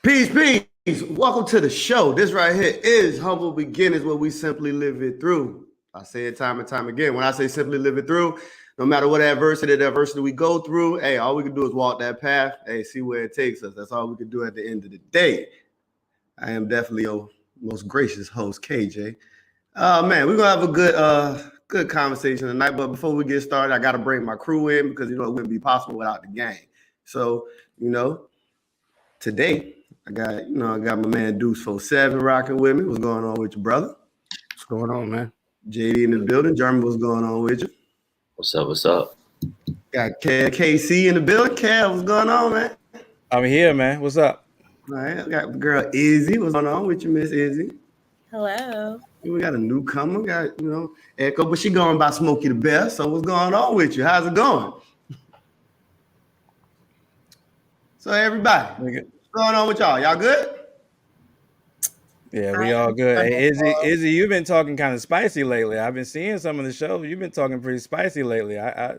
Peace, peace. Welcome to the show. This right here is Humble Beginnings, where we simply live it through. I say it time and time again. When I say simply live it through, no matter what adversity we go through, hey, all we can do is walk that path. Hey, see where it takes us. That's all we can do at the end of the day. I am definitely your most gracious host, KJ. Man, we're gonna have a good conversation tonight. But before we get started, I gotta bring my crew in because it wouldn't be possible without the gang. So, today I got my man Deuce 47 rocking with me. What's going on with you, brother? What's going on, man? JD in the building. Jeremy, what's going on with you? What's up? What's up? Got KC in the building. Kev, what's going on, man? I'm here, man. What's up? All right, I got the girl Izzy. What's going on with you, Miss Izzy? Hello. We got a newcomer. Got Echo, but she going by Smokey the Bear. So what's going on with you? How's it going? So everybody, what's going on with y'all? Y'all good? Yeah, we all good. Hey, Izzy, you've been talking kind of spicy lately. I've been seeing some of the shows. You've been talking pretty spicy lately. I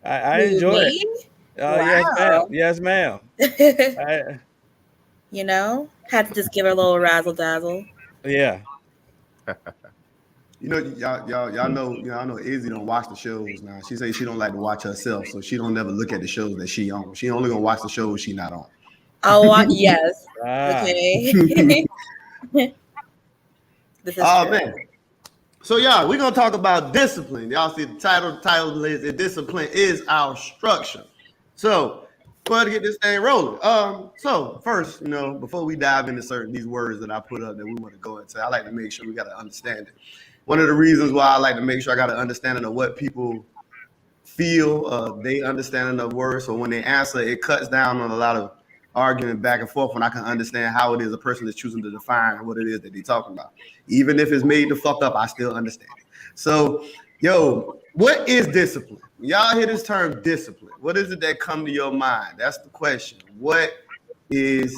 enjoy it. Wow. Yes, ma'am. Had to just give her a little razzle dazzle. Yeah. Y'all know Izzy don't watch the shows now. She says she don't like to watch herself, so she don't never look at the shows that she on. She only gonna watch the shows she not on. Oh, yes. Okay. This is true. Man. So y'all, we're gonna talk about discipline. Y'all see the title. The title is "Discipline is Our Structure." So go ahead and get this thing rolling. So first, before we dive into these words that I put up that we want to go into, I like to make sure we got to understand it. One of the reasons why I like to make sure I got an understanding of what people feel, they understanding of words. So when they answer, it cuts down on a lot of arguing back and forth when I can understand how it is a person is choosing to define what it is that they're talking about. Even if it's made to fuck up, I still understand it. So, what is discipline? Y'all hear this term discipline. What is it that come to your mind? That's the question. What is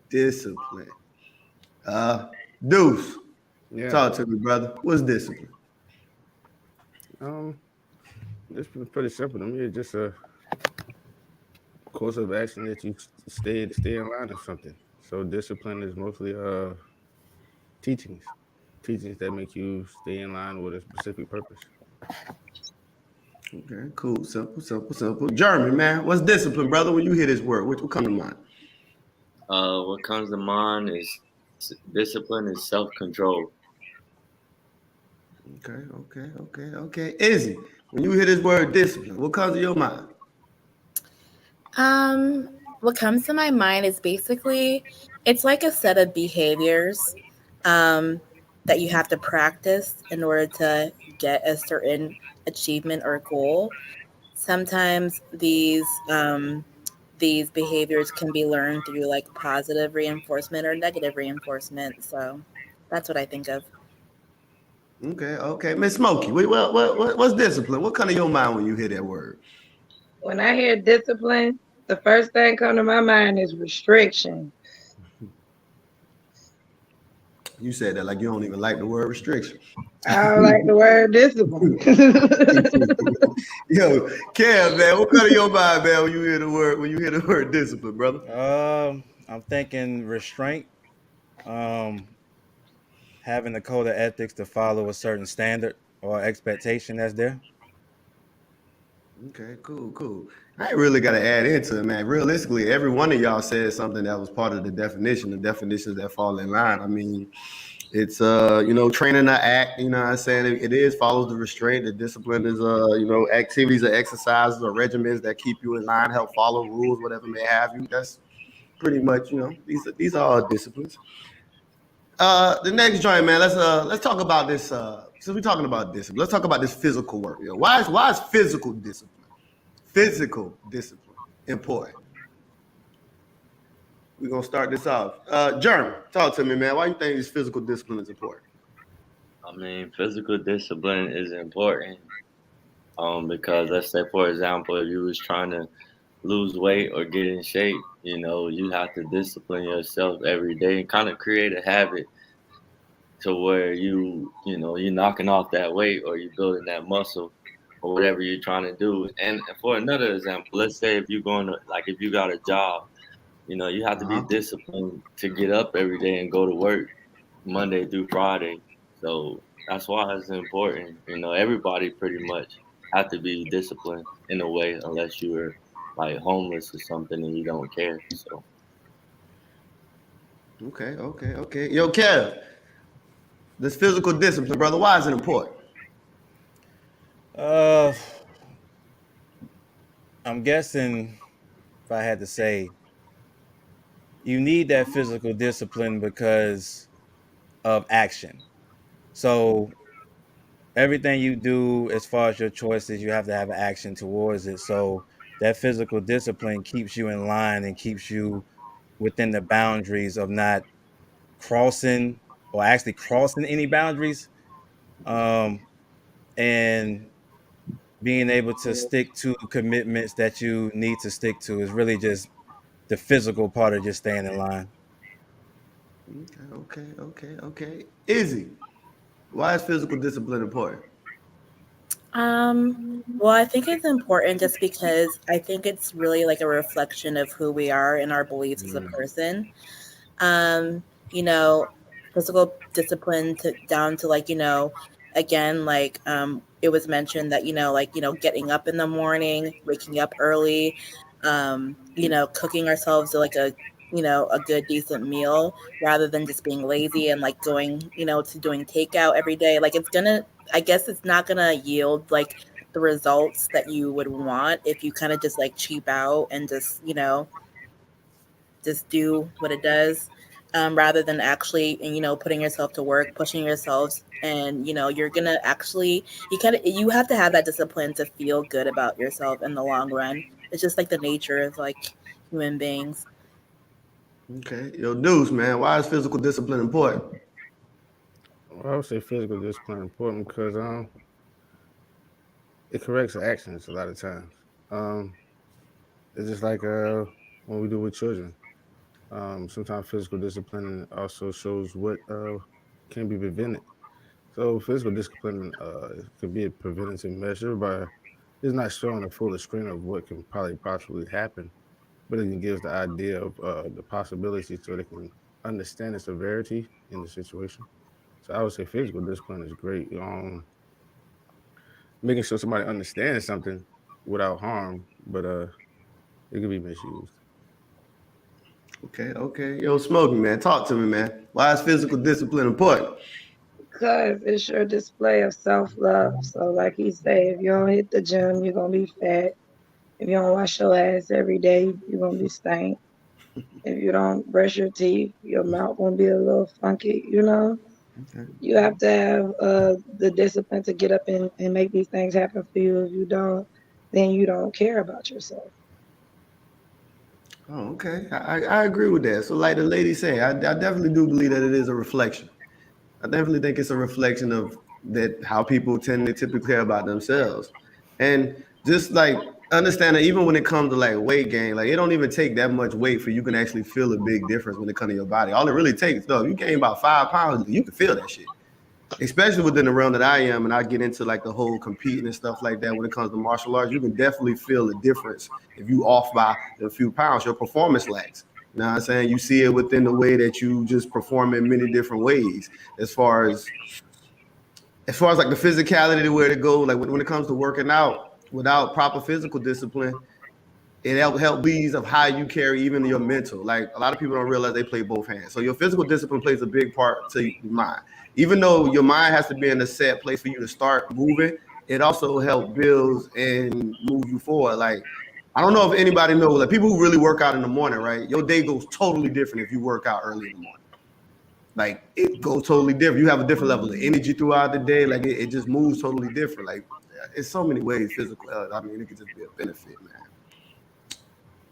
discipline? Deuce. Yeah. Talk to me, brother. What's discipline? It's pretty simple to me. It's just a course of action that you stay in line with something. So discipline is mostly teachings that make you stay in line with a specific purpose. Okay, cool, simple. Jeremy, man, what's discipline, brother? When you hear this word, what comes to mind? What comes to mind is discipline is self-control. Okay. Izzy, when you hear this word discipline, what comes to your mind? What comes to my mind is basically it's like a set of behaviors that you have to practice in order to get a certain achievement or goal. Sometimes these behaviors can be learned through like positive reinforcement or negative reinforcement. So that's what I think of. Okay. Miss Smokey, what's discipline? What comes to your mind when you hear that word? When I hear discipline, the first thing come to my mind is restriction. You said that like you don't even like the word restriction. I don't like the word discipline. Yo, Kev, man, what comes to your mind, man, when you hear the word discipline, brother? I'm thinking restraint. Having a code of ethics to follow a certain standard or expectation that's there. Okay, cool. I ain't really got to add into it, man. Realistically, every one of y'all said something that was part of the definitions that fall in line. I mean, it's training to act, you know what I'm saying? It is follows the restraint. The discipline is activities or exercises or regimens that keep you in line, help follow rules, whatever may have you. That's pretty much, these are all disciplines. The next joint, man, let's talk about this. Since we're talking about discipline, let's talk about this physical work. Why is physical discipline important? We're gonna start this off. Jeremy, talk to me, man. Why you think this physical discipline is important? I mean, physical discipline is important because let's say, for example, if you was trying to lose weight or get in shape, you have to discipline yourself every day and kind of create a habit to where you're knocking off that weight or you're building that muscle or whatever you're trying to do. And for another example, let's say if you got a job You have to be disciplined to get up every day and go to work Monday through Friday. So that's why it's important. Everybody pretty much have to be disciplined in a way, unless you're like homeless or something and you don't care. So Okay. Yo, Kev, this physical discipline, brother, why is it important? Uh, I'm guessing if I had to say, you need that physical discipline because of action. So everything you do as far as your choices, you have to have an action towards it. So that physical discipline keeps you in line and keeps you within the boundaries of not crossing or actually crossing any boundaries. And being able to stick to commitments that you need to stick to is really just the physical part of just staying in line. Okay. Izzy, why is physical discipline important? Well, I think it's important just because I think it's really like a reflection of who we are and our beliefs as a person. Um, you know, Physical discipline to down to like, again, like it was mentioned that, getting up in the morning, waking up early, cooking ourselves like a good decent meal rather than just being lazy and like going, to doing takeout every day. Like I guess it's not gonna yield like the results that you would want if you kind of just like cheap out and just, just do what it does, rather than actually, putting yourself to work, pushing yourselves. And, you're going to actually, you have to have that discipline to feel good about yourself in the long run. It's just like the nature of like human beings. Okay. Yo, Deuce, man, why is physical discipline important? Well, I would say physical discipline is important because it corrects actions a lot of times. Um, it's just like when we do with children. Sometimes physical discipline also shows what can be prevented. So physical discipline can be a preventative measure by it's not showing a fuller screen of what can probably possibly happen, but it gives the idea of the possibility so they can understand the severity in the situation. So I would say physical discipline is great. Making sure somebody understands something without harm, but it can be misused. Okay. Yo, Smokey, man, talk to me, man. Why is physical discipline important? Because it's your display of self-love. So like he said, if you don't hit the gym, you're going to be fat. If you don't wash your ass every day, you're going to be stank. If you don't brush your teeth, your mouth going to be a little funky. Okay. You have to have the discipline to get up and make these things happen for you. If you don't, then you don't care about yourself. Oh, okay. I agree with that. So, like the lady said, I definitely do believe that it is a reflection. I definitely think it's a reflection of that how people tend to typically care about themselves, and just like understand that even when it comes to like weight gain, like it don't even take that much weight for you can actually feel a big difference when it comes to your body. All it really takes, though, you gain about 5 pounds, you can feel that shit. Especially within the realm that I am, and I get into like the whole competing and stuff like that. When it comes to martial arts, you can definitely feel a difference if you off by a few pounds. Your performance lags. You know what I'm saying? You see it within the way that you just perform in many different ways, as far as like the physicality, where to go. Like when it comes to working out without proper physical discipline, it help bees of how you carry even your mental. Like a lot of people don't realize they play both hands. So your physical discipline plays a big part to your mind. Even though your mind has to be in a set place for you to start moving, it also helps build and move you forward. Like I don't know if anybody knows, like people who really work out in the morning, right? Your day goes totally different if you work out early in the morning. Like it goes totally different. You have a different level of energy throughout the day. Like it just moves totally different. Like it's so many ways physical. I mean, it could just be a benefit, man.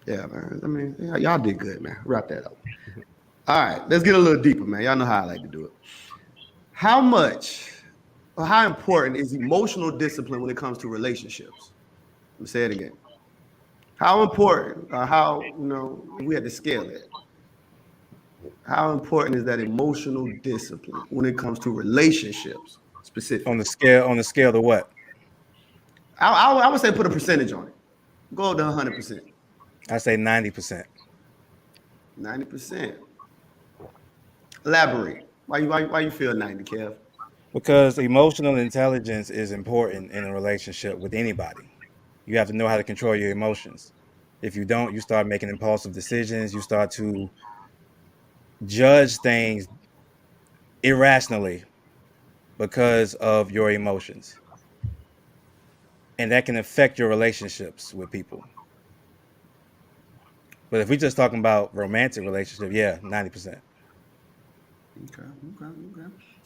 Yeah, man. I mean, y'all did good, man. Wrap that up. All right, let's get a little deeper, man. Y'all know how I like to do it. How much or how important is emotional discipline when it comes to relationships? Let me say it again. How important, or how, if we had to scale it, how important is that emotional discipline when it comes to relationships On specifically? the scale of what? I would say put a percentage on it. Go to 100%. I say 90%. 90%. Elaborate. Why you feel 90, Kev? Because emotional intelligence is important in a relationship with anybody. You have to know how to control your emotions. If you don't, you start making impulsive decisions. You start to judge things irrationally because of your emotions. And that can affect your relationships with people. But if we just talking about romantic relationship, yeah, 90%. Okay.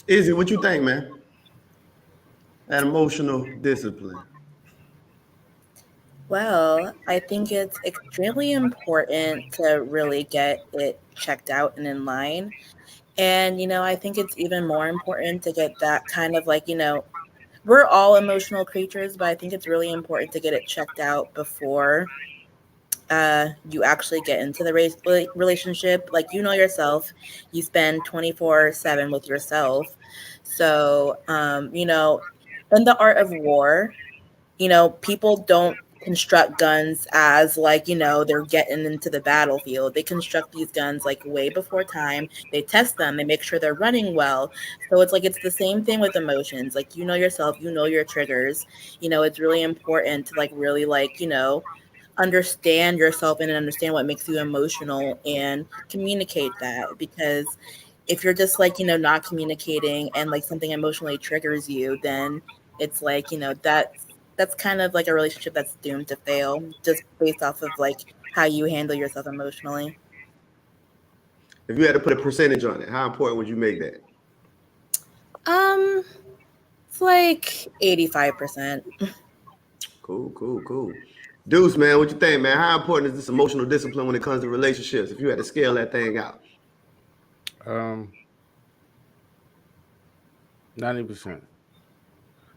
Izzy, what you think, man? That emotional discipline. Well, I think it's extremely important to really get it checked out and in line. And, I think it's even more important to get that kind of like, we're all emotional creatures, but I think it's really important to get it checked out before you actually get into the relationship. Like, yourself, you spend 24/7 with yourself. So, in the art of war, people don't construct guns as like, they're getting into the battlefield. They construct these guns like way before time. They test them, they make sure they're running well. So it's like it's the same thing with emotions. Like, yourself, your triggers. It's really important to like really like, understand yourself and understand what makes you emotional and communicate that, because if you're just like not communicating and like something emotionally triggers you, then it's like that's kind of like a relationship that's doomed to fail just based off of like how you handle yourself emotionally. If you had to put a percentage on it, how important would you make that? um it's like 85%. Cool. Deuce, man, what you think, man? How important is this emotional discipline when it comes to relationships? If you had to scale that thing out. 90%.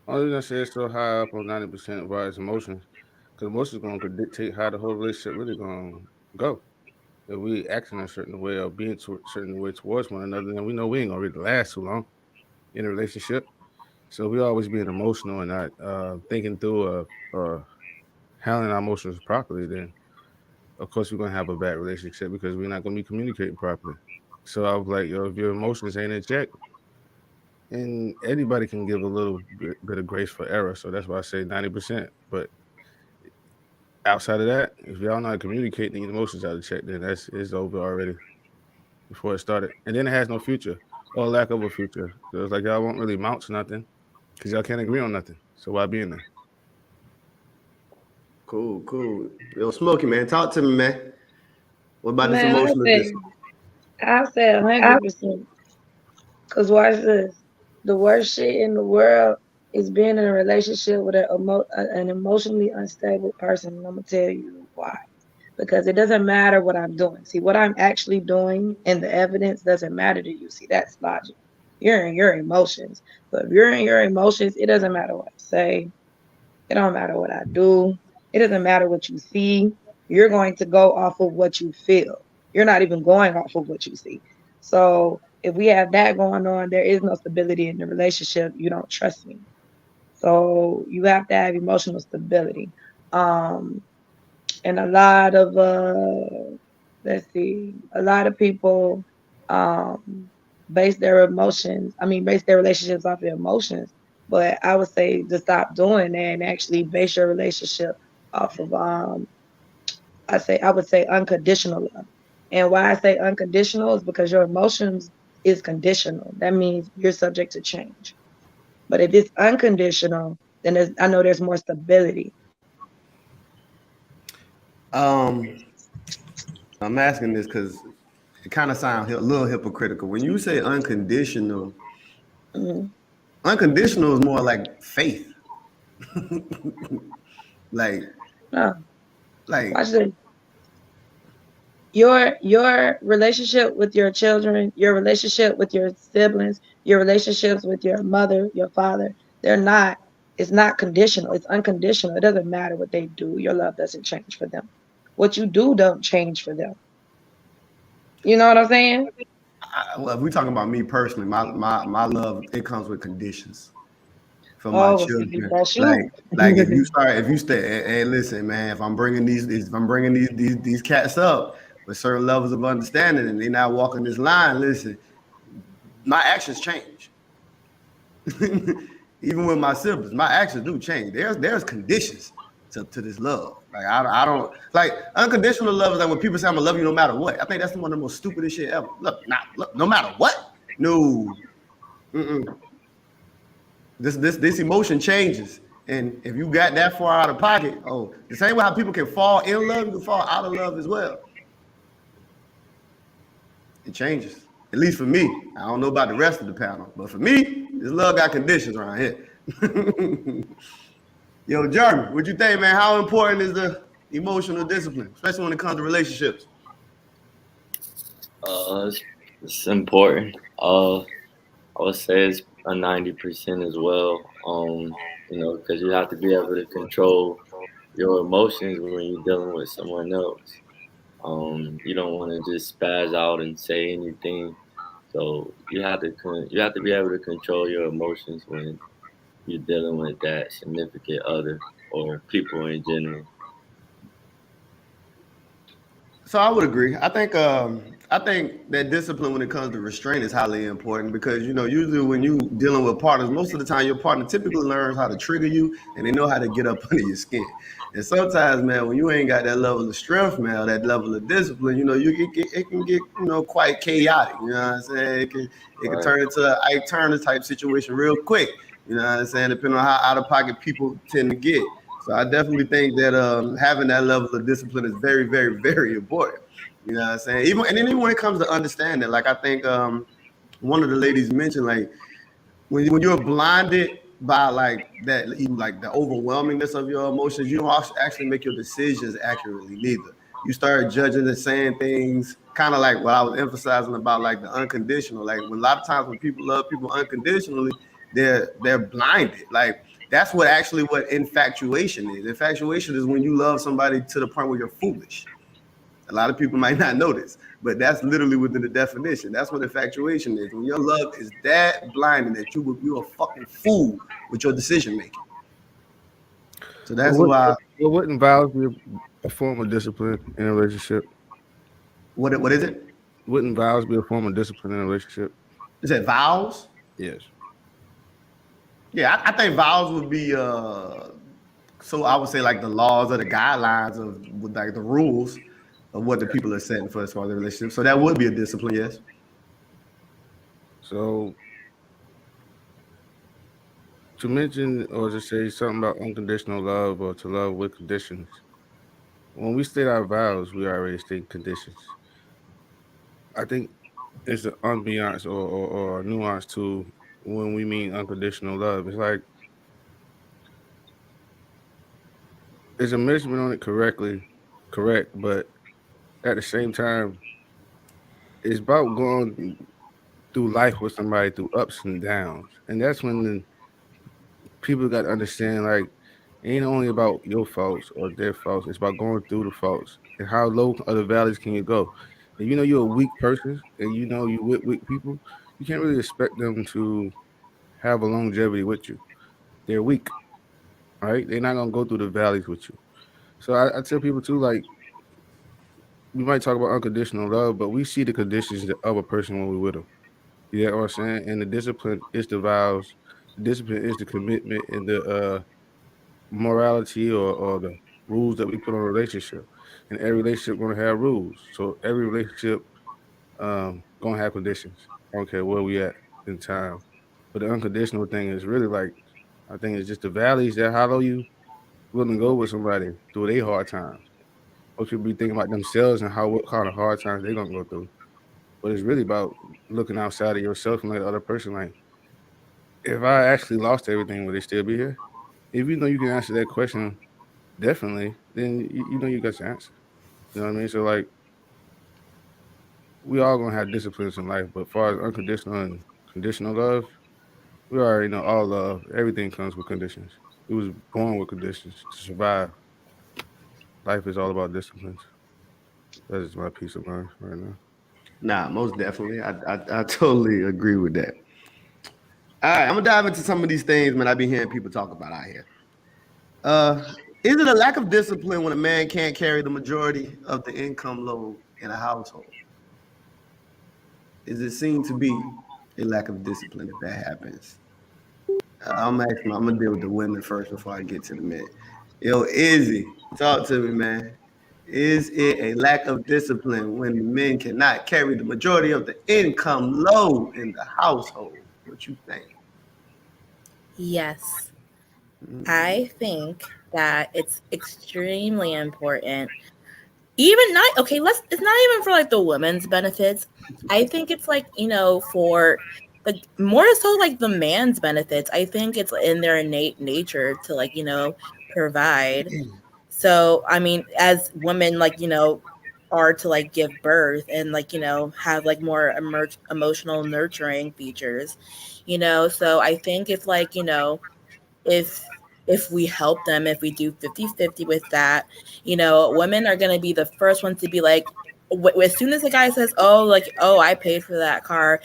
Only reason I say it's so high up on 90% about its emotions, because emotions going to dictate how the whole relationship really going to go. If we acting a certain way or being a certain way towards one another, then we know we ain't gonna really last too long in a relationship. So we always being emotional and not thinking through handling our emotions properly. Then of course we're gonna have a bad relationship because we're not gonna be communicating properly. So I was like, yo, if your emotions ain't in check, and anybody can give a little bit of grace for error. So that's why I say 90%. But outside of that, if y'all not communicating your emotions out of check, then it's over already before it started. And then it has no future or lack of a future. So it's like y'all won't really mount to nothing because y'all can't agree on nothing. So why be in there? Cool. Yo, Smokey, man, talk to me, man. What about this Man, emotional discipline? I said 100%. Cause watch this. The worst shit in the world is being in a relationship with an emotionally unstable person. And I'm gonna tell you why. Because it doesn't matter what I'm doing. See, what I'm actually doing and the evidence doesn't matter to you. See, that's logic. You're in your emotions. So if you're in your emotions, it doesn't matter what I say. It don't matter what I do. It doesn't matter what you see. You're going to go off of what you feel. You're not even going off of what you see. So if we have that going on, there is no stability in the relationship. You don't trust me. So you have to have emotional stability. Um, and a lot of a lot of people um base their relationships off their emotions. But I would say to stop doing that and actually base your relationship off of I would say unconditional love. And why I say unconditional is because your emotions is conditional. That means you're subject to change. But if it's unconditional, then I know there's more stability. Um, I'm asking this because it kind of sounds a little hypocritical. When you say unconditional, Mhm. unconditional is more like faith. like, No, like, watch this. Your relationship with your children, your relationship with your siblings, your relationships with your mother, your father, they're not it's not conditional. It's unconditional. It doesn't matter what they do. Your love doesn't change for them. What you do don't change for them. You know what I'm saying? well, if we talking about me personally, my love, it comes with conditions for my Oh, see, children. that's Like, you. if you stay, hey, listen, man, if I'm bringing these cats up, with certain levels of understanding, and they're not walking this line. Listen, my actions change. Even with my siblings, my actions do change. There's conditions to this love. Like I don't like unconditional love is like when people say I'm gonna love you no matter what. I think that's one of the most stupidest shit ever. Look, no matter what. No. Mm-mm. This emotion changes. And if you got that far out of pocket, oh, the same way how people can fall in love, you can fall out of love as well. It changes. At least for me. I don't know about the rest of the panel, but for me, this love got conditions around here. Yo, Jeremy, what you think, man? How important is the emotional discipline, especially when it comes to relationships? It's important. I would say it's a 90% as well. Because you have to be able to control your emotions when you're dealing with someone else. You don't want to just spaz out and say anything. So you have to be able to control your emotions when you're dealing with that significant other or people in general. So I would agree. I think that discipline when it comes to restraint is highly important because usually when you dealing with partners, most of the time your partner typically learns how to trigger you and they know how to get up under your skin. And sometimes, man, when you ain't got that level of strength, man, that level of discipline, it can get quite chaotic. You know what I'm saying? It can turn into an Ike Turner type situation real quick. You know what I'm saying? Depending on how out of pocket people tend to get. So I definitely think that having that level of discipline is very, very, very important. You know what I'm saying? Even when it comes to understanding, like I think one of the ladies mentioned, like when you're blinded by like that, even like the overwhelmingness of your emotions, you don't actually make your decisions accurately neither. You start judging and saying things kind of like what I was emphasizing about like the unconditional. Like when a lot of times when people love people unconditionally, they're blinded. Like that's what infatuation is. Infatuation is when you love somebody to the point where you're foolish. A lot of people might not know this, but that's literally within the definition. That's what infatuation is. When your love is that blinding that you're a fucking fool with your decision making. So that's why. Well, wouldn't vows be a form of discipline in a relationship? What is it? Wouldn't vows be a form of discipline in a relationship? Is it vows? Yes. Yeah, I think vows would be so I would say like the laws or the guidelines of like the rules of what the people are setting for as far as the relationship. So that would be a discipline, yes. So to mention or to say something about unconditional love or to love with conditions, when we state our vows, we already state conditions. I think it's an ambiance or a nuance to when we mean unconditional love. It's like it's a measurement on it correct, but at the same time, it's about going through life with somebody through ups and downs. And that's when people got to understand, like, it ain't only about your faults or their faults. It's about going through the faults and how low of the valleys can you go. If you know you're a weak person and you know you with weak people, you can't really expect them to have a longevity with you. They're weak, right? They're not gonna go through the valleys with you. So I tell people too, like, we might talk about unconditional love, but we see the conditions of a person when we're with them. You know what I'm saying? And the discipline is the vows, the discipline is the commitment, and the morality or the rules that we put on a relationship. And every relationship gonna have rules. So every relationship gonna have conditions. I don't care where we at in time. But the unconditional thing is really like I think it's just the valleys that how low you willing to go with somebody through their hard times. Most people be thinking about themselves and what kind of hard times they're gonna go through. But it's really about looking outside of yourself and like the other person. Like, if I actually lost everything, would they still be here? If you know you can answer that question definitely, then you know you got your answer. You know what I mean? So like we all gonna have disciplines in life, but as far as unconditional and conditional love, we already know all love, everything comes with conditions. We was born with conditions to survive. Life is all about disciplines. That is my peace of mind right now. Nah, most definitely. I totally agree with that. All right, I'm gonna dive into some of these things, man. I be hearing people talk about out here. Is it a lack of discipline when a man can't carry the majority of the income load in a household? Is it seen to be a lack of discipline if that happens? I'm gonna deal with the women first before I get to the men. Yo, Izzy, talk to me, man. Is it a lack of discipline when the men cannot carry the majority of the income load in the household? What you think? Yes. Mm, I think that it's extremely important. Even not okay, let's it's not even for like the women's benefits. I think it's like, for like more so like the man's benefits. I think it's in their innate nature to like, provide. So, I mean, as women like, are to like give birth and like, have like more emotional nurturing features, so I think if like, if we help them, if we do 50-50 with that, women are going to be the first ones to be like, as soon as the guy says, oh, like, oh, I paid for that car,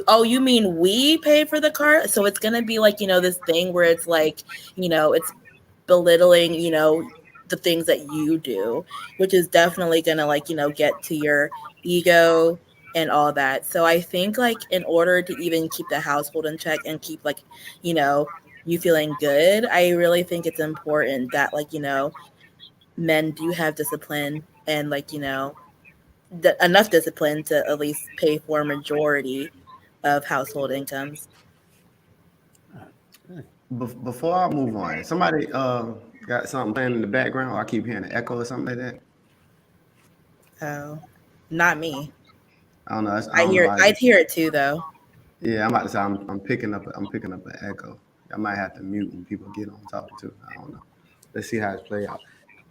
oh, you mean we paid for the car? So it's going to be like, this thing where it's like, it's belittling, the things that you do, which is definitely going to like, get to your ego and all that. So I think like in order to even keep the household in check and keep like, you know, you feeling good, I really think it's important that like, men do have discipline and like, enough discipline to at least pay for a majority of household incomes. Before I move on, somebody got something playing in the background, or I keep hearing an echo or something like that. Oh, not me. I don't know. I don't know. I'd hear it too though. Yeah, I'm about to say I'm picking up an echo. I might have to mute when people get on talking too. I don't know. Let's see how it's play out.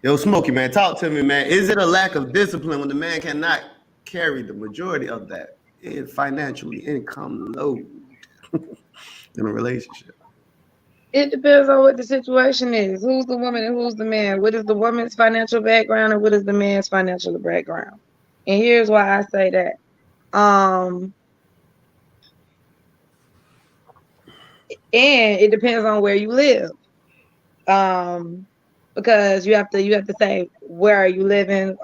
Yo, Smokey, man, talk to me, man. Is it a lack of discipline when the man cannot carry the majority of that financially income load in a relationship? It depends on what the situation is. Who's the woman and who's the man? What is the woman's financial background and what is the man's financial background? And here's why I say that. And it depends on where you live. Um, because you have to say where are you living?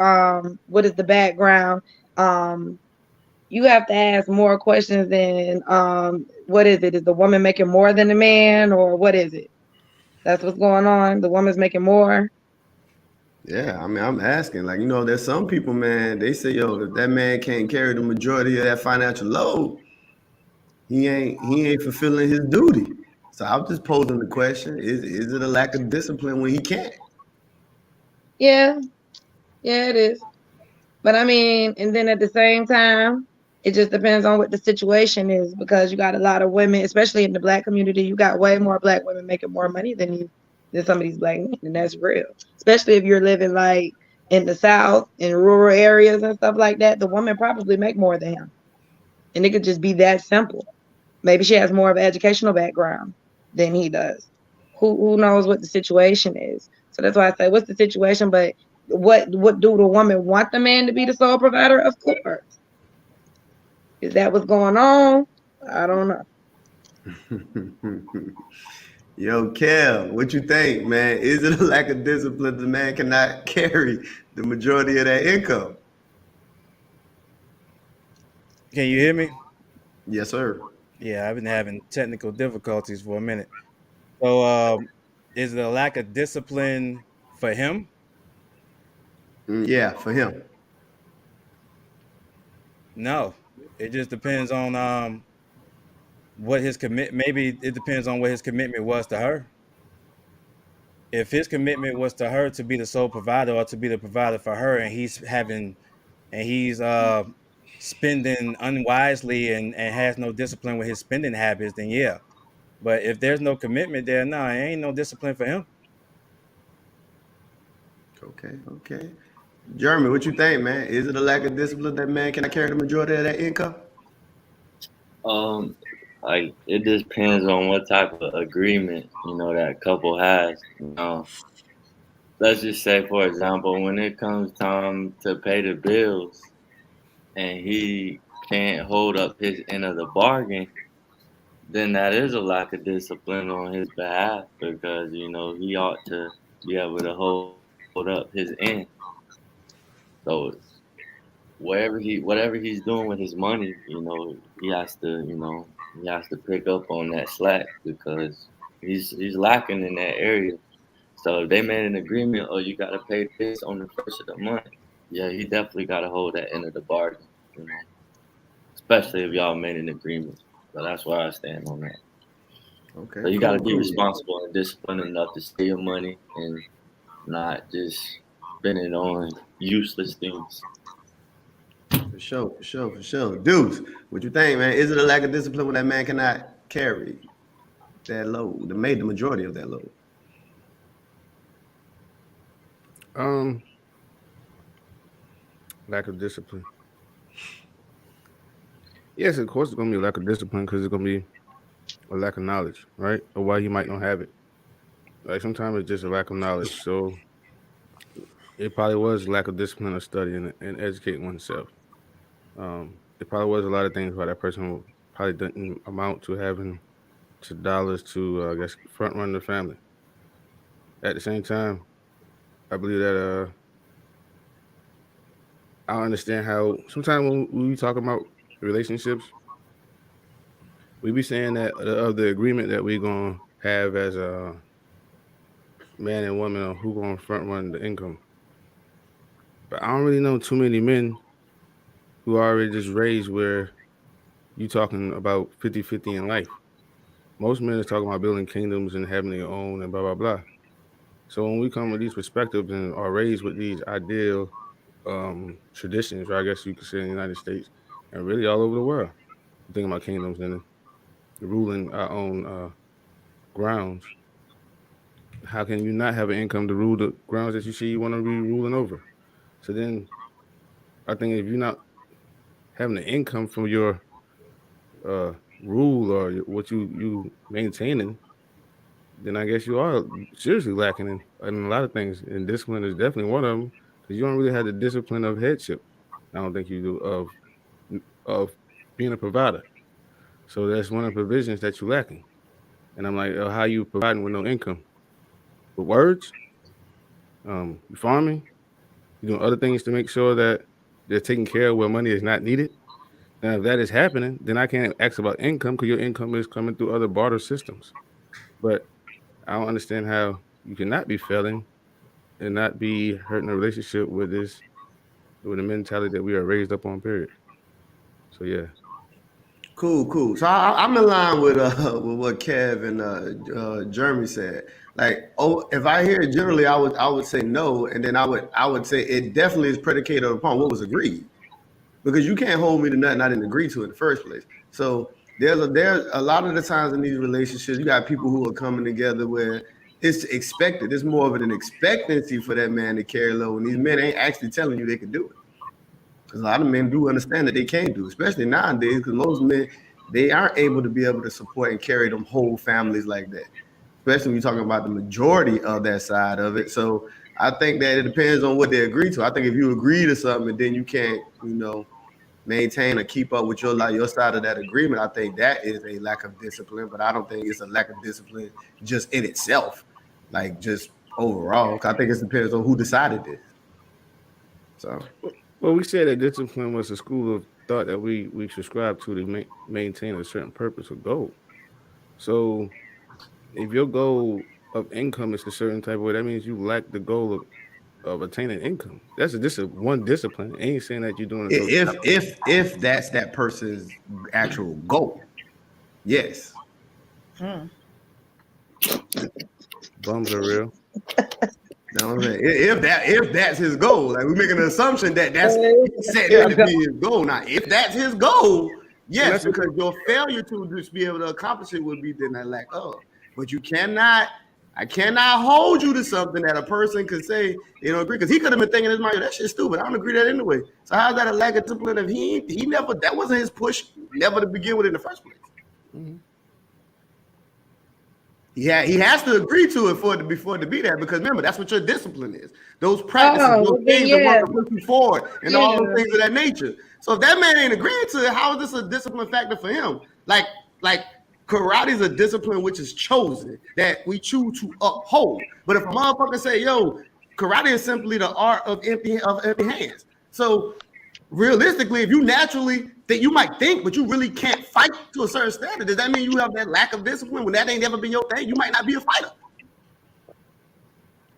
What is the background? Um, you have to ask more questions than what is it? Is the woman making more than the man or what is it? That's what's going on. The woman's making more. Yeah, I mean, I'm asking, like, there's some people, man, they say, yo, if that man can't carry the majority of that financial load, he ain't fulfilling his duty. So I'm just posing the question: Is it a lack of discipline when he can't? Yeah, yeah, it is. But I mean, and then at the same time, it just depends on what the situation is because you got a lot of women, especially in the black community, you got way more black women making more money than you than some of these black men, and that's real. Especially if you're living like in the South, in rural areas and stuff like that, the woman probably make more than him. And it could just be that simple. Maybe she has more of an educational background than he does. Who knows what the situation is? So that's why I say, what's the situation? But what do the woman want the man to be the sole provider? Of course. Is that what's going on? I don't know. Yo, Kel, what you think, man? Is it a lack of discipline the man cannot carry the majority of that income? Can you hear me? Yes, sir. Yeah, I've been having technical difficulties for a minute. So, is it a lack of discipline for him? Yeah, for him. No, it just depends on what his commit. Maybe it depends on what his commitment was to her. If his commitment was to her to be the sole provider or to be the provider for her, and he's spending unwisely and has no discipline with his spending habits, then yeah. But if there's no commitment there, no, it ain't no discipline for him. Okay, okay. Jeremy, what you think, man? Is it a lack of discipline that man cannot carry the majority of that income? Um, like it depends on what type of agreement that couple has. Let's just say, for example, when it comes time to pay the bills and he can't hold up his end of the bargain, then that is a lack of discipline on his behalf because he ought to be able to hold up his end. So whatever he's doing with his money, he has to pick up on that slack because he's lacking in that area. So if they made an agreement, oh, you got to pay this on the first of the month. Yeah, he definitely got to hold that end of the bargain, especially if y'all made an agreement. So that's where I stand on that. Okay, So you got to be cool. responsible and disciplined enough to save your money and not just spend it on useless things. For sure. Dudes, what you think, man? Is it a lack of discipline when that man cannot carry that load, the majority of that load? Lack of discipline. Yes, of course, it's gonna be a lack of discipline because it's gonna be a lack of knowledge, right? Or why you might not have it. Like sometimes it's just a lack of knowledge. So it probably was lack of discipline of studying and educating oneself. It probably was a lot of things why that person probably didn't amount to having to dollars to I guess front run the family. At the same time, I believe that I understand how sometimes when we talk about relationships, we be saying that of the agreement that we gonna have as a man and woman on who gonna front run the income. But I don't really know too many men who are already just raised where you talking about 50-50 in life. Most men is talking about building kingdoms and having their own and blah blah blah. So when we come with these perspectives and are raised with these ideal traditions, or I guess you could say in the United States and really all over the world, thinking about kingdoms and ruling our own grounds. How can you not have an income to rule the grounds that you see you want to be ruling over? So then, I think if you're not having an income from your rule or what you maintaining, then I guess you are seriously lacking in a lot of things. And discipline is definitely one of them because you don't really have the discipline of headship. I don't think you do of being a provider. So that's one of the provisions that you're lacking. And I'm like, how you providing with no income? With words? You farming? You doing other things to make sure that they're taking care of where money is not needed? Now, if that is happening, then I can't ask about income because your income is coming through other barter systems. But I don't understand how you cannot be failing and not be hurting a relationship with the mentality that we are raised up on. Period. So yeah. Cool. So I'm in line with what Kev and Jeremy said. Like, oh, if I hear it generally, I would say no, and then I would say it definitely is predicated upon what was agreed, because you can't hold me to nothing I didn't agree to in the first place. So there's a lot of the times in these relationships, you got people who are coming together where it's expected. It's more of an expectancy for that man to carry low, and these men ain't actually telling you they can do it. Because a lot of men do understand that they can't do, especially nowadays, because most men, they aren't able to support and carry them whole families like that. Especially when you're talking about the majority of that side of it. So I think that it depends on what they agree to. I think if you agree to something and then you can't, maintain or keep up with your side of that agreement, I think that is a lack of discipline. But I don't think it's a lack of discipline just in itself, like just overall. I think it depends on who decided this. So. Well, we said that discipline was a school of thought that we subscribe to maintain a certain purpose or goal. So, if your goal of income is a certain type of way, that means you lack the goal of attaining income. That's one discipline. I ain't saying that you're doing it. If that's that person's actual goal, yes. Bums are real. If that's his goal, like we're making an assumption that that's set to be his goal. Now, if that's his goal, yes, because your failure to just be able to accomplish it would be then that lack of. But I cannot hold you to something that a person could say they don't agree, because he could have been thinking in his mind, that shit's stupid. I don't agree that anyway. So how's that a lack of discipline if he never, that wasn't his push, never to begin with in the first place? Mm-hmm. Yeah, he has to agree to it before to be that, because remember, that's what your discipline is. Those practices, those things that want to push you forward, and all those things of that nature. So if that man ain't agreeing to it, how is this a discipline factor for him? Like karate is a discipline which is chosen, that we choose to uphold. But if a motherfucker say, yo, karate is simply the art of empty hands. So realistically, if you naturally think, you might think, but you really can't fight to a certain standard. Does that mean you have that lack of discipline when that ain't never been your thing? You might not be a fighter.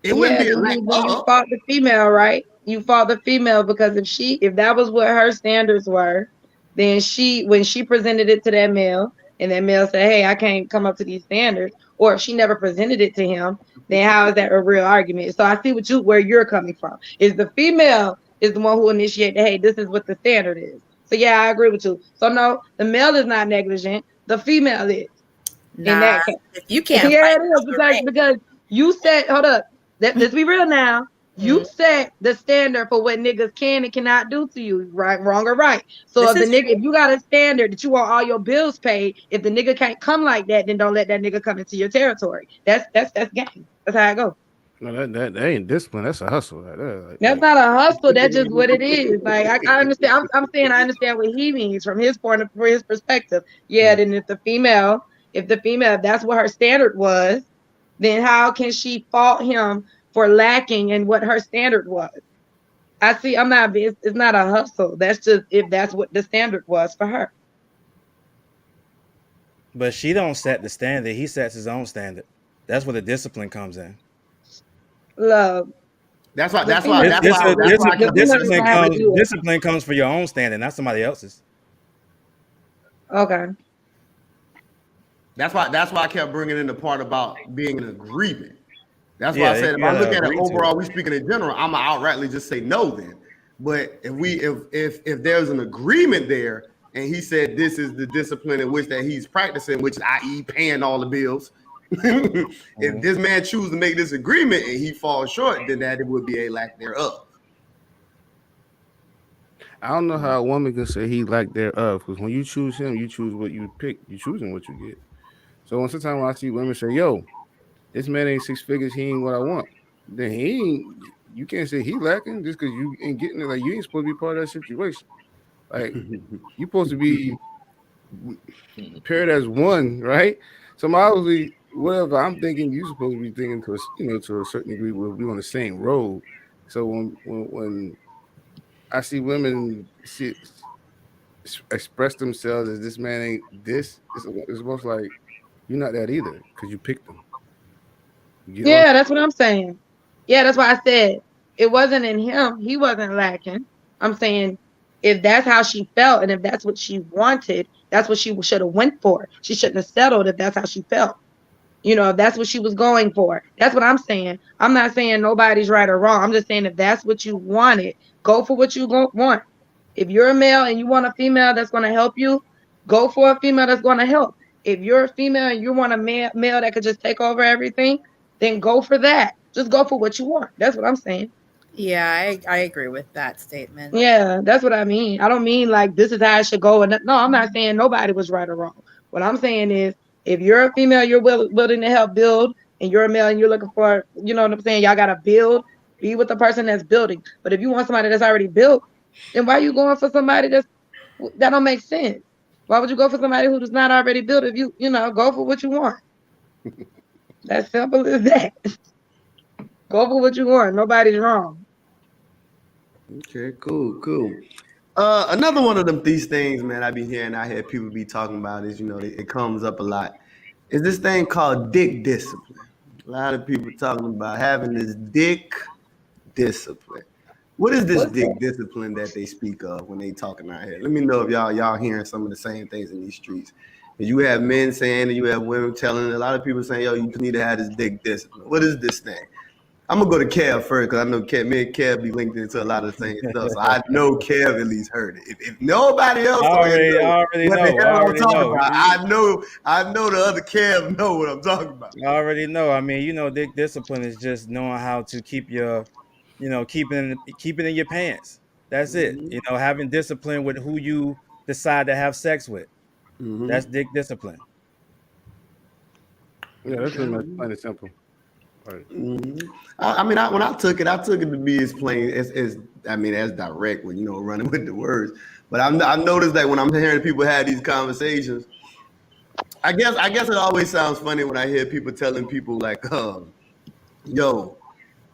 It wouldn't Yeah, be a lack then you of. fought the female, right? You fought the female because if that was what her standards were, then when she presented it to that male and that male said, "Hey, I can't come up to these standards," or if she never presented it to him, then how is that a real argument? So I see where you're coming from. Is the female is the one who initiated, "Hey, this is what the standard is." So yeah, I agree with you. So no, the male is not negligent. The female is in Nah, that case. if you can't Yeah, fight, it is because you said, hold up, let's be real now. You set the standard for what niggas can and cannot do to you, right, wrong, or right. So if you got a standard that you want all your bills paid, if the nigga can't come like that, then don't let that nigga come into your territory. That's game. That's how I go. No, that ain't discipline. That's a hustle. That's not a hustle. That's just what it is. Like I understand. I'm saying I understand what he means from his perspective. Yeah. Then if the female, if that's what her standard was, then how can she fault him for lacking in what her standard was? I see. It's not a hustle. That's just if that's what the standard was for her. But she don't set the standard. He sets his own standard. That's where the discipline comes in. Love. That's why. Discipline comes for your own standing, not somebody else's. Okay. That's why I kept bringing in the part about being in agreement. That's why I said if I look at it overall, we speaking in general, I'm gonna outrightly just say no then. But if there's an agreement there, and he said this is the discipline in which that he's practicing, which is i.e. paying all the bills. If this man chooses to make this agreement and he falls short, then that it would be a lack thereof. I don't know how a woman can say he lack thereof, because when you choose him, you choose what you pick. You choosing what you get. So sometimes when I see women say, "Yo, this man ain't 6 figures, he ain't what I want," then he ain't. You can't say he lacking just because you ain't getting it. Like, you ain't supposed to be part of that situation. Like, you supposed to be paired as one, right? So obviously, whatever I'm thinking, you supposed to be thinking to a certain degree. We'll be on the same road. So when I see women express themselves as this man ain't this, it's almost like you're not that either because you picked them. Yeah, that's what I'm saying. Yeah, that's why I said it wasn't in him. He wasn't lacking. I'm saying if that's how she felt and if that's what she wanted, that's what she should have went for. She shouldn't have settled if that's how she felt. If that's what she was going for. That's what I'm saying. I'm not saying nobody's right or wrong. I'm just saying if that's what you wanted, go for what you want. If you're a male and you want a female that's going to help you, go for a female that's going to help. If you're a female and you want a male that could just take over everything, then go for that. Just go for what you want. That's what I'm saying. Yeah, I agree with that statement. Yeah, that's what I mean. I don't mean like this is how it should go. No, I'm not saying nobody was right or wrong. What I'm saying is if you're a female, you're willing to help build, and you're a male and you're looking for, you know what I'm saying? Y'all got to build, be with the person that's building. But if you want somebody that's already built, then why are you going for somebody that don't make sense? Why would you go for somebody who does not already built if you go for what you want? That's simple as that. Go for what you want. Nobody's wrong. Okay, cool. Another one of these things, man, I be hearing out here people be talking about is, it comes up a lot. Is this thing called dick discipline. A lot of people talking about having this dick discipline. What is this dick discipline that they speak of when they talking out here? Let me know if y'all hearing some of the same things in these streets. And you have men saying and you have women telling, a lot of people saying, yo, you need to have this dick discipline. What is this thing? I'm gonna go to Kev first because I know me and Kev be linked into a lot of the same stuff. So I know Kev at least heard it. If nobody else already know, I know the other Kev know what I'm talking about. I already know. I mean, dick discipline is just knowing how to keep your, keeping it in your pants. That's it. Having discipline with who you decide to have sex with. That's dick discipline. Yeah, that's pretty much plain and simple. Right. When I took it to be as plain as direct when running with the words. But I've noticed that when I'm hearing people have these conversations, I guess it always sounds funny when I hear people telling people like, yo,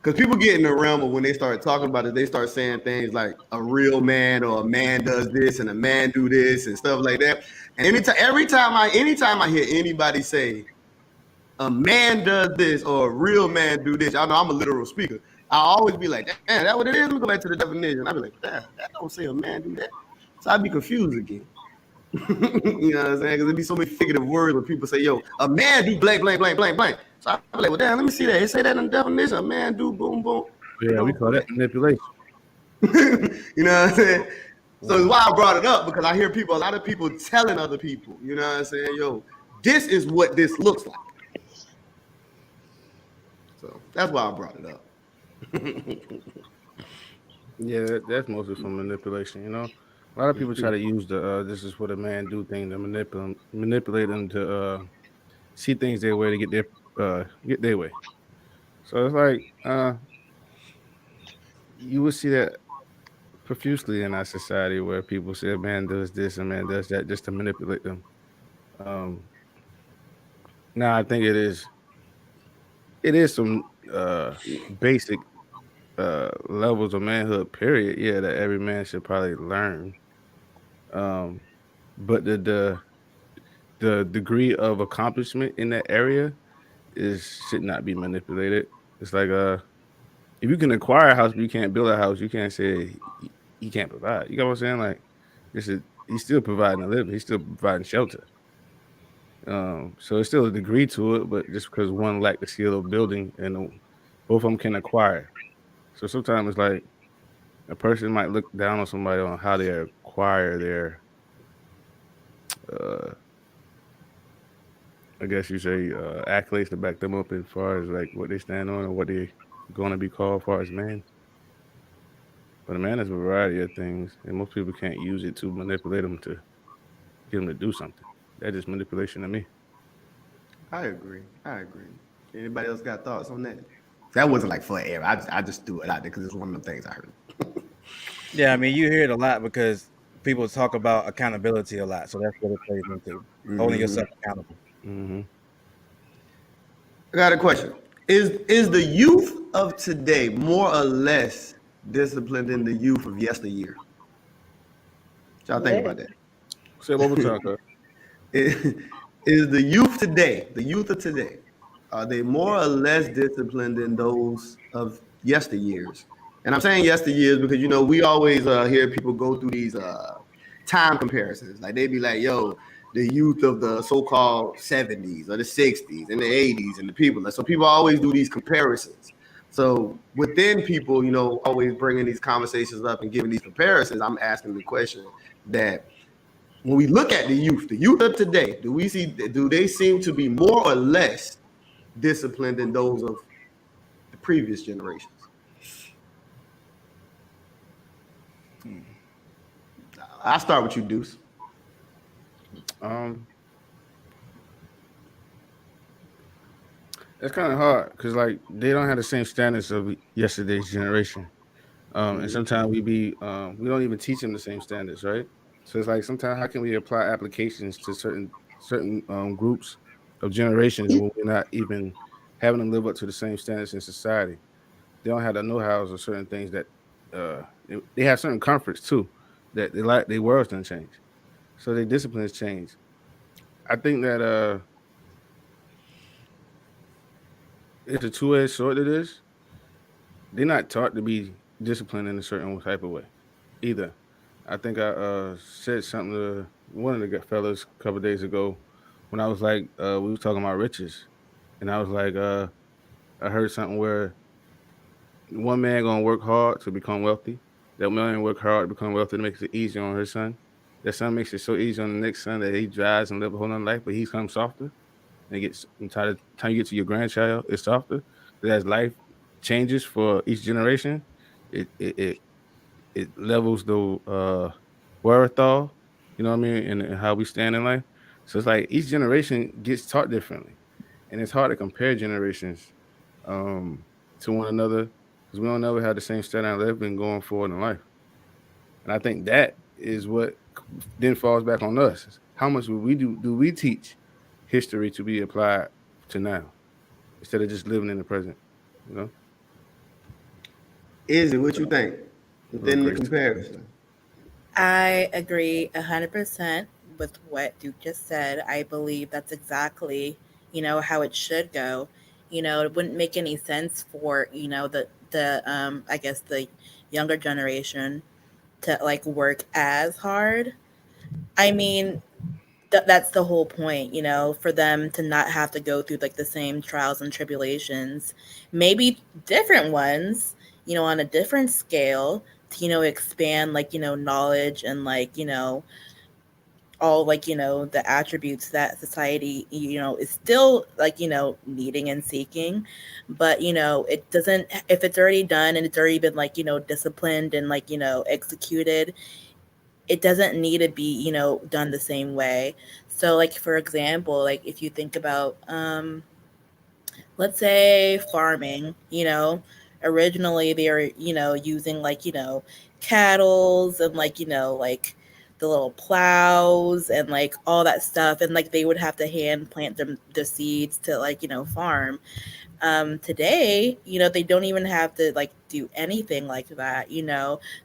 Because people get in the realm of when they start talking about it, they start saying things like a real man or a man does this and a man do this and stuff like that. And anytime I hear anybody say a man does this or a real man do this, y'all know I'm a literal speaker. I always be like, damn, that what it is? Let me go back to the definition. I be like, damn, that don't say a man do that. So I'd be confused again. You know what I'm saying? Because there be so many figurative words when people say, yo, a man do blank, blank, blank, blank, blank. So I be like, well, damn, let me see that. It say that in the definition. A man do boom, boom. Yeah, we call that manipulation. You know what I'm saying? So it's why I brought it up, because I hear a lot of people telling other people, you know what I'm saying? Yo, this is what this looks like. So that's why I brought it up. Yeah, that's mostly from manipulation. You know, a lot of people try to use the "this is what a man do" thing to manipulate them to see things their way to get their way. So it's like you would see that profusely in our society where people say a man does this, a man does that, just to manipulate them. Um, now I think it is some basic levels of manhood. Period. Yeah, that every man should probably learn. Um, but the degree of accomplishment in that area is should not be manipulated. It's like if you can acquire a house but you can't build a house, you can't say he can't provide. You know what I'm saying? Like he's still providing a living, he's still providing shelter. So it's still a degree to it, but just because one lacked the skill of building and both of them can acquire. So sometimes it's like a person might look down on somebody on how they acquire their uh I guess you say accolades to back them up as far as like what they stand on and what they going to be called as far as man. But a man is a variety of things, and most people can't use it to manipulate them to get them to do something. That is manipulation to me. I agree. Anybody else got thoughts on that? That wasn't like for air. I just threw it out there because it's one of the things I heard. Yeah, I mean, you hear it a lot because people talk about accountability a lot, so that's what it plays into holding yourself accountable. Mm-hmm. I got a question. Is the youth of today more or less disciplined than the youth of yesteryear? What y'all think about that? Say it one more time, cuz. Is the youth of today, are they more or less disciplined than those of yesteryears? And I'm saying yesteryears because we always hear people go through these time comparisons. Like they be like, "Yo, the youth of the so-called 70s or the 60s and the 80s and the people." So people always do these comparisons. So within people, always bringing these conversations up and giving these comparisons, I'm asking the question that when we look at the youth of today, do they seem to be more or less disciplined than those of the previous generations? I'll start with you, Deuce. It's kind of hard because like they don't have the same standards of yesterday's generation. And sometimes we don't even teach them the same standards, right? So it's like sometimes how can we apply applications to certain groups of generations when we're not even having them live up to the same standards in society? They don't have the know-hows of certain things that they have certain comforts too that they like. Their world's done change, so their disciplines change. I think that it's a two-edged sword to this. They're not taught to be disciplined in a certain type of way either. I think I said something to one of the fellas a couple of days ago when I was like, we was talking about riches, and I was like, I heard something where one man gonna work hard to become wealthy. That man work hard to become wealthy to make it easy on her son. That son makes it so easy on the next son that he drives and live a whole nother life, but he's come softer. And it gets by the time you get to your grandchild, it's softer. But as life changes for each generation, it levels the wherewithal, you know what I mean, and how we stand in life. So it's like each generation gets taught differently, and it's hard to compare generations to one another because we don't never have the same standard of living going forward in life. And I think that is what then falls back on us. How much do we teach history to be applied to now instead of just living in the present, you know? Is it what you think Real within the great. comparison? I agree 100% with what Duke just said. I believe that's exactly, how it should go. It wouldn't make any sense for, the I guess the younger generation to like work as hard. I mean, that's the whole point, for them to not have to go through like the same trials and tribulations, maybe different ones, on a different scale to, expand like, knowledge and like, all like, the attributes that society, is still like, needing and seeking. But, it doesn't, if it's already done and it's already been like, disciplined and like, executed, it doesn't need to be, done the same way. So like for example, like if you think about let's say farming, originally they were, using like, cattles and like, like the little plows and like all that stuff, and like they would have to hand plant them the seeds to like, farm. Today, they don't even have to like do anything like that.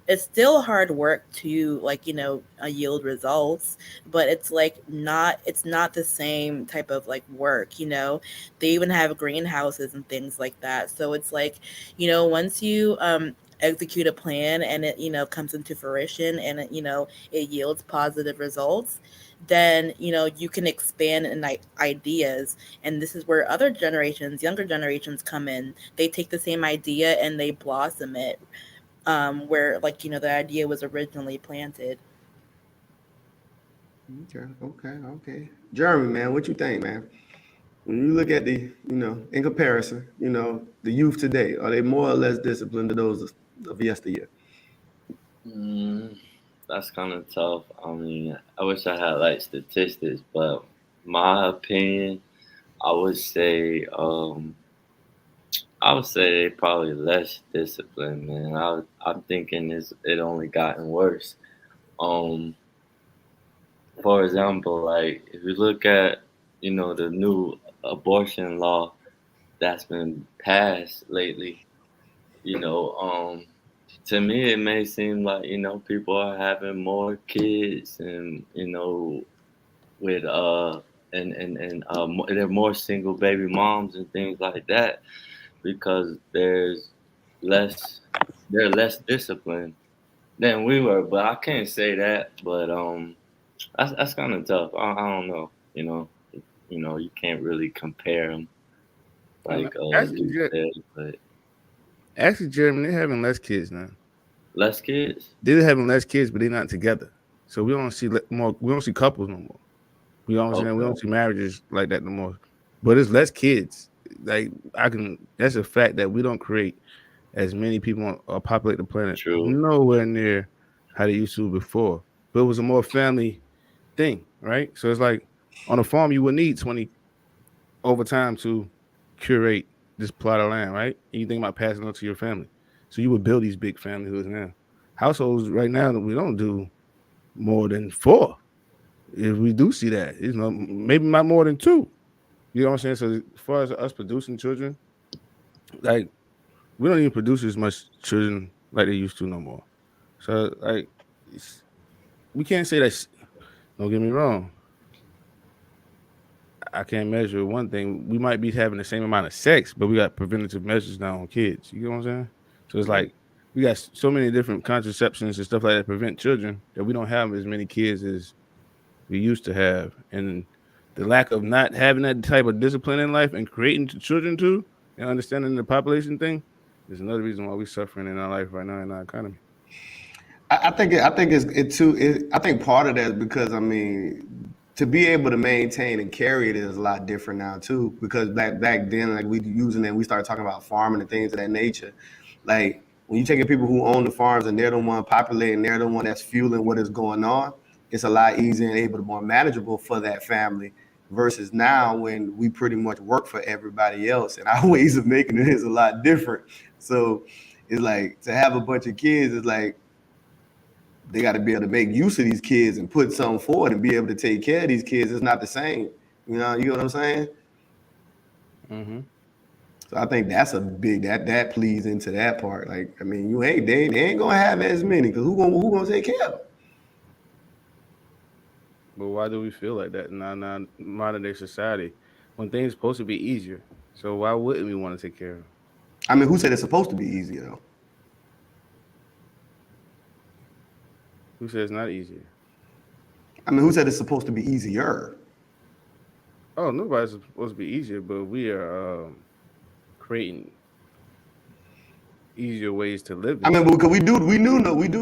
It's still hard work to like, yield results, but it's not the same type of like work. They even have greenhouses and things like that. So it's like, once you execute a plan and it, comes into fruition and it, it yields positive results, then you can expand in ideas. And this is where other generations, younger generations, come in. They take the same idea and they blossom it, where like, the idea was originally planted. Okay. Jeremy, man, what you think, man? When you look at the, in comparison, the youth today, are they more or less disciplined than those of yesteryear? Mm, that's kind of tough. I mean, I wish I had like statistics, but my opinion, I would say, I would say they probably less disciplined, man. I'm thinking it only gotten worse. Um, for example, like if you look at the new abortion law that's been passed lately, you know, to me it may seem like people are having more kids and with there are more single baby moms and things like that because less they're less disciplined than we were. But I can't say that. But that's kind of tough. I don't know. You can't really compare them And like actually, you said. But actually, Jeremy, they're having less kids now. less kids. They're having less kids, but they're not together. So we don't see more. We don't see couples no more. We Okay. don't see marriages like that no more. But it's less kids. Like I can. That's a fact that we don't create as many people or populate the planet True. nowhere near how they used to before. But it was a more family thing, right? So it's like on a farm you would need 20 over time to curate this plot of land, right? And you think about passing on to your family. So you would build these big family now. Households right now we don't do more than four. If we do see that, maybe not more than two. You know what I'm saying? So as far as us producing children, like we don't even produce as much children like they used to no more. So like we can't say that. Don't get me wrong. I can't measure one thing. We might be having the same amount of sex, but we got preventative measures now on kids. You know what I'm saying? So it's like we got so many different contraceptions and stuff like that prevent children that we don't have as many kids as we used to have. And the lack of not having that type of discipline in life and creating children too and understanding the population thing is another reason why we're suffering in our life right now in our economy. I think it's it too. I think part of that is because I mean, to be able to maintain and carry it is a lot different now too. Because back then, like we using it, we started talking about farming and things of that nature. Like when you taking people who own the farms and they're the one populating, they're the one that's fueling what is going on. It's a lot easier and able to more manageable for that family versus now when we pretty much work for everybody else and our ways of making it is a lot different. So it's like to have a bunch of kids is like they got to be able to make use of these kids and put something forward and be able to take care of these kids. It's not the same. You know what I'm saying? Mm-hmm. So I think that's a big that pleads into that part. Like, I mean, they ain't gonna have as many because who gonna take care of them? But why do we feel like that in our modern day society when things supposed to be easier? So why wouldn't we want to take care of them? I mean, who said it's supposed to be easier though? Who says it's not easier? I mean, who said it's supposed to be easier? Oh, nobody's supposed to be easier, but we are creating easier ways to live. I mean, because we do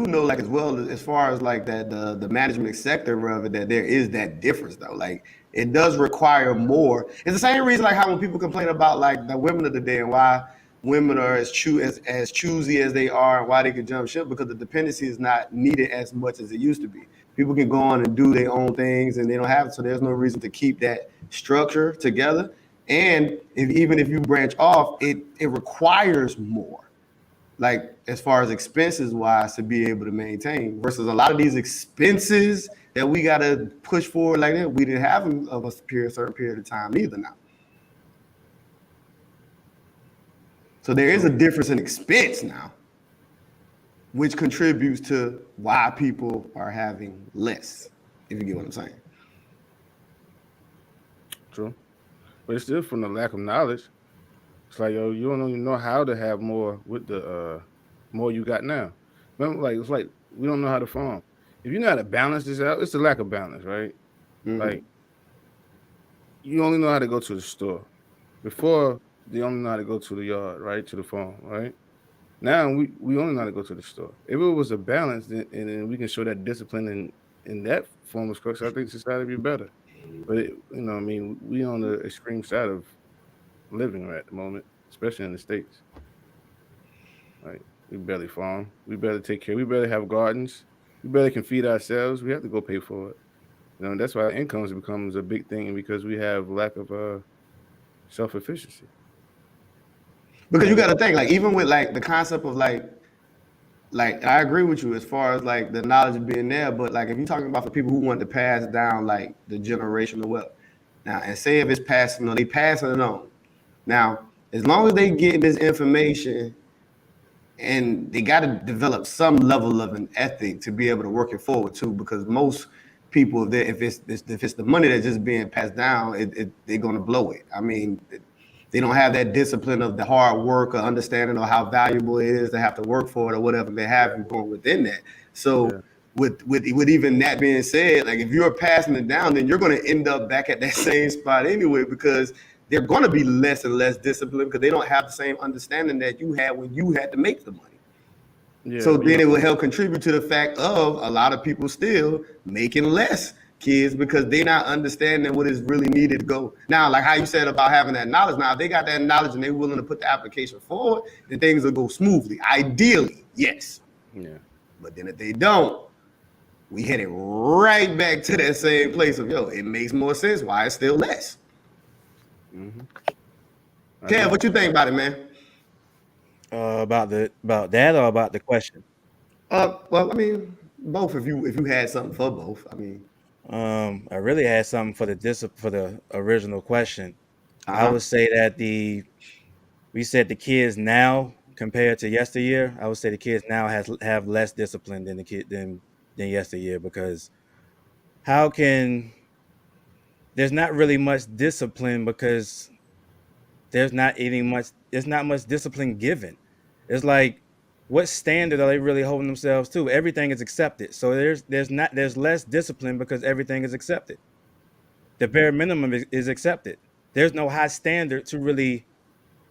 know like as well as far as like that the management sector of it that there is that difference though. Like it does require more. It's the same reason like how when people complain about like the women of the day and why women are as choosy as they are and why they can jump ship because the dependency is not needed as much as it used to be. People can go on and do their own things and they don't have it, so there's no reason to keep that structure together. And even if you branch off, it requires more. Like as far as expenses wise to be able to maintain versus a lot of these expenses that we got to push forward like that, we didn't have them of a certain period of time either now. So there is a difference in expense now, which contributes to why people are having less, if you get what I'm saying. True. But it's still from the lack of knowledge. It's like, yo, you don't even know how to have more with the more you got now. Remember, like it's like we don't know how to farm. If you know how to balance this out, it's a lack of balance, right? Mm-hmm. Like you only know how to go to the store. Before they only know how to go to the yard, right? To the farm, right? Now we only know how to go to the store. If it was a balance, then we can show that discipline in that form of structure, I think society would be better. But I mean, we on the extreme side of living right at the moment, especially in the States. Right? We barely farm. We barely take care. We barely have gardens. We barely can feed ourselves. We have to go pay for it. That's why incomes becomes a big thing because we have lack of self-efficiency. Because you got to think, like, even with like the concept of like I agree with you as far as like the knowledge being there, but like if you're talking about for people who want to pass down like the generational wealth, now and say if it's passing, they passing it on. Now, as long as they get this information, and they got to develop some level of an ethic to be able to work it forward too, because most people, if it's the money that's just being passed down, they're going to blow it. I mean, they don't have that discipline of the hard work or understanding of how valuable it is to have to work for it or whatever they have you going within that. So with even that being said, like if you're passing it down, then you're going to end up back at that same spot anyway, because they're going to be less and less disciplined because they don't have the same understanding that you had when you had to make the money. Yeah, so then it will help contribute to the fact of a lot of people still making less kids because they're not understanding what is really needed to go. Now, like how you said about having that knowledge, now if they got that knowledge and they're willing to put the application forward, then things will go smoothly. Ideally, yes. Yeah. But then if they don't, we headed right back to that same place of, it makes more sense. Why it's still less? Mm-hmm. Kev, what you think about it, man? About that or about the question? Well, I mean, both. If you had something for both, I mean, I really had something for the original question. I would say that we said the kids now compared to yesteryear. I would say the kids now have less discipline than than yesteryear, because there's not really much discipline because there's not much discipline given. It's like, what standard are they really holding themselves to? Everything is accepted. So there's less discipline because everything is accepted. The bare minimum is accepted. There's no high standard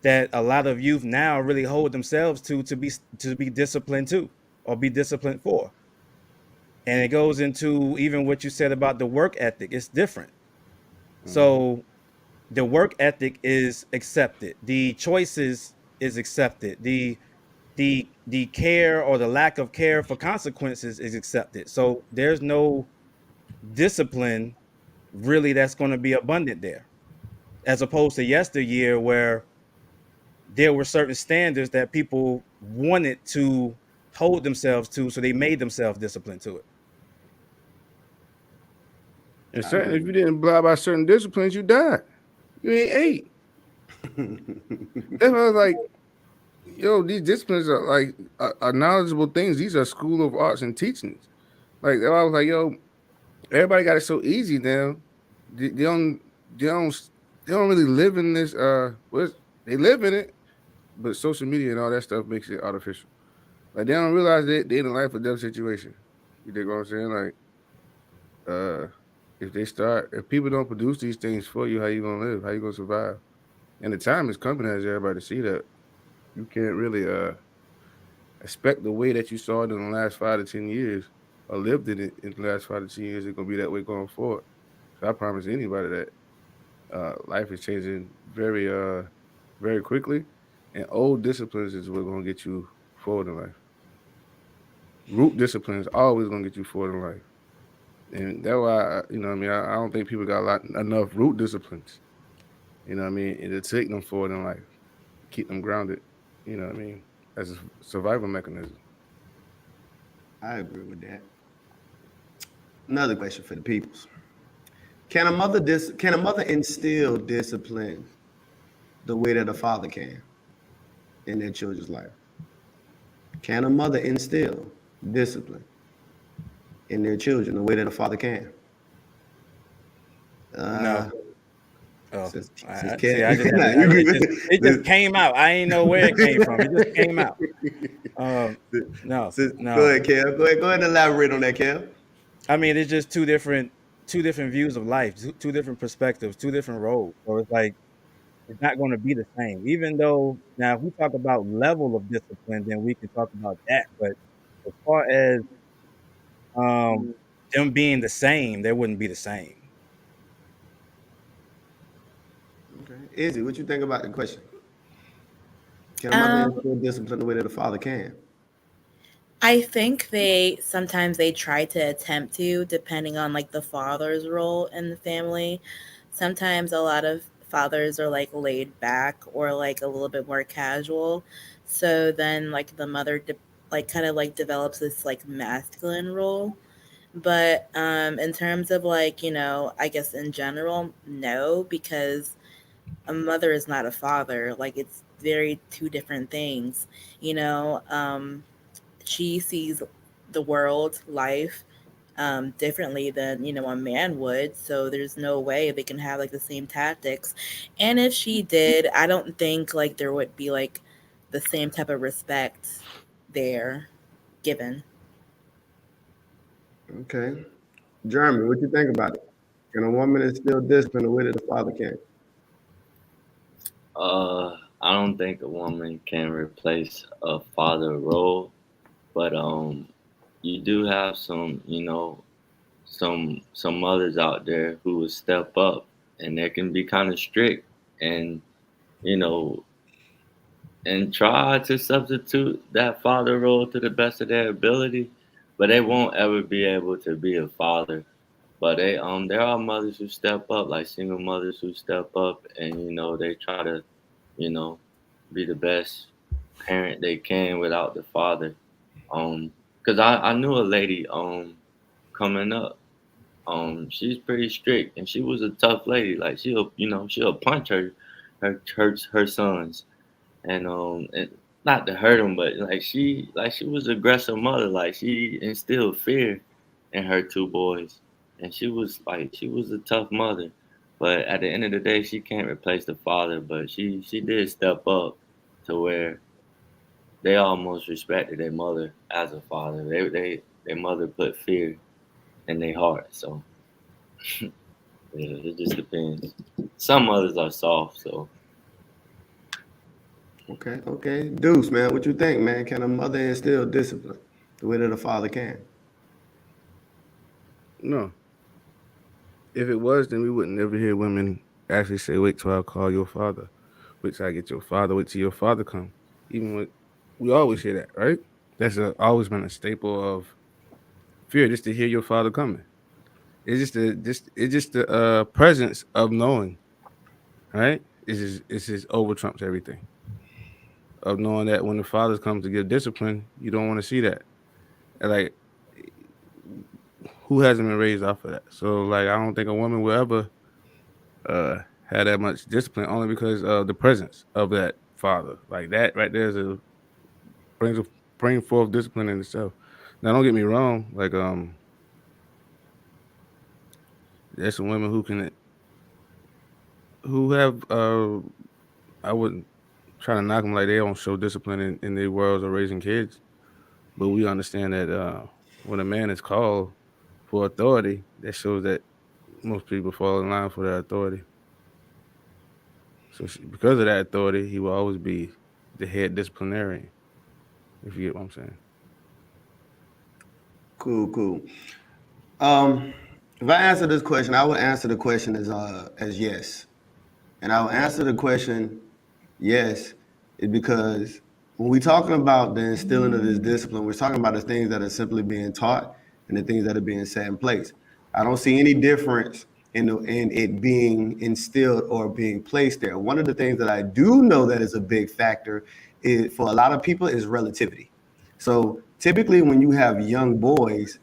that a lot of youth now really hold themselves to be disciplined to or be disciplined for. And it goes into even what you said about the work ethic. It's different. Mm-hmm. So the work ethic is accepted. The choices is accepted. The care or the lack of care for consequences is accepted. So there's no discipline really that's going to be abundant there, as opposed to yesteryear where there were certain standards that people wanted to hold themselves to, so they made themselves disciplined to it. And if you didn't abide by certain disciplines, you died. You ain't ate. That's why I was like, yo, these disciplines are like are knowledgeable things. These are school of arts and teachings. Like I was like, yo, everybody got it so easy now. They don't they don't they don't really live in this they live in it, but social media and all that stuff makes it artificial. Like they don't realize they in a life or death situation. You dig what I'm saying? Like uh if people don't produce these things for you, how you gonna live? How you gonna survive? And the time is coming as everybody to see that you can't really expect the way that you saw it in the last 5 to 10 years or lived in it in the last 5 to 10 years. It's gonna be that way going forward. So I promise anybody that life is changing very quickly, and old disciplines is what's gonna get you forward in life. Root disciplines always gonna get you forward in life, and that's why what I mean. I don't think people got enough root disciplines. You know what I mean, and to take them forward in life, keep them grounded. You know what I mean, as a survival mechanism. I agree with that. Another question for the peoples: can a mother instill discipline the way that a father can in their children's life? Can a mother instill discipline in their children the way that a father can? No. Uh, Oh, since see. I Kev, just had nah, to. you It just good. came out. I ain't know where it came from. It just came out. No, Go no. ahead, Kev. Go ahead and elaborate on that, Kev. I mean, it's just two different views of life, two different perspectives, two different roles. So it's like it's not going to be the same. Even though now, if we talk about level of discipline, then we can talk about that. But as far as um, them being the same, they wouldn't be the same. Okay. Izzy, what you think about the question? Can a mother Um, instill discipline the way that a father can? I think they sometimes they try to attempt to, depending on like the father's role in the family. Sometimes a lot of fathers are like laid back or like a little bit more casual. So then like the mother like kind of like develops this like masculine role. But in terms of like, I guess in general, no, because a mother is not a father. Like it's very two different things, you know. She sees the world, life, differently than a man would. So there's no way they can have like the same tactics. And if she did, I don't think like there would be like the same type of respect there given. Okay. Jeremy, what you think about it? Can a woman instill discipline the way that a father can? I don't think a woman can replace a father role, but you do have some, some mothers out there who will step up, and they can be kind of strict, and you know, and try to substitute that father role to the best of their ability, but they won't ever be able to be a father. But there are mothers who step up, like single mothers who step up, and they try to, you know, be the best parent they can without the father. Cause I knew a lady coming up. She's pretty strict, and she was a tough lady. Like she'll punch her sons, and not to hurt them, but like she was an aggressive mother. Like she instilled fear in her two boys, and she was a tough mother. But at the end of the day, she can't replace the father. But she did step up to where they almost respected their mother as a father. Their mother put fear in their heart. So yeah, it just depends. Some mothers are soft, so Okay, okay. Deuce, man, what you think, man? Can a mother instill discipline the way that a father can? No, if it was, then we wouldn't never hear women actually say, "Wait till I call your father." Wait till I get your father. Wait till your father come. Even when we always hear that, right? Always been a staple of fear, just to hear your father coming. It's just the presence of knowing, right? It's just over trumps everything. Of knowing that when the fathers come to give discipline, you don't want to see that. And like, who hasn't been raised off of that? So like, I don't think a woman will ever have that much discipline only because of the presence of that father. Like that right there is bring forth discipline in itself. Now don't get me wrong, like there's some women who have I wouldn't try to knock them like they don't show discipline in their worlds of raising kids, but we understand that when a man is called for authority, that shows that most people fall in line for that authority. So because of that authority, he will always be the head disciplinarian. If you get what I'm saying. Cool. If I answer this question, I would answer the question as yes, and I will answer the question yes, is because when we're talking about the instilling of this discipline, we're talking about the things that are simply being taught and the things that are being set in place. I don't see any difference in it being instilled or being placed there. One of the things that I do know that is a big factor is for a lot of people is relativity. So typically when you have young boys,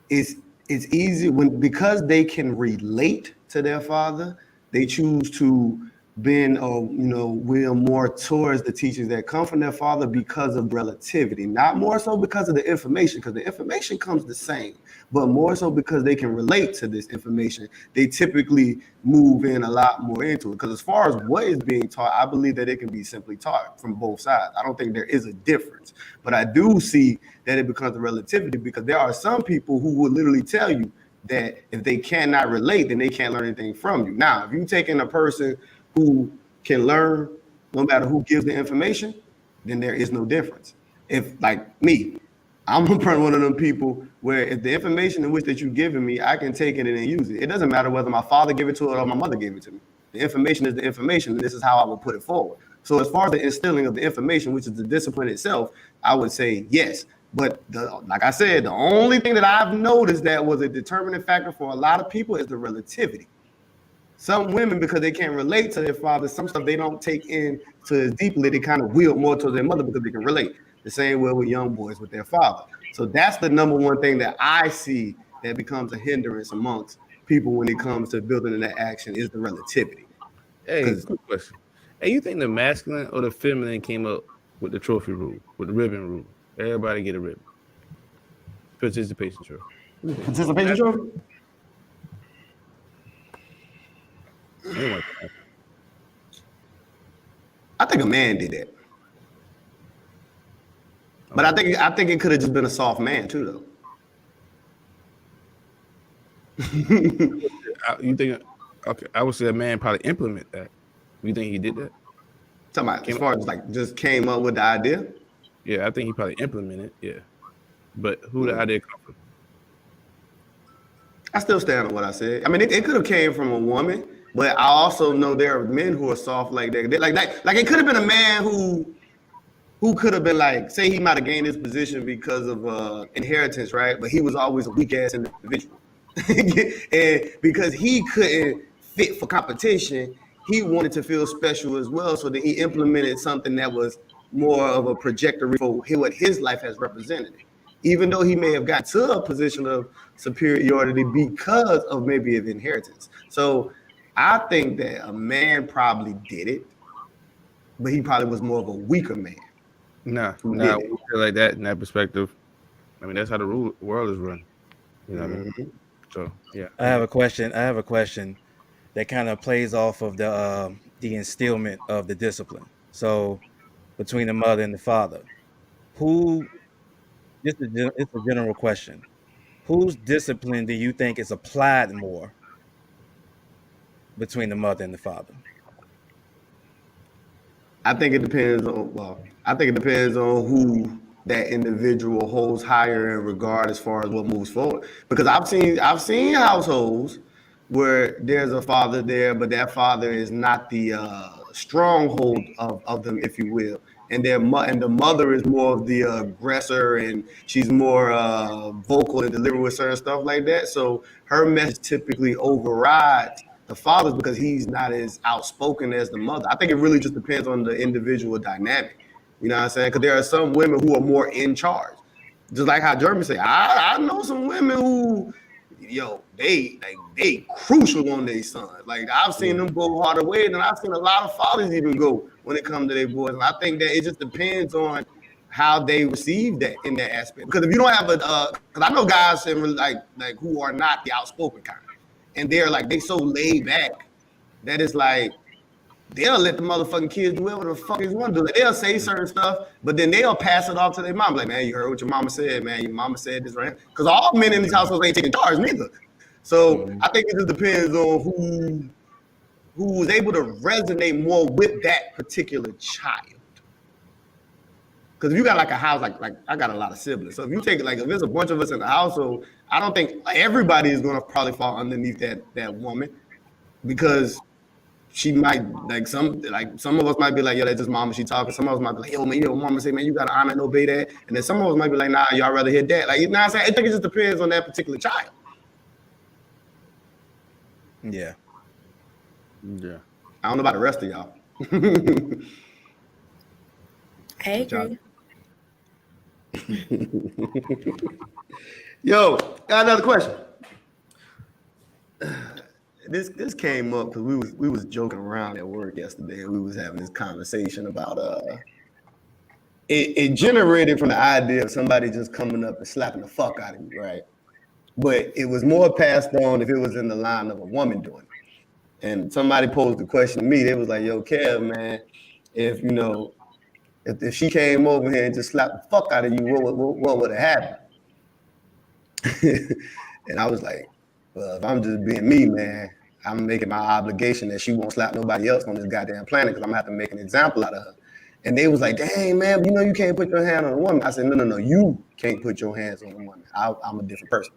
it's easy because they can relate to their father, they choose to bend or will more towards the teachings that come from their father because of relativity, not more so because of the information, because the information comes the same, but more so because they can relate to this information. They typically move in a lot more into it, because as far as what is being taught, I believe that it can be simply taught from both sides. I don't think there is a difference, but I do see that it becomes a relativity, because there are some people who will literally tell you that if they cannot relate, then they can't learn anything from you. Now, if you take in a person who can learn no matter who gives the information, then there is no difference. If, like me, I'm one of them people where if the information in which that you're giving me, I can take it and then use it. It doesn't matter whether my father gave it to it or my mother gave it to me. The information is the information, and this is how I will put it forward. So as far as the instilling of the information, which is the discipline itself, I would say yes. But like I said, the only thing that I've noticed that was a determining factor for a lot of people is the relativity. Some women, because they can't relate to their father, some stuff they don't take in to as deeply, they kind of wield more to their mother because they can relate. The same way with young boys with their father. So that's the number one thing that I see that becomes a hindrance amongst people when it comes to building that action is the relativity. Hey, quick question. Hey, you think the masculine or the feminine came up with the trophy rule, with the ribbon rule? Everybody get a ribbon. Participation trophy. Participation trophy? Anyway, I think a man did that. But I think it could have just been a soft man too, though. You think? Okay, I would say a man probably implement that. You think he did that? Talking about as far as like just came up with the idea? Yeah, I think he probably implemented. Yeah, but who the idea come from? I still stand on what I said. I mean, it could have came from a woman, but I also know there are men who are soft like that. Like it could have been a man who could have been like, say he might have gained this position because of inheritance, right? But he was always a weak ass individual. And because he couldn't fit for competition, he wanted to feel special as well. So then he implemented something that was more of a trajectory for what his life has represented. Even though he may have got to a position of superiority because of maybe of inheritance. So I think that a man probably did it, but he probably was more of a weaker man. Nah, like that in that perspective. I mean, that's how the world is run. You know what I mean? So yeah. I have a question that kind of plays off of the instillment of the discipline. So between the mother and the father, it's a general question. Whose discipline do you think is applied more between the mother and the father? I think it depends on who that individual holds higher in regard as far as what moves forward. Because I've seen households where there's a father there, but that father is not the stronghold of them, if you will. And the mother is more of the aggressor, and she's more vocal and deliberate with certain stuff like that. So her message typically overrides the father's because he's not as outspoken as the mother. I think it really just depends on the individual dynamic. You know what I'm saying? Because there are some women who are more in charge. Just like how Jeremy said, I know some women who they crucial on their sons. Like I've seen them go harder way than I've seen a lot of fathers even go when it comes to their boys. And I think that it just depends on how they receive that in that aspect. Because if you don't have because I know guys like who are not the outspoken kind, and they're like they so laid back that it's like they'll let the motherfucking kids do whatever the fuck they want to do. Like, they'll say certain stuff, but then they'll pass it off to their mom. Like, man, you heard what your mama said, man. Your mama said this, right? Because all men in these households ain't taking charge neither. So I think it just depends on who's able to resonate more with that particular child. Because if you got like a house, like I got a lot of siblings. So if you take like if there's a bunch of us in the household, I don't think everybody is going to probably fall underneath that woman because she might like some of us might be like, yo, that's just mama, she talking. Some of us might be like, yo, man, mama say, man, you gotta honor and obey that. And then some of us might be like, nah, y'all rather hear that. Like, you know what I'm saying? I think it just depends on that particular child. Yeah. Yeah. I don't know about the rest of y'all. I agree. Yo, got another question. This came up because we was joking around at work yesterday, and we was having this conversation about it generated from the idea of somebody just coming up and slapping the fuck out of you, right? But it was more passed on if it was in the line of a woman doing it. And somebody posed the question to me. They was like, yo, Kev, man, if she came over here and just slapped the fuck out of you, what would have happened? And I was like, well, if I'm just being me, man, I'm making my obligation that she won't slap nobody else on this goddamn planet because I'm gonna have to make an example out of her. And they was like, dang, man, you can't put your hand on a woman. I said, no, you can't put your hands on a woman. I'm a different person.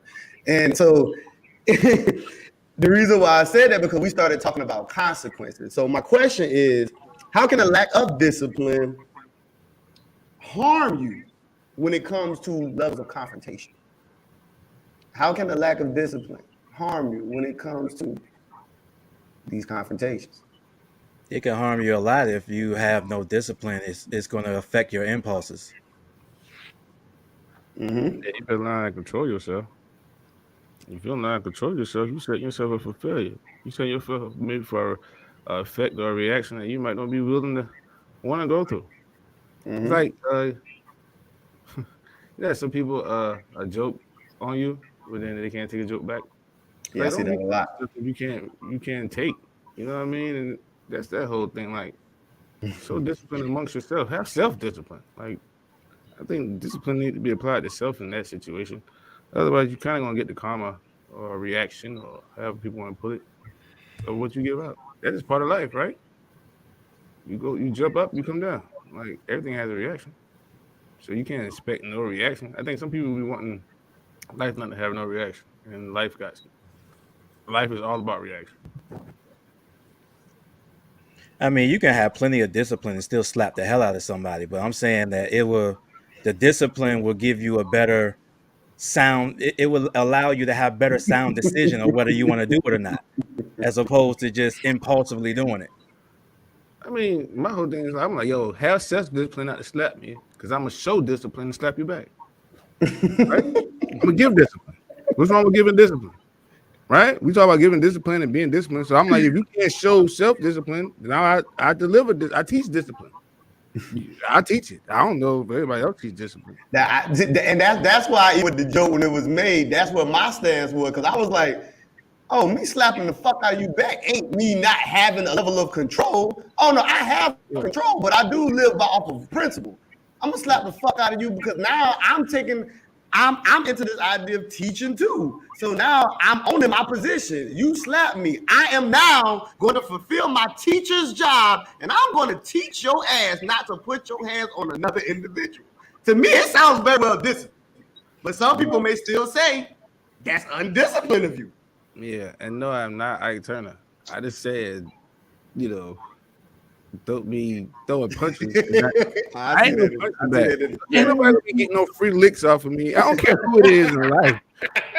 And so the reason why I said that because we started talking about consequences. So my question is, how can a lack of discipline harm you when it comes to levels of confrontation? How can the lack of discipline harm you when it comes to these confrontations? It can harm you a lot if you have no discipline. It's going to affect your impulses. Mm-hmm. Yeah, you better learn how to control yourself. If you don't learn how to control yourself, you set yourself up for failure. You set yourself up maybe for an effect or a reaction that you might not be willing to want to go through. Mm-hmm. It's like some people a joke on you, but then they can't take a joke back. Yeah, like, I see that a lot. You can't take. You know what I mean? And that's that whole thing. Like, so discipline amongst yourself. Have self-discipline. Like, I think discipline needs to be applied to self in that situation. Otherwise, you're kind of gonna get the karma or reaction or however people want to put it of what you give out. That is part of life, right? You jump up, you come down. Like everything has a reaction, so you can't expect no reaction. I think some people be wanting life not to have no reaction, and life is all about reaction. I mean, you can have plenty of discipline and still slap the hell out of somebody, but I'm saying that the discipline will give you a better sound. It will allow you to have better sound decision on whether you want to do it or not, as opposed to just impulsively doing it. I mean, my whole thing is I'm like, yo, have self-discipline not to slap me, because I'm gonna show discipline and slap you back. Right? I'm gonna give discipline. What's wrong with giving discipline? Right? We talk about giving discipline and being disciplined. So I'm like, if you can't show self-discipline, then I deliver this. I teach discipline. I teach it. I don't know if everybody else teach discipline. And that's why with the joke when it was made, that's what my stance was. Because I was like, oh, me slapping the fuck out of you back ain't me not having a level of control. Oh no, I have control, but I do live off of principle. I'm gonna slap the fuck out of you because now I'm into this idea of teaching too. So now I'm owning my position. You slap me. I am now going to fulfill my teacher's job, and I'm going to teach your ass not to put your hands on another individual. To me, it sounds very well disciplined. But some people may still say that's undisciplined of you. Yeah, and no, I'm not Ike Turner. I just said, don't be throwing punches. I ain't no punching back. Ain't nobody gonna be getting no free licks off of me. I don't care who it is in life.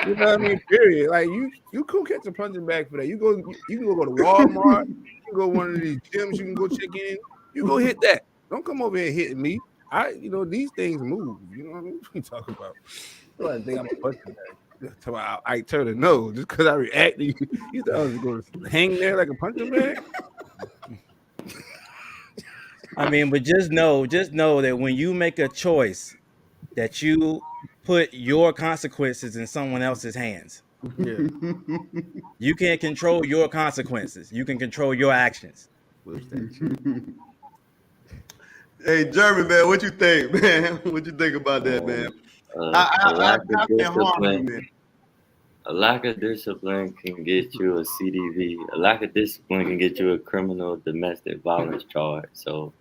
You know what I mean? Period. Like you can catch a punching bag for that. You can go to Walmart. You can go to one of these gyms. You can go check in. You go hit that. Don't come over here hitting me. These things move. You know what I mean? What we talking about? I think I'm a punching bag. I turned it no, just because I reacted. You thought I was going to hang there like a punching bag? I mean, but just know that when you make a choice, that you put your consequences in someone else's hands. Yeah. You can't control your consequences. You can control your actions. Hey, Jeremy, man, what you think, man? What you think about that, man? A lack I of can't harm you, discipline. man. A lack of discipline can get you a CDV. A lack of discipline can get you a criminal domestic violence charge. So,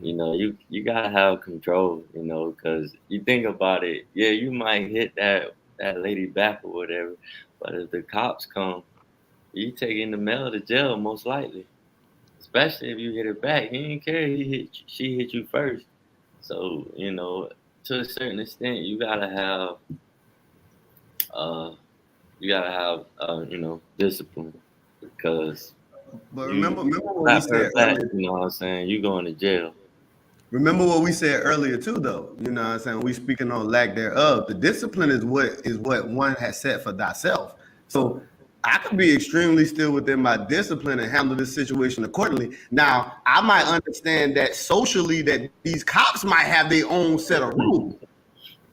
you know, you gotta have control. You know, because you think about it. Yeah, you might hit that lady back or whatever, but if the cops come, you taking the male to jail most likely. Especially if you hit her back. He didn't care. She hit you first. So you know, to a certain extent, uh, you know, discipline because But you remember what we slap her said back. earlier. You know what I'm saying? You going to jail. Remember what we said earlier too, though. You know what I'm saying? We speaking on lack thereof. The discipline is what one has set for thyself. So I could be extremely still within my discipline and handle this situation accordingly. Now, I might understand that socially that these cops might have their own set of rules.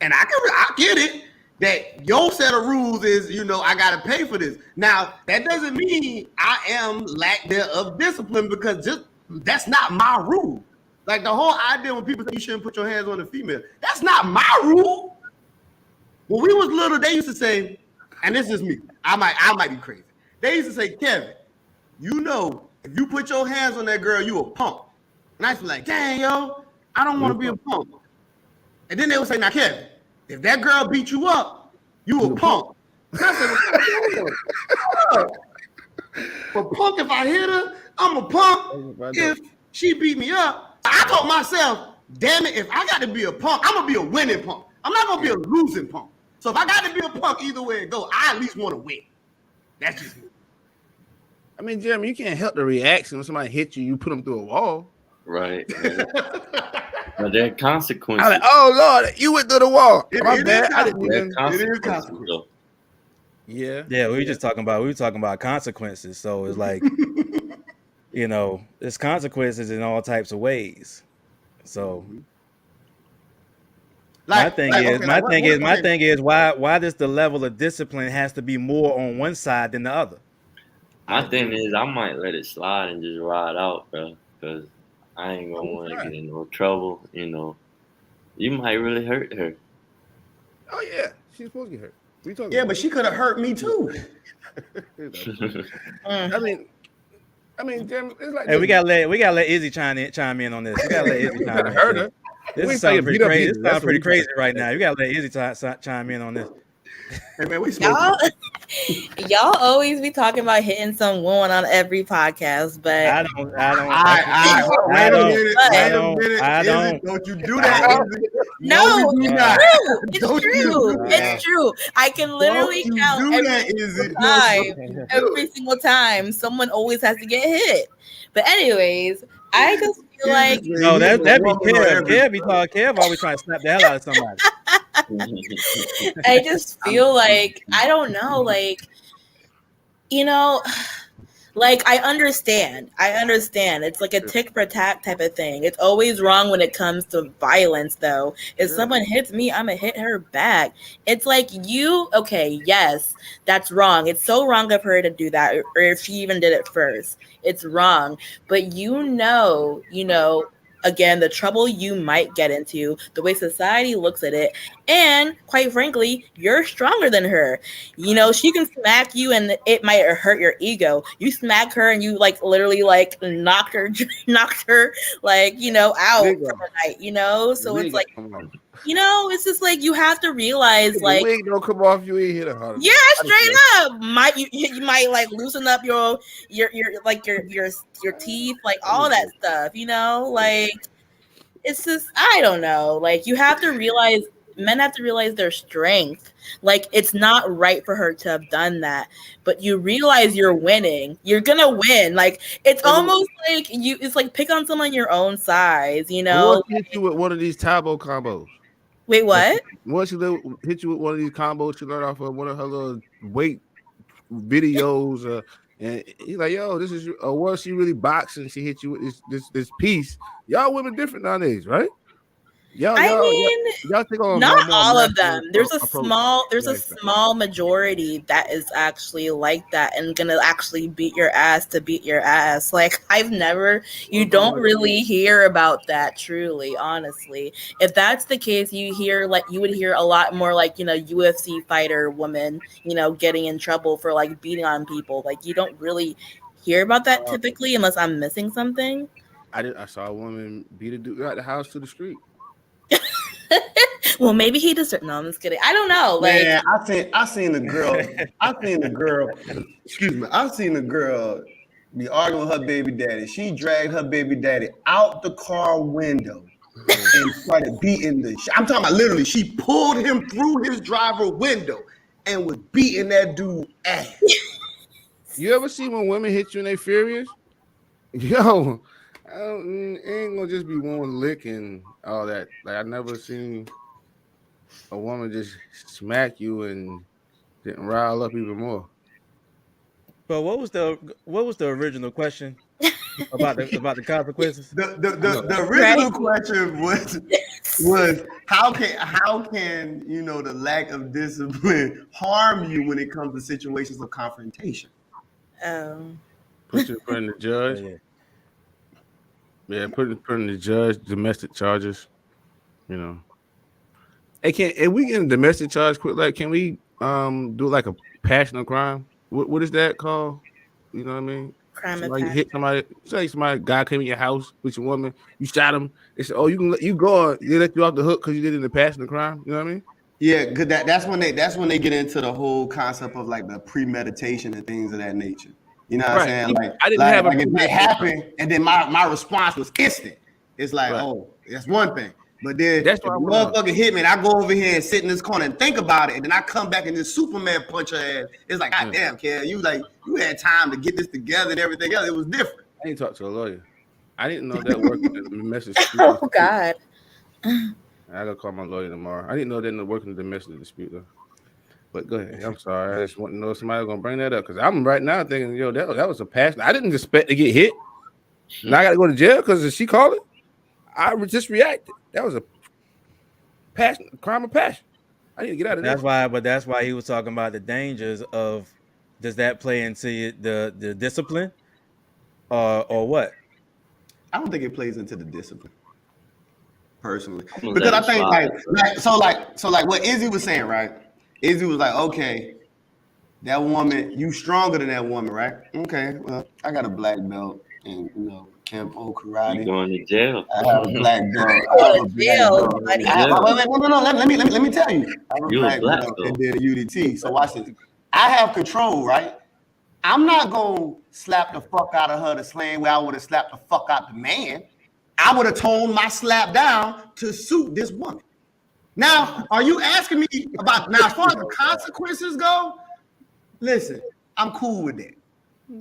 And I get it that your set of rules is, you know, I gotta pay for this. Now, that doesn't mean I am lack thereof discipline because just that's not my rule. Like the whole idea when people say you shouldn't put your hands on a female, that's not my rule. When we was little, they used to say, and this is me, I might be crazy. They used to say, Kevin, you know, if you put your hands on that girl, you a punk. And I used to be like, dang, yo, I don't want to be a punk. And then they would say, now, Kevin, if that girl beat you up, you a punk. And I said, well, a punk if I hit her, I'm a punk if she beat me up. I told myself, damn it, if I got to be a punk, I'm going to be a winning punk. I'm not going to be a losing punk. So if I got to be a punk either way it go, I at least want to win. That's just me. I mean, Jeremy, you can't help the reaction when somebody hits you. You put them through a wall. Right. But there are consequences. I'm like, oh Lord, you went through the wall. My It bad. is I didn't There are even. consequences, though. Yeah. Yeah, we were talking about consequences. So it's like, you know, there's consequences in all types of ways. So my thing is why does the level of discipline has to be more on one side than the other? My thing is, I might let it slide and just ride out, bro, because I ain't gonna want to get in no trouble. You know, you might really hurt her. Oh yeah, she's supposed to get hurt. What are you talking Yeah, about? but she could have hurt me too. I mean, Jeremy, it's like Hey, we gotta let Izzy chime in on this. We gotta let Izzy chime in. hurt her. This We is ain't sounding pretty beat up crazy. either. This That's sounds pretty what we crazy right now. You gotta let Izzy chime in on this. Hey man, we smoking. Y'all always be talking about hitting some woman on every podcast, but I don't. Wait a minute. I don't. Don't you do that, Izzy. No, we do it's not. true. It's Don't you true. do that. It's true. I can literally Don't you count do every that, single Izzy. No, time. don't you do Every it. single time, someone always has to get hit. But anyways, I just feel like Izzy, No, he's that'd a be woman on Kev. every- Kev always trying to slap the hell out of somebody. I just feel like I don't know, like, you know, like I understand. It's like a tick for tat type of thing. It's always wrong when it comes to violence, though. If someone hits me, I'm gonna hit her back. It's like okay, yes, that's wrong. It's so wrong of her to do that, or if she even did it first, it's wrong. But again, the trouble you might get into, the way society looks at it, and quite frankly, you're stronger than her. You know, she can smack you and it might hurt your ego. You smack her and you like literally like knocked her like, out for the night, So it's like, it's just like you have to realize like wig don't come off, you ain't hit her hard. yeah, straight up. You might like loosen up your teeth, like all that stuff, like it's just I don't know. Like men have to realize their strength. Like it's not right for her to have done that, but you realize you're winning. You're gonna win. Like it's almost like it's like pick on someone your own size, Who hit you with one of these Tabo combos? Wait, what? Once she hit you with one of these combos, she learned off of one of her little weight videos, and he's like, "Yo, this is." Or once she really boxing, she hit you with this piece. Y'all women different nowadays, right? Y'all take on a not more all of them. masculine There's a approach. small majority that is actually like that and gonna actually beat your ass to beat your ass. Like you don't really hear about that truly, honestly. If that's the case, you would hear a lot more like, UFC fighter woman, getting in trouble for like beating on people. Like you don't really hear about that typically unless I'm missing something. I saw a woman beat a dude out the house to the street. Well, maybe he deserves. No, I'm just kidding. I don't know. Like, Man, I seen a girl. Excuse me. I seen a girl be arguing with her baby daddy. She dragged her baby daddy out the car window and started beating the. I'm talking about literally. She pulled him through his driver window and was beating that dude ass. You ever see when women hit you and they furious? Yo, it ain't gonna just be one lick and all that. Like I never seen a woman just smack you and didn't rile up even more. But what was the original question about the consequences? The original question was how can the lack of discipline harm you when it comes to situations of confrontation? Put you in front of the judge. Yeah, put in front of the judge, domestic charges. Hey, we get a domestic charge quick? Like, can we do like a passionate crime? What is that called? You know what I mean? Crime somebody of hit somebody. Say somebody guy came in your house with your woman. You shot him. They said, "Oh, you go on. They let you off the hook because you did it in the passionate crime." You know what I mean? Yeah, good. That's when they get into the whole concept of like the premeditation and things of that nature. You know what I'm saying? Like I didn't have like if it happened and then my response was instant. It's like, Right. oh, that's one thing. But then That's if what the I wanna motherfucker hit me and I go over here and sit in this corner and think about it, and then I come back and this Superman punch her ass. It's like, God damn, kid, you had time to get this together and everything else. It was different. I didn't talk to a lawyer. I didn't know that worked in the message. Oh God. I gotta call my lawyer tomorrow. I didn't know that in working the domestic dispute though. But go ahead. I'm sorry. I just want to know if somebody's gonna bring that up because I'm right now thinking, yo, that was a passion. I didn't expect to get hit. And I gotta go to jail because she called it. I just reacted. That was a crime of passion. I need to get out of there. That's why he was talking about the dangers of. Does that play into the discipline, or what? I don't think it plays into the discipline, personally, because I think like what Izzy was saying, right? Izzy was like, okay, that woman, you stronger than that woman, right? Okay, well, I got a black belt and Kempo karate. You going to jail? I have a black belt. I have a black belt. No. Let me tell you. I have a black belt and did a UDT. So watch this. I have control, right? I'm not gonna slap the fuck out of her the same way I would have slapped the fuck out the man. I would have toned my slap down to suit this woman. Now, are you asking me about as far as the consequences go? Listen, I'm cool with that.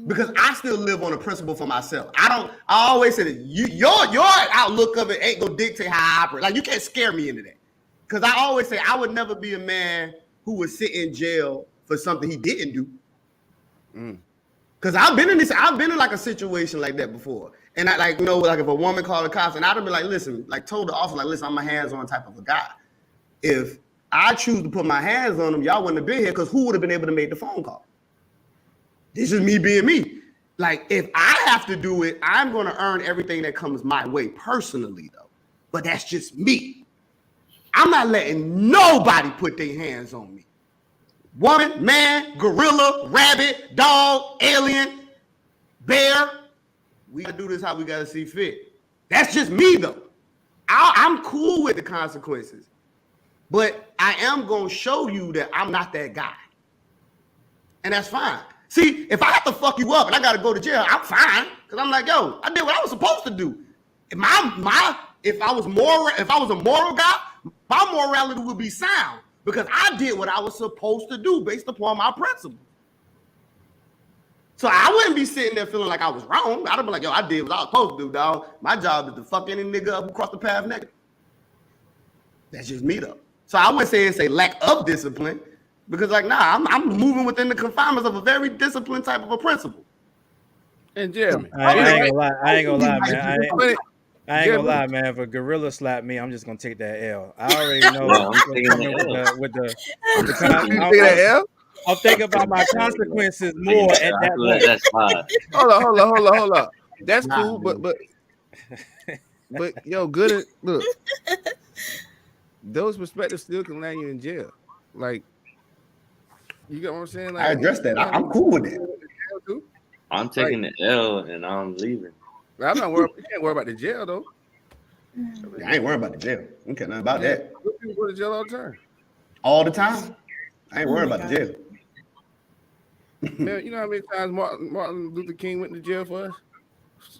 Because I still live on a principle for myself. I always say that your outlook of it ain't gonna dictate how I operate. Like you can't scare me into that. Because I always say I would never be a man who would sit in jail for something he didn't do. Because I've been in like a situation like that before. And I like if a woman called the cops and I'd be like, listen, like told the officer, like, listen, I'm a hands-on type of a guy. If I choose to put my hands on them, y'all wouldn't have been here because who would have been able to make the phone call? This is me being me. Like, if I have to do it, I'm going to earn everything that comes my way personally, though. But that's just me. I'm not letting nobody put their hands on me. Woman, man, gorilla, rabbit, dog, alien, bear. We got to do this how we got to see fit. That's just me, though. I'm cool with the consequences. But I am going to show you that I'm not that guy. And that's fine. See, if I have to fuck you up and I got to go to jail, I'm fine. Because I'm like, yo, I did what I was supposed to do. If I was a moral guy, my morality would be sound. Because I did what I was supposed to do based upon my principles. So I wouldn't be sitting there feeling like I was wrong. I'd be like, yo, I did what I was supposed to do, dog. My job is to fuck any nigga up who crossed the path naked. That's just me though. So I wouldn't say it's a lack of discipline because, like, nah, I'm moving within the confinements of a very disciplined type of a principle. And Jeremy, I ain't gonna lie. I ain't gonna lie, man. But I ain't Jeremy, gonna lie, man. If a gorilla slap me, I'm just gonna take that L. I already know Yeah, I'm what's taking coming the L. with the you take that L? I'm thinking about my consequences more at I that can let point. that slide. Hold up. That's Nah, cool, but yo, good. Look, those perspectives still can land you in jail. Like, you get what I'm saying? Like, I addressed that. I'm cool with that. I'm taking the L and I'm leaving. I'm not worried. You can't worry about the jail though. I ain't worried about the jail. I don't care nothing about that. People go to jail all the time. All the time. I ain't worried about the jail. Man, you know how many times Martin Luther King went to jail for us?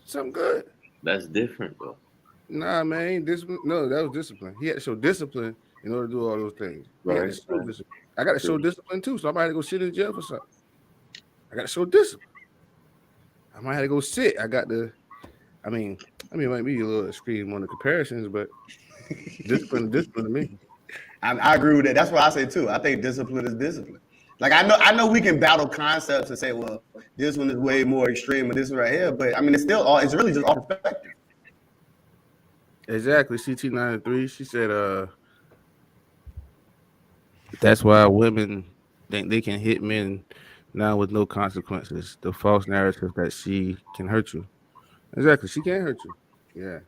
Something good. That's different, bro. Nah, man, no, that was discipline. He had to show discipline in order to do all those things. He had to show discipline. I got to show discipline too, so I might have to go sit in jail for something. I got to show discipline. I might have to go sit. I mean, it might be a little extreme on the comparisons, but discipline to me. I agree with that. That's what I say too. I think discipline is discipline. Like I know we can battle concepts and say, well, this one is way more extreme than this one right here, but I mean, it's really just all perspective. Exactly. CT93, she said, that's why women think they can hit men now with no consequences. The false narrative that she can hurt you. Exactly. She can't hurt you. Yeah.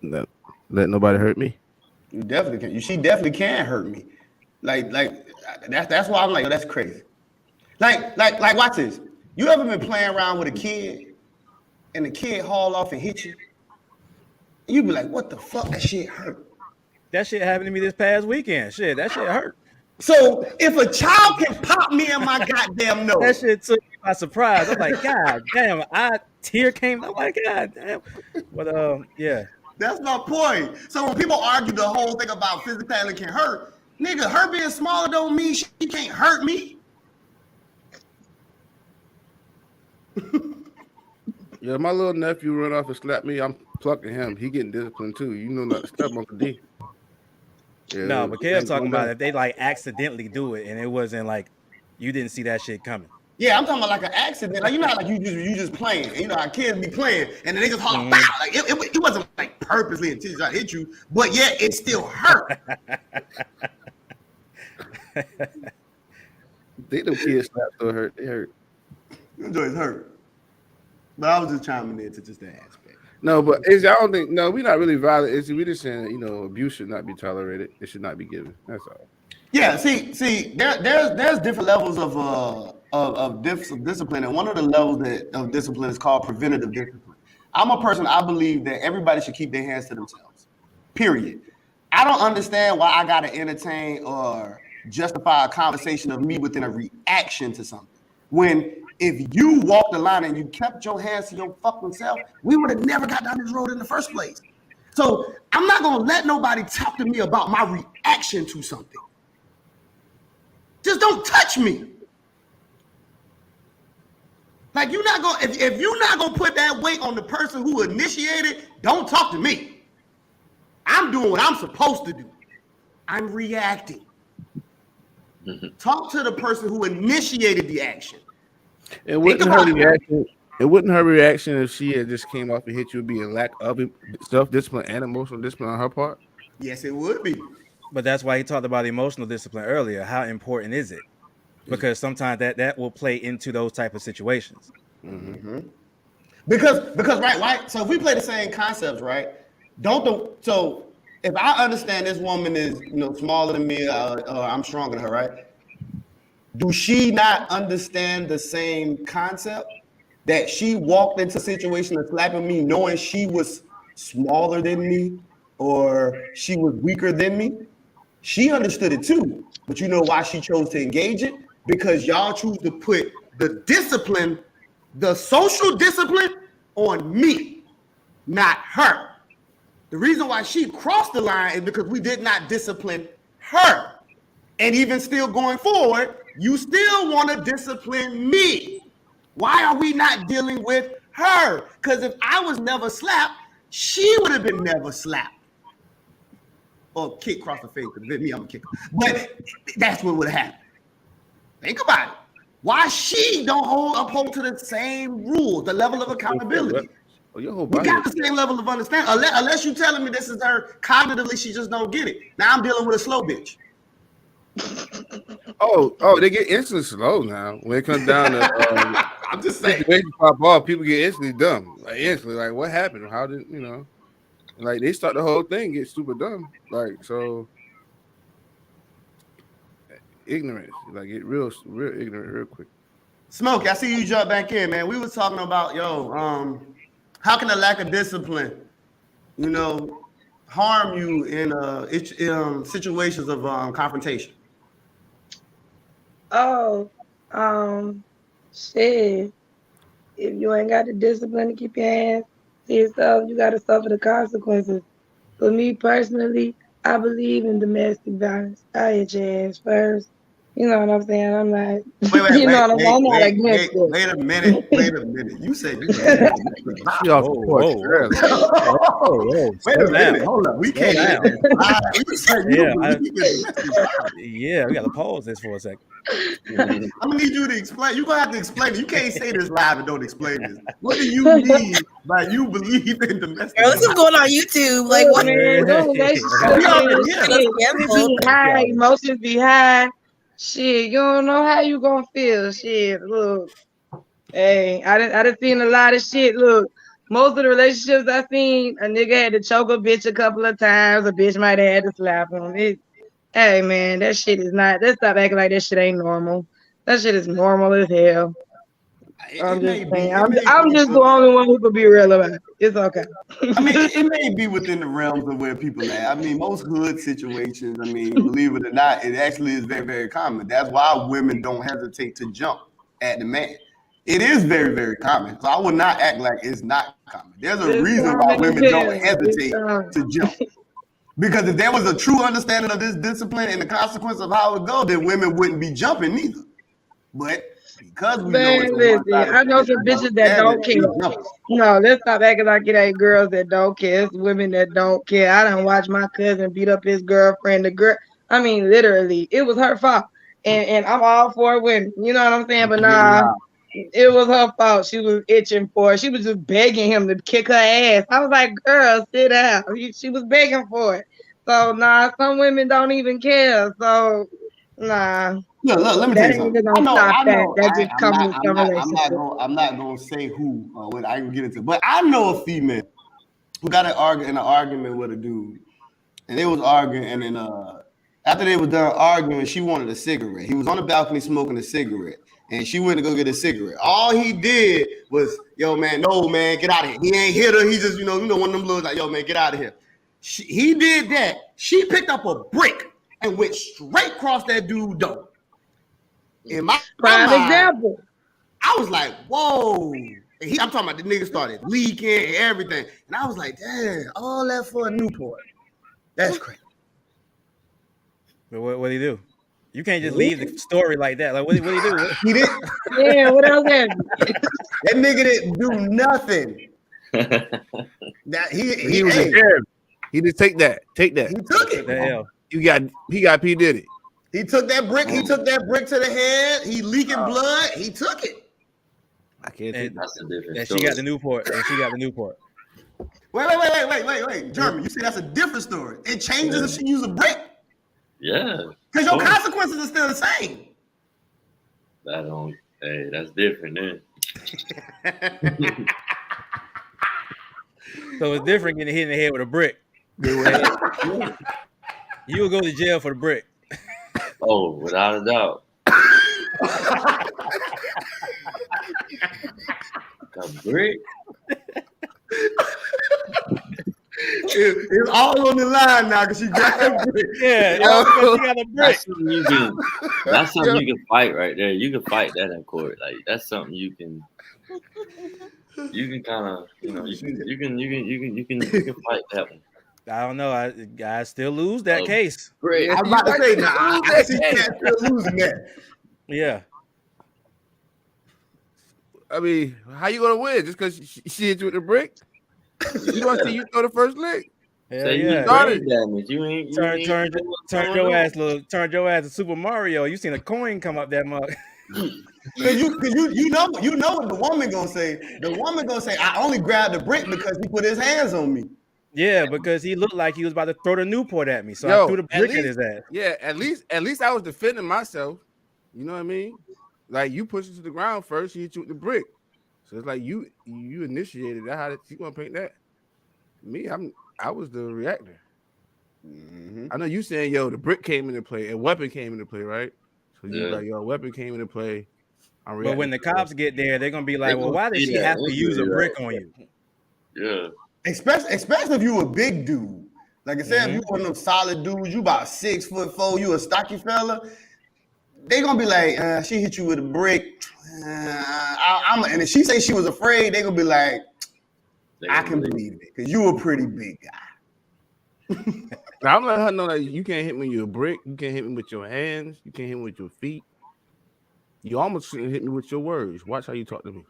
No, let nobody hurt me. You definitely can. She definitely can hurt me. Like that's why I'm like, oh, that's crazy. Like, watch this. You ever been playing around with a kid and the kid haul off and hit you? You be like, what the fuck? That shit hurt. That shit happened to me this past weekend. Shit, that shit hurt. So if a child can pop me in my goddamn nose, that shit took me by surprise. I'm like, God damn, tear came. I'm like, God damn. But yeah. That's my point. So when people argue the whole thing about physicality can hurt, nigga, her being smaller don't mean she can't hurt me. Yeah, my little nephew run off and slap me. I'm plucking him. He getting disciplined too. You know not to step on the D. Yeah, no, but Kev talking about if they like accidentally do it and it wasn't like you didn't see that shit coming. Yeah, I'm talking about like an accident. Like, you know how like you just playing. You know how kids be playing and then they just holler, pow. Like it wasn't like purposely until I hit you, but yeah, it still hurt. They them kids slap so hurt. They hurt. Them joints hurt. But I was just chiming in to just that aspect. No, but I don't think we're not really violent. We just saying, abuse should not be tolerated. It should not be given. That's all. Yeah, see, there's different levels of discipline, and one of the levels of discipline is called preventative discipline. I'm a person, I believe that everybody should keep their hands to themselves. Period. I don't understand why I gotta entertain or justify a conversation of me within a reaction to something. When if you walked the line and you kept your hands to your fucking self, we would have never got down this road in the first place. So I'm not gonna let nobody talk to me about my reaction to something. Just don't touch me. Like you're not gonna if you're not gonna put that weight on the person who initiated, don't talk to me. I'm doing what I'm supposed to do. I'm reacting. Talk to the person who initiated the action. It wouldn't her reaction if she had just came off and hit you would be a lack of self-discipline and emotional discipline on her part? Yes, it would be. But that's why he talked about emotional discipline earlier. How important is it? Because sometimes that will play into those type of situations. Mm-hmm. Because right. So if we play the same concepts, right? So if I understand this woman is smaller than me, or I'm stronger than her, right? Do she not understand the same concept that she walked into a situation of slapping me knowing she was smaller than me or she was weaker than me? She understood it too, but you know why she chose to engage it? Because y'all choose to put the discipline, the social discipline on me, not her. The reason why she crossed the line is because we did not discipline her. And even still going forward, you still want to discipline me. Why are we not dealing with her? Because if I was never slapped, she would have been never slapped. or kick across the face. Because if it's me, I'm gonna kick her. But that's what would happen. Think about it. Why she don't uphold to the same rules, the level of accountability? Oh, your whole We body. got the same level of understanding. Unless you telling me this is her cognitively, she just don't get it. Now I'm dealing with a slow bitch. Oh, they get instantly slow now. When it comes down to I'm just saying. situations pop off, people get instantly dumb. Like instantly, like what happened? How did like they start the whole thing get super dumb. Like so ignorance. Like get real ignorant real quick. Smoke, I see you jump back in, man. We was talking about, how can a lack of discipline, harm you in situations of confrontation? Oh, shit. If you ain't got the discipline to keep your hands to yourself, you gotta suffer the consequences. For me personally, I believe in domestic violence. I hit your ass first. You know what I'm saying? I'm not, you know what I'm saying? I'm not against it. Wait a minute. You said you believe She off the porch early. Wait a minute. Hold up. We can't. Yeah, we got to pause this for a second. I'm gonna need you to explain. You're gonna have to explain it. You can't say this live and don't explain this. What do you mean by you believe in domestic Girl, this is going on YouTube. Like, what? Man, don't be high, emotions be high. Shit, you don't know how you gonna feel. Shit, look. Hey, I done seen a lot of shit. Look, most of the relationships I seen, a nigga had to choke a bitch a couple of times. A bitch might have had to slap him. Hey, man, that shit is not. Let's stop acting like that shit ain't normal. That shit is normal as hell. I'm just saying. I'm just the only one who could be real about it. It's okay. I mean, it may be within the realms of where people at. I mean, most hood situations, believe it or not, it actually is very, very common. That's why women don't hesitate to jump at the man. It is very, very common. So I would not act like it's not common. There's a reason why women don't hesitate to jump. Because if there was a true understanding of this discipline and the consequence of how it goes, then women wouldn't be jumping neither. But because we I know some bitches that don't care. No, let's stop acting like it ain't girls that don't care. It's women that don't care. I done watched my cousin beat up his girlfriend. Literally, it was her fault. And I'm all for women. You know what I'm saying? But nah, it was her fault. She was itching for it. She was just begging him to kick her ass. I was like, girl, sit down. She was begging for it. So nah, some women don't even care. So nah. Look, let me tell you something. I'm not gonna say who or what I can get into, but I know a female who got in an argument with a dude, and they was arguing, and then after they were done arguing, she wanted a cigarette. He was on the balcony smoking a cigarette, and she went to go get a cigarette. All he did was, yo, man, no, man, get out of here. He ain't hit her. He just, one of them little like, yo, man, get out of here. He did that. She picked up a brick and went straight across that dude's door. In my mind, example, I was like, whoa. I'm talking about the nigga started leaking and everything. And I was like, damn, all that for a Newport. That's crazy. But what did he do? You can't just leave the story like that. Like, what did he do? He did. Yeah, what else happened? That nigga didn't do nothing. He was scared. He just take that. Take that. He took it. The hell? He got P. Diddy. He took that brick. He took that brick to the head. He leaking blood. He took it. I can't take That's a different And story. she got the Newport. Wait. Jeremy, you say that's a different story. It changes if she use a brick. Yeah. Because your consequences are still the same. That's different then. So it's different getting hit in the head with a brick. You will go to jail for the brick. Oh, without a doubt. A brick? It's all on the line now because she got that brick. Yeah, she got a brick. That's something you can fight right there. You can fight that in court. Like that's something you can kind of, you can fight that one. I don't know. I still lose that case. Great. I'm about to say now. I see Cat still losing that. Yeah. I mean, how you gonna win? Just because she hit you with the brick? You want to see you throw the first lick? Hell Say you yeah. brain started. damage. You Turn, ain't turn, know what's turn going your on. ass, turned your ass to Super Mario. You seen a coin come up that mug. Cause you know what the woman gonna say. The woman gonna say, I only grabbed the brick because he put his hands on me. Yeah, because he looked like he was about to throw the Newport at me, so I threw Yo, the at brick at least, his ass. yeah, at least I was defending myself. You know what I mean? Like you pushed it to the ground first, he hit you with the brick. So it's like you initiated that. How did you want to paint that? Me, I was the reactor. Mm-hmm. I know you saying, yo, the brick came into play, a weapon came into play, right? So you Yeah. like, yo, a weapon came into play. I'm But reacting when the to that. cops get there, they're gonna be They like, "Well, gonna why did see she that have to use a injury brick right on you?" there. Especially if you a big dude. Like I said, if you Mhm. one of them solid dudes, you about 6'4", you a stocky fella. They gonna be like, she hit you with a brick. And if she say she was afraid, they gonna be like, They I gonna can believe. believe it, cause you a pretty big guy. Now I'm letting her know that you can't hit me with your brick, you can't hit me with your hands, you can't hit me with your feet. You almost shouldn't hit me with your words. Watch how you talk to me.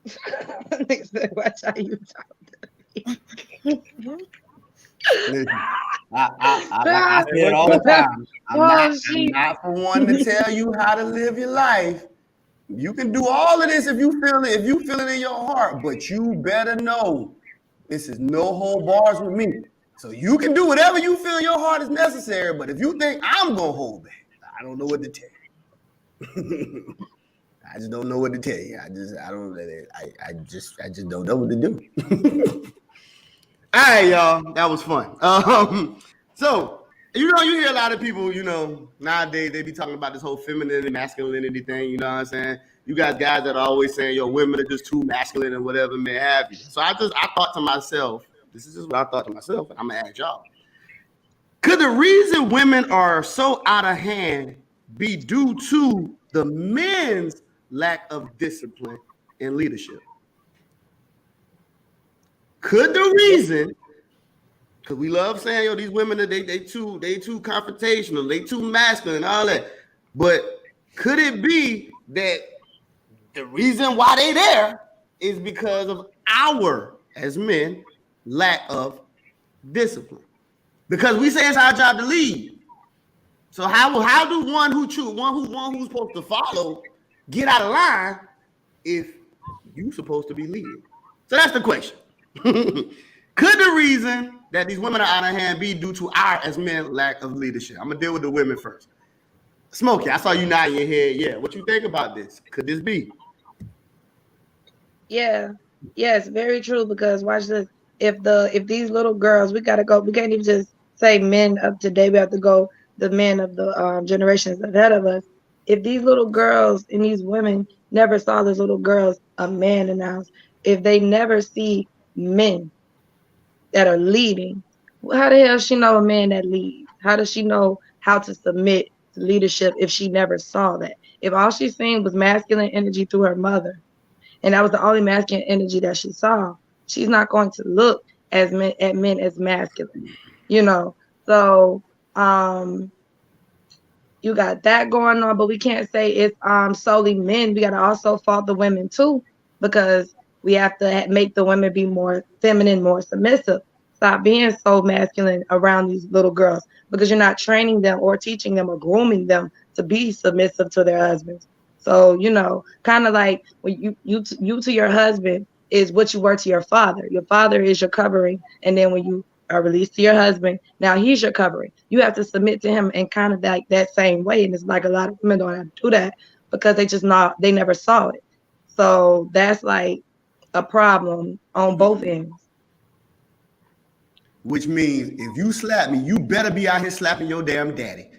Nigga said, watch how you talk. Listen, like I Ah, Hey, said what, all the time, oh, I'm shit. not for one to tell you how to live your life. You can do all of this if you feel it in your heart, but you better know this is no hold bars with me. So you can do whatever you feel in your heart is necessary, but if you think I'm gonna hold back, I don't know what to tell you. I just don't know what to tell you. I just don't know what to do. All right, y'all. That was fun. So you hear a lot of people, nowadays they be talking about this whole femininity, masculinity thing. You know what I'm saying? You got guys that are always saying, "Yo, women are just too masculine and whatever may have you." So I thought to myself, this is just what I thought to myself, and I'm gonna ask y'all: could the reason women are so out of hand be due to the men's lack of discipline and leadership? Could the reason, because we love saying, yo, these women they too confrontational, they too masculine, all that. But could it be that the reason why they there is because of our, as men, lack of discipline? Because we say it's our job to lead. So how do one who's supposed to follow get out of line if you supposed to be leading? So that's the question. Could the reason that these women are out of hand be due to our, as men, lack of leadership? I'm gonna deal with the women first. Smokey, I saw you nodding your head. Yeah, what you think about this? Could this be? Yeah. Yes, very true. Because watch this. If these little girls, we gotta go. We can't even just say men of today. We have to go the men of the generations ahead of us. If these little girls and these women never saw this little girls a man in the house, if they never see men that are leading, how the hell she know a man that leads? How does she know how to submit to leadership if she never saw that? If all she seen was masculine energy through her mother, and that was the only masculine energy that she saw, she's not going to look as men at men as masculine, you know. So you got that going on, but we can't say it's solely men. We got to also fault the women too, because we have to make the women be more feminine, more submissive. Stop being so masculine around these little girls, because you're not training them or teaching them or grooming them to be submissive to their husbands. So kind of like when you to your husband is what you were to your father. Your father is your covering, and then when you are released to your husband, now he's your covering. You have to submit to him in kind of like that same way. And it's like a lot of women don't have to do that because they never saw it. So that's like a problem on both ends. Which means if you slap me, you better be out here slapping your damn daddy.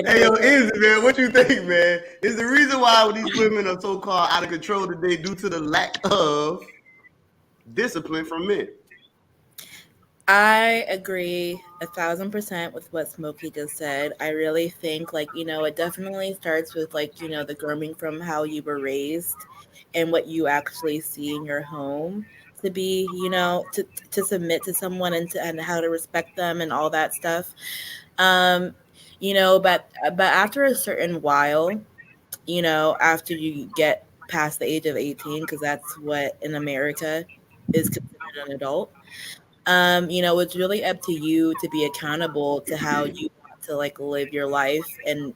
Hey, yo, Izzy, man, what you think, man? Is the reason why these women are so called out of control today due to the lack of discipline from men? I agree 1,000% with what Smokey just said. I really think, like, it definitely starts with, like, the grooming from how you were raised and what you actually see in your home to be, to submit to someone and how to respect them and all that stuff. Um, but after a certain while, after you get past the age of 18, because that's what in America is considered an adult. It's really up to you to be accountable to how you want to like live your life, and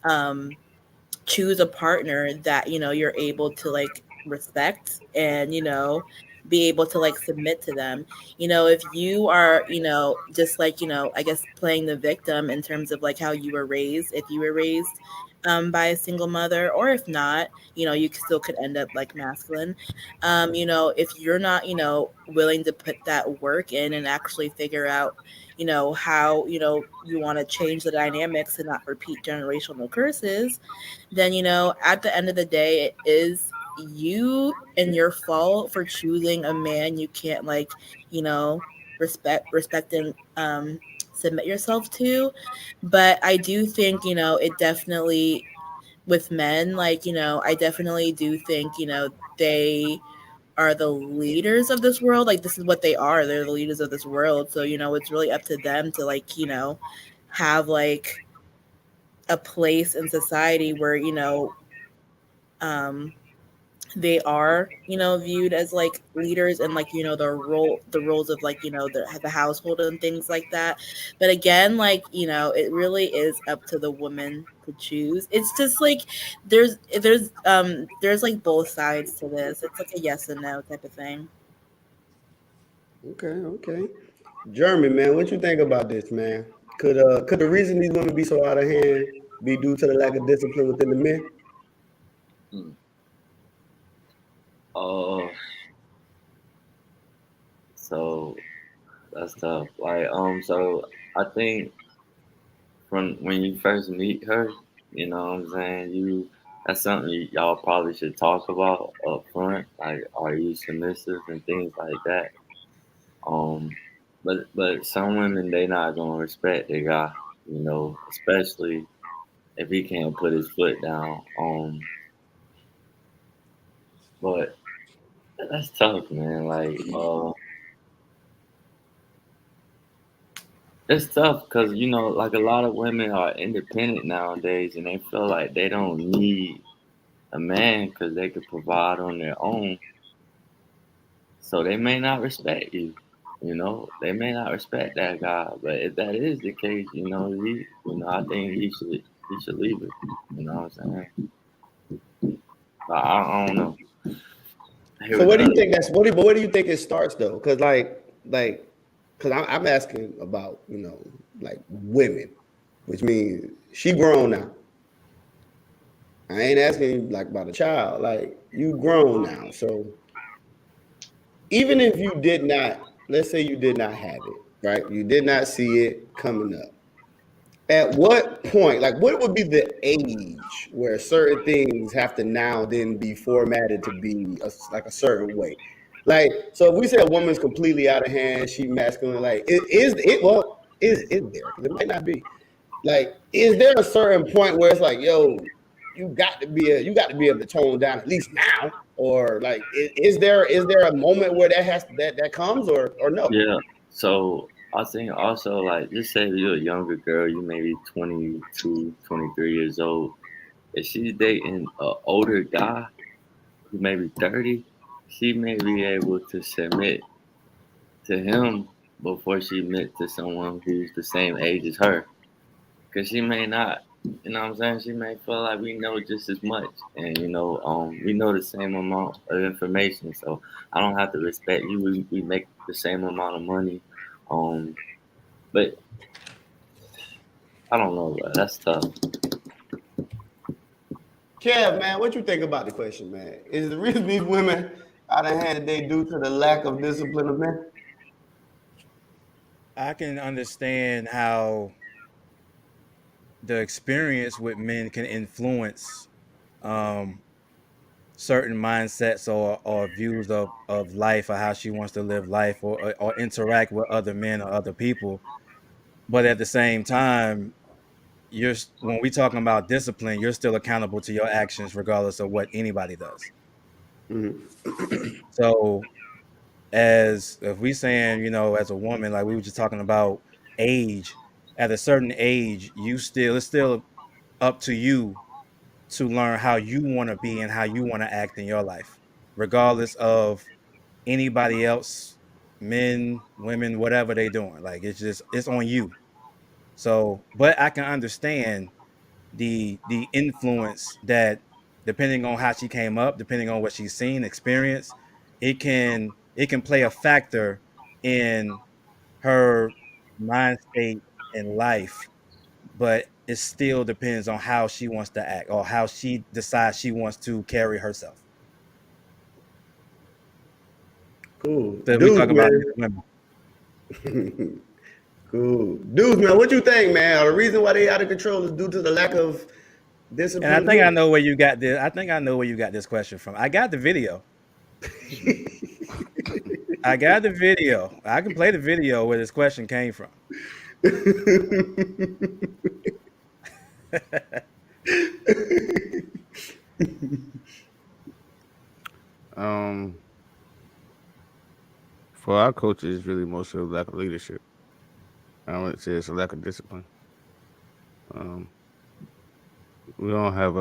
um, choose a partner that you're able to like respect, and be able to like submit to them. If you are just like I guess playing the victim in terms of like how you were raised, if you were raised by a single mother, or if not, you still could end up like masculine. If you're not willing to put that work in and actually figure out how you want to change the dynamics and not repeat generational curses, then at the end of the day, it is you and your fault for choosing a man you can't like respect and submit yourself to. But I do think it definitely, with men, like I definitely do think they are the leaders of this world. Like, this is what they are, they're the leaders of this world. So it's really up to them to like have like a place in society where um they are viewed as like leaders, and like the roles of like the household and things like that. But again, like it really is up to the woman to choose. It's just like there's like both sides to this. It's like a yes and no type of thing. Okay, okay. Jeremy, man, what you think about this, man? Could the reason these women be so out of hand be due to the lack of discipline within the men? Hmm. Oh, so that's tough. Like, so I think from when you first meet her, you know what I'm saying, that's something y'all probably should talk about up front. Like, are you submissive and things like that. Um, but some women, they not gonna respect their guy, especially if he can't put his foot down. But that's tough, man. Like, it's tough because like a lot of women are independent nowadays, and they feel like they don't need a man because they could provide on their own. So they may not respect you. They may not respect that guy. But if that is the case, I think he should leave it. You know what I'm saying? But I don't know. I hear So what the what do you other. think but where do you think it starts though? Because because I'm asking about like women, which means she grown now. I ain't asking like about a child. Like, you grown now, so even if you did not, let's say you did not have it, right? You did not see it coming up. At what point, like, what would be the age where certain things have to now then be formatted to be like a certain way? Like, so if we say a woman's completely out of hand, she masculine, like, is there? Because it might not be. Like, is there a certain point where it's like, yo, you got to be able to tone down at least now, or like, is there a moment where that comes, or no? Yeah. So I think also, like, just say if you're a younger girl, you may be 22, 23 years old. If she's dating an older guy who may be 30, she may be able to submit to him before she admit to someone who's the same age as her. Because she may not, you know what I'm saying? She may feel like we know just as much. And, we know the same amount of information. So I don't have to respect you. We make the same amount of money. Um, but I don't know, bro. That's tough. Kev, man, what you think about the question, man? Is the reason these women out of hand today due to the lack of discipline of men? I can understand how the experience with men can influence um, certain mindsets or views of life, or how she wants to live life, or interact with other men or other people. But at the same time, when we talking about discipline, you're still accountable to your actions regardless of what anybody does. Mm-hmm. So as if we saying, as a woman, like we were just talking about age, at a certain age, it's still up to you to learn how you want to be and how you want to act in your life, regardless of anybody else, men, women, whatever they doing. Like it's on you. So, but I can understand the influence that, depending on how she came up, depending on what she's seen, experienced, it can play a factor in her mind state in life, but it still depends on how she wants to act or how she decides she wants to carry herself. Cool. So we Dudes, talk about man. women. Cool. Dudes, man, what you think, man? The reason why they out of control is due to the lack of And I discipline. think I know where you got this. I think I know where you got this question from. I got the video. I got the video. I can play the video where this question came from. Um, for our coaches, it's really mostly a lack of leadership. I wouldn't say it's a lack of discipline. Um, we don't have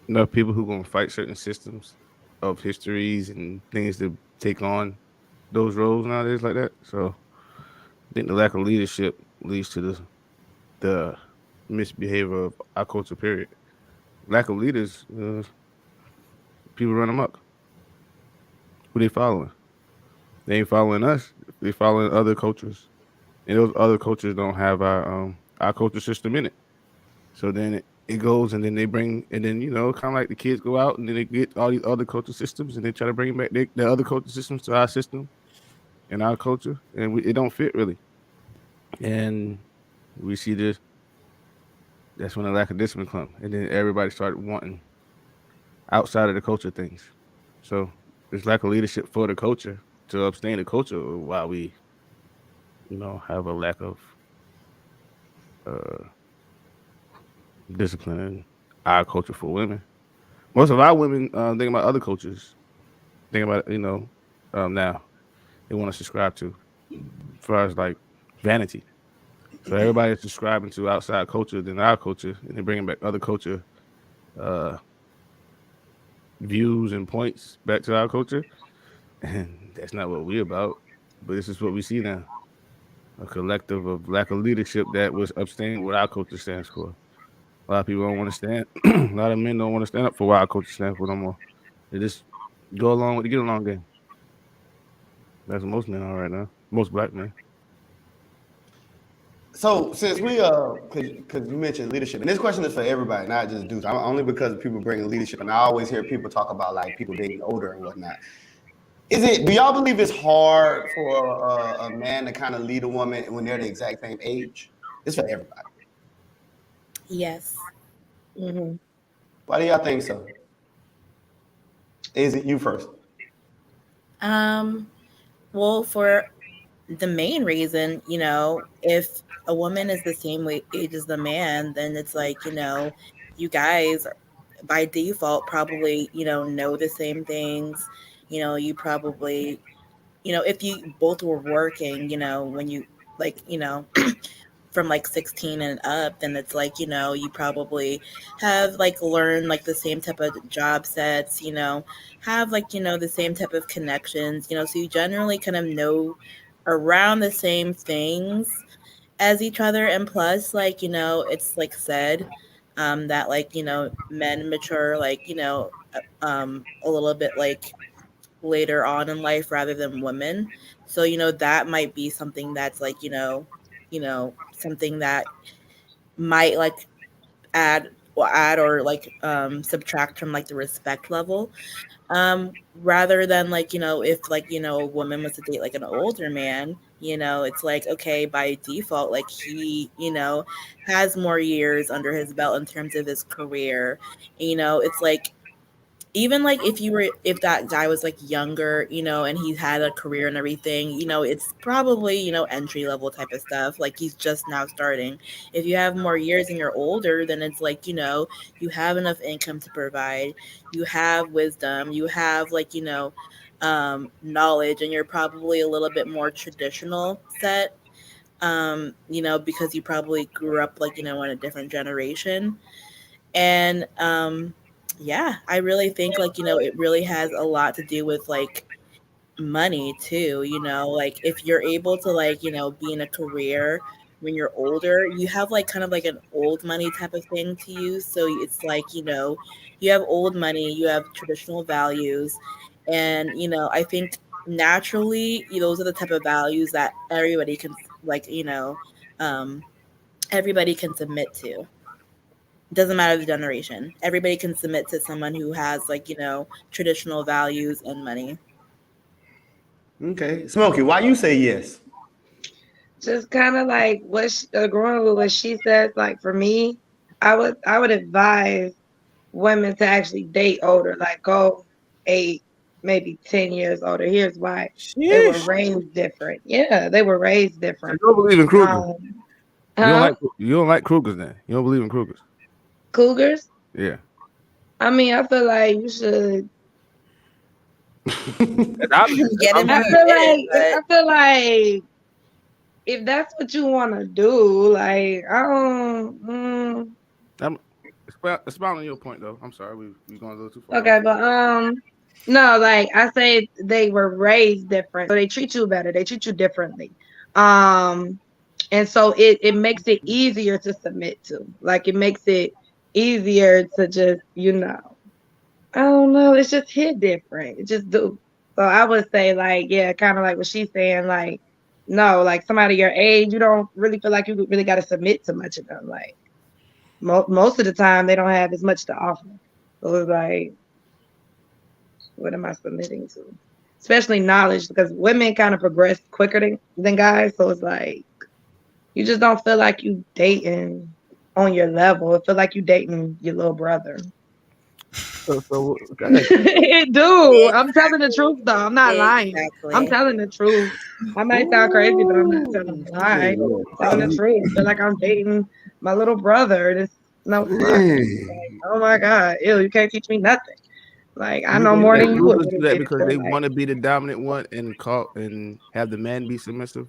enough people who gonna fight certain systems of histories and things to take on those roles nowadays like that. So I think the lack of leadership leads to the misbehavior of our culture. Period. Lack of leaders, people run amok. Who they following? They ain't following us. They following other cultures, and those other cultures don't have our culture system in it. So then it goes, and then they bring, and then kind of like the kids go out, and then they get all these other culture systems, and they try to bring back the other culture systems to our system and our culture, and it don't fit really. And we see this. That's when the lack of discipline comes, and then everybody started wanting outside of the culture things. So there's lack of leadership for the culture to abstain the culture while we, have a lack of uh, discipline in our culture for women. Most of our women think about other cultures. Think about now they want to subscribe to, as far as like vanity. So everybody is subscribing to outside culture than our culture, and they're bringing back other culture uh, views and points back to our culture, and that's not what we're about. But this is what we see now: a collective of lack of leadership that was abstaining what our culture stands for. A lot of people don't want to stand. A lot of men don't want to stand up for what our culture stands for no more. They just go along with the get along game. That's what most men are right now. Most black men. So since we because you mentioned leadership, and this question is for everybody, not just dudes. Only because people bring leadership, and I always hear people talk about like people dating older and whatnot. Do y'all believe it's hard for a man to kind of lead a woman when they're the exact same age? It's for everybody. Yes. Hmm. Why do y'all think so? Is it you first? Um, well, for the main reason, if a woman is the same age as the man, then it's like, you guys by default probably, know the same things. You probably, if you both were working, when you like, from like 16 and up, then it's like, you probably have like learned like the same type of job sets, have like, the same type of connections, so you generally kind of know around the same things as each other. And plus, like, it's like said, that like, men mature like, a little bit like later on in life rather than women. So, that might be something that's like, something that might like add or like subtract from like the respect level. Rather than like, if like, a woman was to date like an older man, it's like, okay, by default, like he, has more years under his belt in terms of his career. It's like, even like if that guy was like younger, and he had a career and everything, it's probably, entry level type of stuff. Like he's just now starting. If you have more years and you're older, then it's like, you have enough income to provide, you have wisdom, you have like, knowledge, and you're probably a little bit more traditional set. you know, because you probably grew up like, you know, in a different generation. And yeah, I really think like, you know, it really has a lot to do with like money too, you know, like if you're able to like, you know, be in a career when you're older, you have like kind of like an old money type of thing to use. So it's like, you know, you have old money, you have traditional values, and you know, I think naturally those are the type of values that everybody can like, you know, um everybody can submit to. Doesn't matter the generation. Everybody can submit to someone who has like, you know, traditional values and money. Okay, Smokey, why you say yes? Just kind of like what agreeing with what she said. Like for me, I would advise women to actually date older, like go 8, maybe 10 years older. Here's why: they were Sheesh. raised different. Yeah, they were raised So you different. don't believe in Krugers. Um, You huh? don't like Krugers then. You don't believe in Krugers. Cougars. Yeah. I mean, I feel like you should. That's obvious. That's Get him I in obvious. feel the bed, like but I feel like if that's what you want to do, like I don't. I'm, expound on your point though. I'm sorry, we going a little too far. Okay, but no, like I say, they were raised different, so they treat you better. They treat you differently. Um, and so it makes it easier to submit to. Like it makes it easier to just, I don't know, it's just hit different. It just do. So I would say like, yeah, kind of like what she's saying, like, no, like somebody your age, you don't really feel like you really got to submit to much of them. Like most of the time, they don't have as much to offer. So it's like, what am I submitting to? Especially knowledge, because women kind of progress quicker than guys. So it's like you just don't feel like you dating on your level. It feel like you dating your little brother. So go ahead. It do. I'm telling the truth exactly, though. I'm not lying. I'm exactly. telling the truth. I might sound crazy, but I'm not telling a lie. Man, Lord, Telling the truth. I feel like I'm dating my little brother. This no fuck. man. Like, oh my God. Ew, you can't teach me nothing. Like I You know think more that than you would Krugers do that admit because to. they Like want to be the dominant one and have the man be submissive?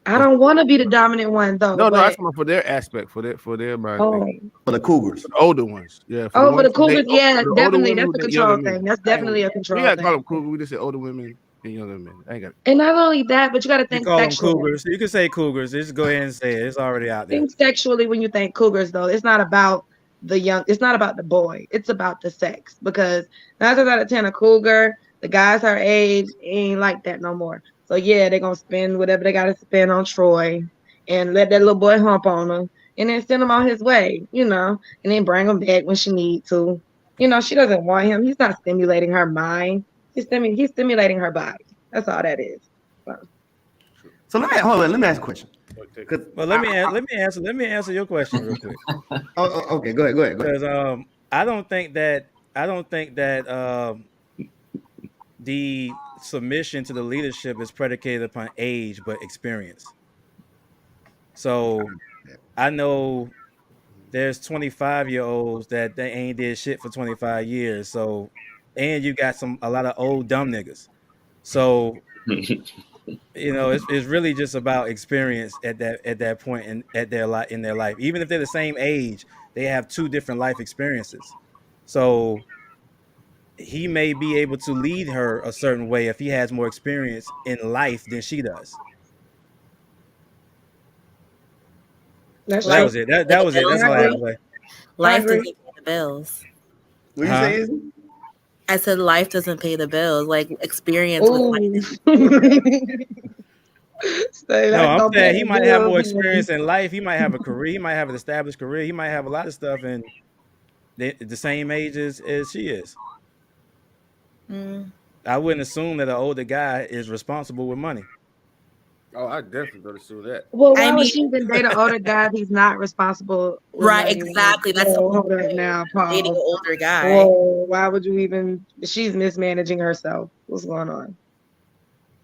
I don't want to be the dominant one though, No, but that's not for their aspect, for their mind thing. oh, For the Cougars. For the older ones, yeah, for the oh, for ones the who date, cougars, yeah, for the older definitely. women That's who the date younger control men. thing. That's I ain't, definitely a we control gotta call thing. them Krugers. We just say older women and younger men. I ain't got it. And not only that, but you got to You think call them sexually. cougars. You can say cougars. Just go ahead and say it. It's already out there. Think sexually when you think cougars though. It's not about the young. It's not about the boy. It's about the sex. Because 9 times out of 10, a cougar, the guys her age ain't like that no more. So yeah, they're gonna spend whatever they gotta spend on Troy and let that little boy hump on her and then send him on his way, and then bring him back when she need to. She doesn't want him. He's not stimulating her mind. He's stimulating her body. That's all that is. So, So hold on, let me ask a question. Well, let me answer your question real quick. Okay, go ahead. Because I don't think that the submission to the leadership is predicated upon age but experience. So I know there's 25-year-olds that they ain't did shit for 25 years. So and you got a lot of old dumb niggas. So it's really just about experience at that point in their life. Even if they're the same age, they have two different life experiences. So he may be able to lead her a certain way if he has more experience in life than she does. that's So that Life true. was it. doesn't pay That the was it. bills That's I all I have though. to agree. say. I Life agree. doesn't pay the bills. What you Huh? say, Izzy? I said life doesn't pay the bills. Like experience with life Ooh. isn't included. Say No, that's I'm gonna pay saying he the might have more bills. experience in life. He might have a career. He might have an established career. He might have a lot of stuff, and the same age as she is. Mm. I wouldn't assume that an older guy is responsible with money. Oh, I definitely gonna sue that. Well, I why would mean, she even date an older guy if he's not responsible with right, money? exactly. That's the Whoa, whole hold up point. now, Dating pause. an older guy. Whoa, why would you even? She's mismanaging herself. What's going on?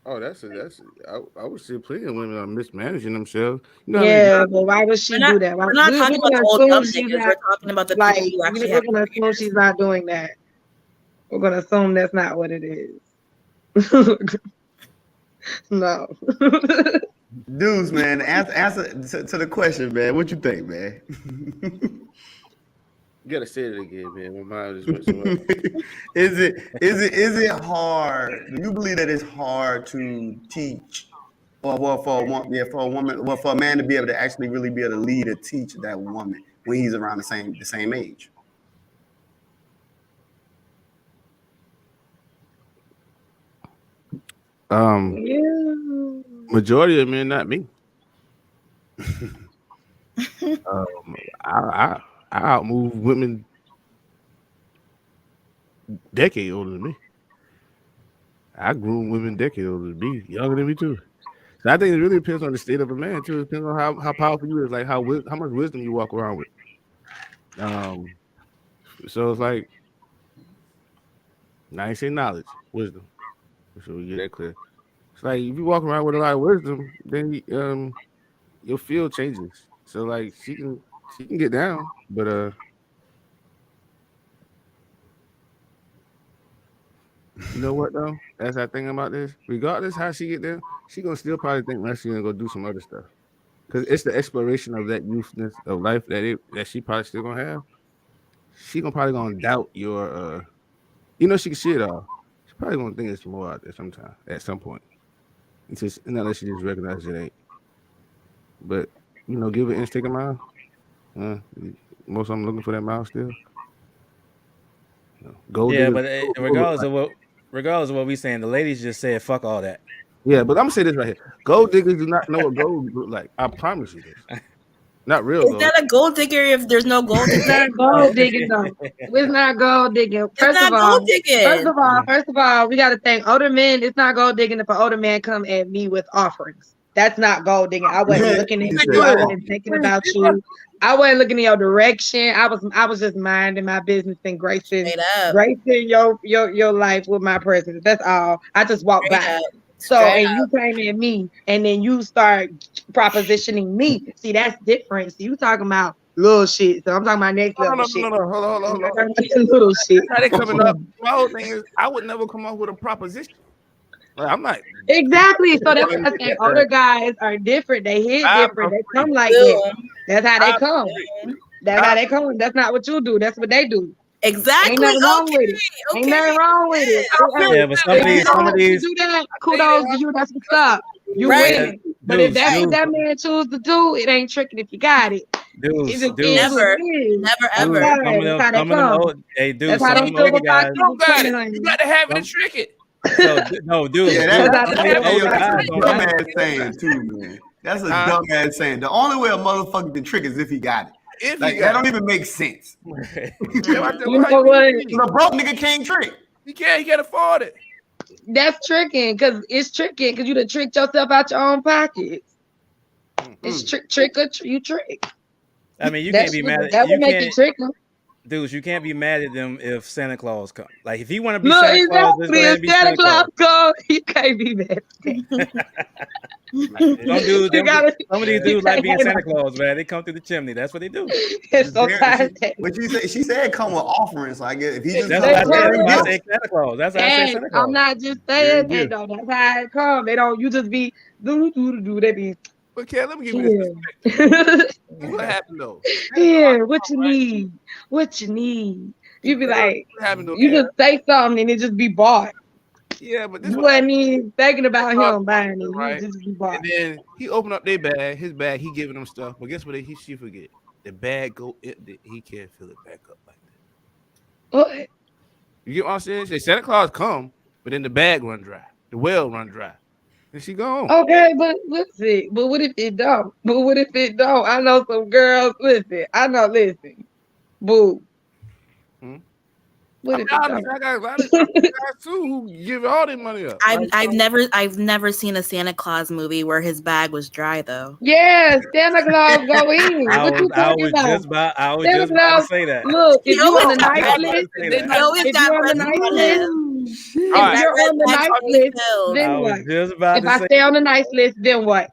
Oh, I would say plenty of women are mismanaging themselves. You know how many Yeah, guys? but why would she do that? Why, We're not we're talking about gonna the old assume dumb she's niggas. not We're talking about the like people who actually we're have gonna assume careers. she's not doing that. We're gonna assume that's not what it is. No. Dudes, man, answer to the question, man. What you think, man? You gotta say it again, man. My mind just went somewhere. Is it hard? Do you believe that it's hard to teach, or for a woman, for a man to be able to actually really be able to lead or teach that woman when he's around the same age? Yeah. Majority of men, not me. I outmove women decade older than me. I groom women decade older than me, younger than me too. So I think it really depends on the state of a man too. It depends on how powerful you is, like how much wisdom you walk around with. So it's like, I ain't say knowledge, wisdom. So we get that clear. It's like if you walk around with a lot of wisdom, then your field changes. So like she can get down, but you know what though? That's that thing about this. Regardless how she get there, she gonna still probably think that she gonna go do some other stuff. Cause it's the exploration of that youthness of life that she probably still gonna have. She probably gonna doubt your she can see it all. She probably gonna think it's more out there sometime at some point. It's just unless she just recognize it ain't. But give it an inch, take a mile. Most of them looking for that mile still. Gold Yeah, diggers, but regardless of what we saying, the ladies just said fuck all that. yeah, but I'm gonna say this right here: gold diggers do not know what gold look like. I promise you this. Not real Is gold. that a gold digger if there's no gold It's digger? not gold digging though. It's not gold digging. It's not gold digging. First of all, we gotta think older men. It's not gold digging if an older man come at me with offerings. That's not gold digging. I wasn't looking at you. I wasn't thinking about you. I wasn't looking in your direction. I was just minding my business and gracing your life with my presence. That's all. I just walked by. So, and you came at me, and then you start propositioning me. See, that's different. So you talking about little shit. So I'm talking about next level shit. No. Hold on. Little shit. How they coming up? My whole thing is, I would never come up with a proposition. Like, I'm not exactly. So that's what I say. Older guys are different. They hit different. They come like that. That's how they come. That's how they come. That's not what you do. That's what they do. Exactly. Ain't nothing wrong with it. Ain't nothing wrong with it. Yeah, but some of these do that. Kudos to you. That's what's up. You win. But if that man choose to do, it ain't tricking if you got it. Dudes, never ever. That's how they feel you got to have it and trick it. So, no, dude. Yeah, that's a dumbass saying too, man. That's a dumbass saying. The only way a motherfucker can trick is if he got it. That don't even make sense. You know what? The broke nigga can't trick. He can't afford it. That's tricking because you done tricked yourself out your own pockets. It's trick or you trick. I mean, you can't be mad at that would make you trick them. Dudes, you can't be mad at them if Santa Claus come. Like if he want to be Santa Claus, if Santa Claus come, you can't be mad. Some of these dudes like being Santa Claus, man. They come through the chimney. That's what they do. What you say? She said come with offerings. Like if he just that's why I say Santa Claus. That's why I say Santa Claus. I'm not just saying that though. That's how it come. They don't. You just be do. They be. Okay, let me give you this. What happened though? Yeah, what you need? What you need? You be like, you just say something and it just be bought. Yeah, but this you wasn't even thinking about him buying it. Right? You just be bought. And then he opened up their bag, his bag. He giving them stuff, but guess what? She forget the bag go empty. He can't fill it back up like that. What? You get what I'm saying? Say Santa Claus come, but then the bag run dry, the well run dry. And she gone. Okay, but listen. But what if it don't? I know some girls. Listen. Boo. What if I got a lot of guys too who give all their money up. I've never seen a Santa Claus movie where his bag was dry though. Yeah, Santa Claus go in. I was just about to say that. Look, if you on the nice list, then what? If I stay on the nice list, then what?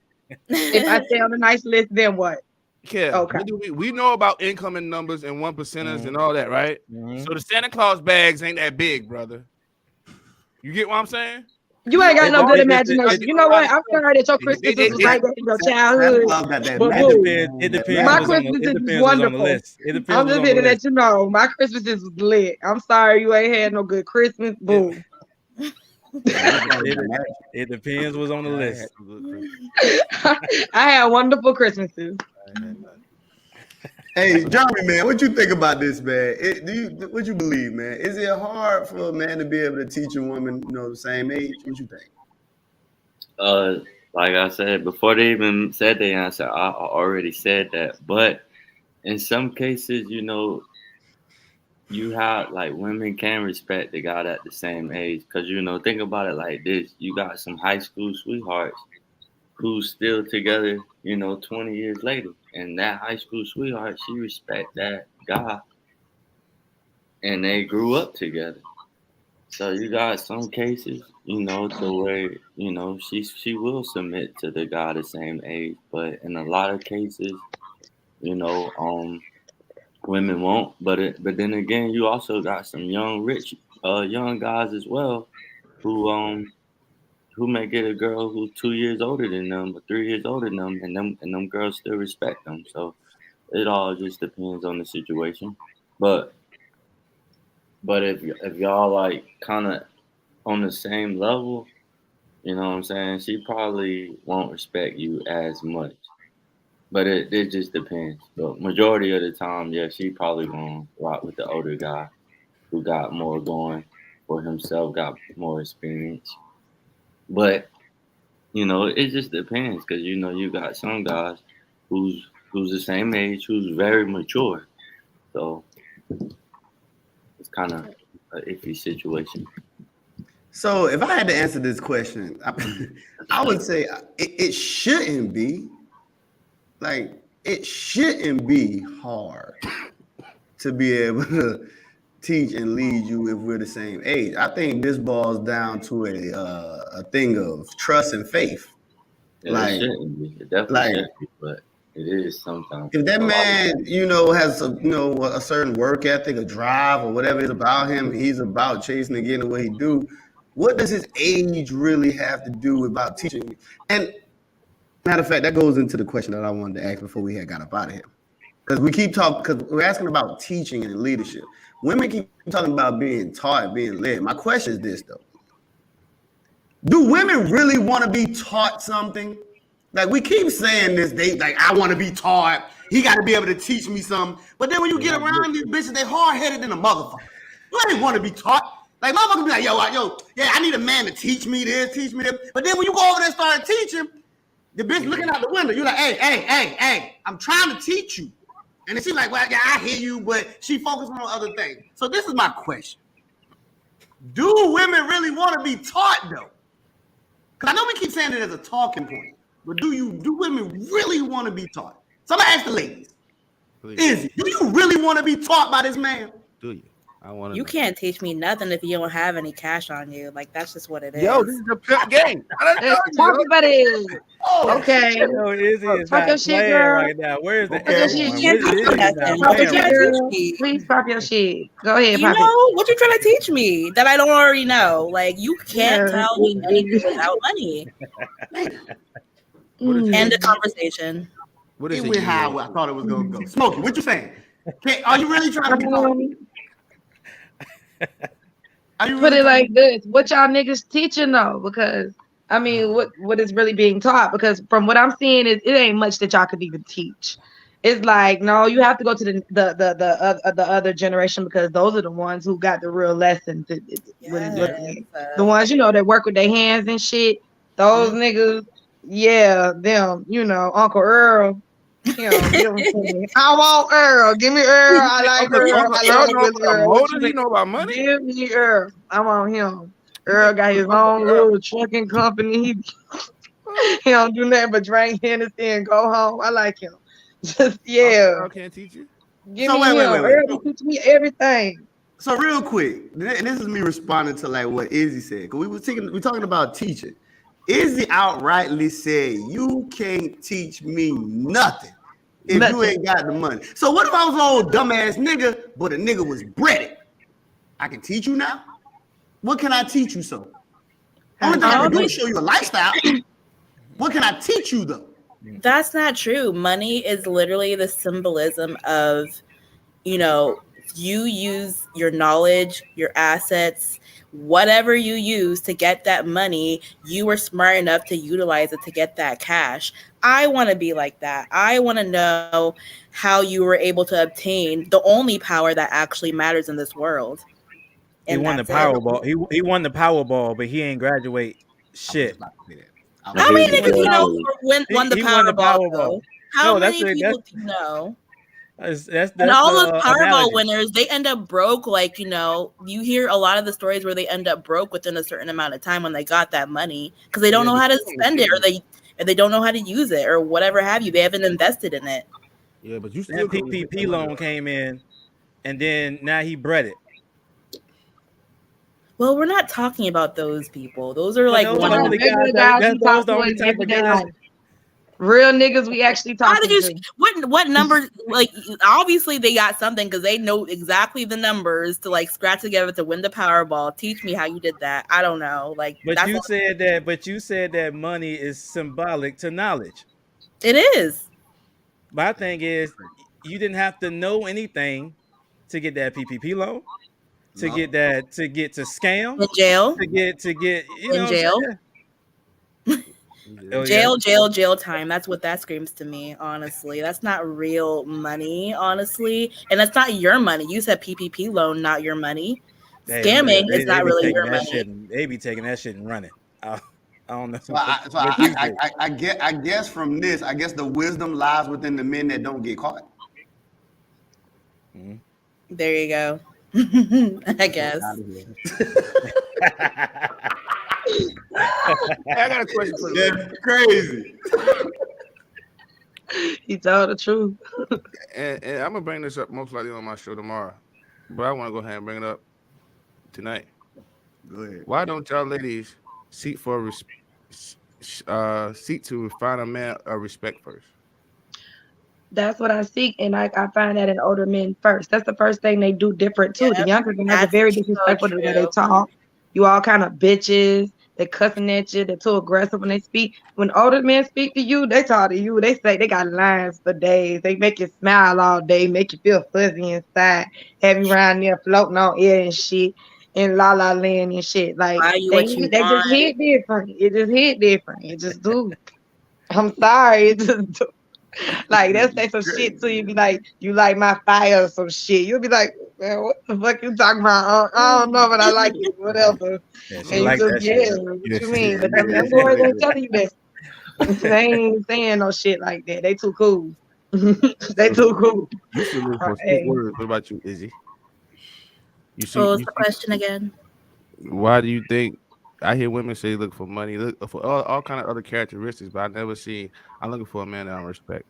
If I stay on the nice list, then what? Yeah, okay. We know about incoming numbers and 1%ers and all that, right? So the Santa Claus bags ain't that big, brother. You get what I'm saying? You ain't got It no good it imagination. You know what? I'm sorry that your Christmases was like that in your childhood. Got that But magic, boo, man. It That depends my magic. what's on the Christmases was what's on the wonderful. list. It depends I'm what's just on here the to let list. you know my Christmases was lit. I'm sorry you ain't had no good Christmas. Boo. It depends what's on the I ain't list. had no good Christmas. I had wonderful Christmases. I ain't had none. Hey, Jeremy, man, what you think about this, man? What you believe, man? Is it hard for a man to be able to teach a woman, the same age? What you think? Like I said, before they even said the answer, I already said that. But in some cases, you have like women can respect the guy at the same age. Cause think about it like this: you got some high school sweethearts who's still together, 20 years later, and that high school sweetheart, she respect that guy, and they grew up together. So you got some cases, to where she will submit to the guy the same age, but in a lot of cases, you know, um, women won't. But then again, you also got some young rich young guys as well who may get a girl who's 2 years older than them or 3 years older than them, and them girls still respect them. So it all just depends on the situation. But but if y'all like kind of on the same level, you know what I'm saying? She probably won't respect you as much. But it just depends. But majority of the time, yeah, she probably gonna rock with the older guy who got more going for himself, got more experience. But it just depends because you got some guys who's the same age, who's very mature. So it's kind of an iffy situation. So if I had to answer this question, I would say it shouldn't be. Like, it shouldn't be hard to be able to teach and lead you if we're the same age. I think this boils down to a thing of trust and faith. Yeah, it shouldn't be. It definitely shouldn't be, but it is sometimes. If that man, has a certain work ethic, a drive, or whatever is about him, he's about chasing and getting what he do. What does his age really have to do about teaching? And matter of fact, that goes into the question that I wanted to ask before we had got up out of here. Because we keep talking, because we're asking about teaching and leadership. Women keep talking about being taught, being led. My question is this, though. Do women really want to be taught something? Like, we keep saying this, I want to be taught. He got to be able to teach me something. But then when you get around these bitches, they hard-headed than a motherfucker. You ain't want to be taught. Like, motherfuckers be like, yeah, I need a man to teach me this, teach me that. But then when you go over there and start teaching, the bitch looking out the window, you're like, hey, I'm trying to teach you. And then she's like, well, yeah, I hear you, but she focused on other things. So this is my question. Do women really want to be taught, though? Because I know we keep saying it as a talking point, but do women really want to be taught? So I'm going to ask the ladies. Please. Do you really want to be taught by this man? Do you? I want to. You can't teach me nothing if you don't have any cash on you. Like, that's just what it is. Yo, this is a pimp game. Talk about it. Okay. Yo, Izzy is Talk not your shit, playing girl. right now. Where's the Talk your F shit. one? You can't teach me nothing. Talk What your you shit, trying to girl. teach me? Please pop your shit. Go ahead, You pop it. know, what you trying to teach me that I don't already know? Like, you can't tell me anything without money. End the conversation. What is It it? went how I thought it was going to go. Smokey, what you saying? Are you really trying to be taught? Put it like this: what y'all niggas teaching though? Because I mean, what is really being taught? Because from what I'm seeing, it ain't much that y'all could even teach. It's like, no, you have to go to the other generation because those are the ones who got the real lessons. Really looking at the ones that work with their hands and shit. Those niggas, yeah, them. Uncle Earl. Give me. I want Earl. Give me Earl. I like Earl. I love Earl. You know about money? Give me Earl. I want him. Earl got his own little trucking company. He don't do nothing but drink Hennessy and go home. I like him. Just Earl can't teach you. Give me him. Earl can teach me everything. So real quick, and this is me responding to like what Izzy said. Cause we're talking about teaching. Izzy outrightly said, "You can't teach me nothing if you ain't got the money." So what if I was an old dumbass nigga, but a nigga was breaded? I can teach you now. What can I teach you? So Only thing I can do Honestly- is show you a lifestyle. What can I teach you though? That's not true. Money is literally the symbolism of, you use your knowledge, your assets, whatever you use to get that money. You were smart enough to utilize it to get that cash. I want to be like that. I want to know how you were able to obtain the only power that actually matters in this world. He And won the that's it. Powerball. He won the Powerball, but he ain't graduate shit. I was about to say that. How many He's niggas you know graduating. won the He won the Powerball? Powerball. Though? How No, that's many it. people do you know? That's And all those the Powerball analogy. winners, they end up broke. Like, you hear a lot of the stories where they end up broke within a certain amount of time when they got that money because they don't know how to spend it, or they don't know how to use it, or whatever have you. They haven't invested in it. Yeah, but you That still couldn't PPP get loan came in, and then now he bred it. Well, we're not talking about those people. Those are But like those one are of the only the. Regular guys. guys we Those talk the to only in type of everyday guys. life. Real niggas we actually How talking did to. you? What numbers? Like, obviously they got something because they know exactly the numbers to like scratch together to win the Powerball. Teach me how you did that. I don't know. Like, But that's you all said that money is symbolic to knowledge. it is. My thing is, you didn't have to know anything to get that PPP loan, to No. get to scam, In jail. to get you know In what I'm jail. saying? Oh, Jail time. That's what that screams to me, honestly. That's not real money, honestly. And that's not your money. You said PPP loan, not your money. Hey, Scamming is they not be really taking your that money. shit and they be taking that shit and running. I don't know. So What you think? I guess from this, I guess the wisdom lies within the men that don't get caught. There you go. I guess. I got a question for you. That's crazy. He told the truth. And I'm gonna bring this up most likely on my show tomorrow, but I want to go ahead and bring it up tonight. Go ahead. Why don't y'all ladies seek to find a man of respect first? That's what I seek, and I find that in older men first. That's the first thing they do different too. The Yep, younger guys are that's very so disrespectful to the way they true. talk. You all kind of bitches. They cussing at you. They're too aggressive when they speak. When older men speak to you, they talk to you. They say they got lines for days. They make you smile all day, make you feel fuzzy inside, have you around there floating on air and shit, in la la land and shit. Like Buy you they what you just want. hit different. It just hit different. It just do. I'm sorry. It just do. Like they'll say some shit to you, be like, you like my fire or some shit. You'll be like, man, what the fuck you talking about? I don't know, but I like it, whatever. Yeah, she And you like just, that yeah, shit. what you mean? But them boys ain't telling you that. They ain't saying no shit like that. They too cool. They too cool. You should look for Hey. sweet words. What about you, Izzy? You see, What was the question again? why do you think I hear women say look for money, look for all kind of other characteristics, but I never see I'm looking for a man that I respect.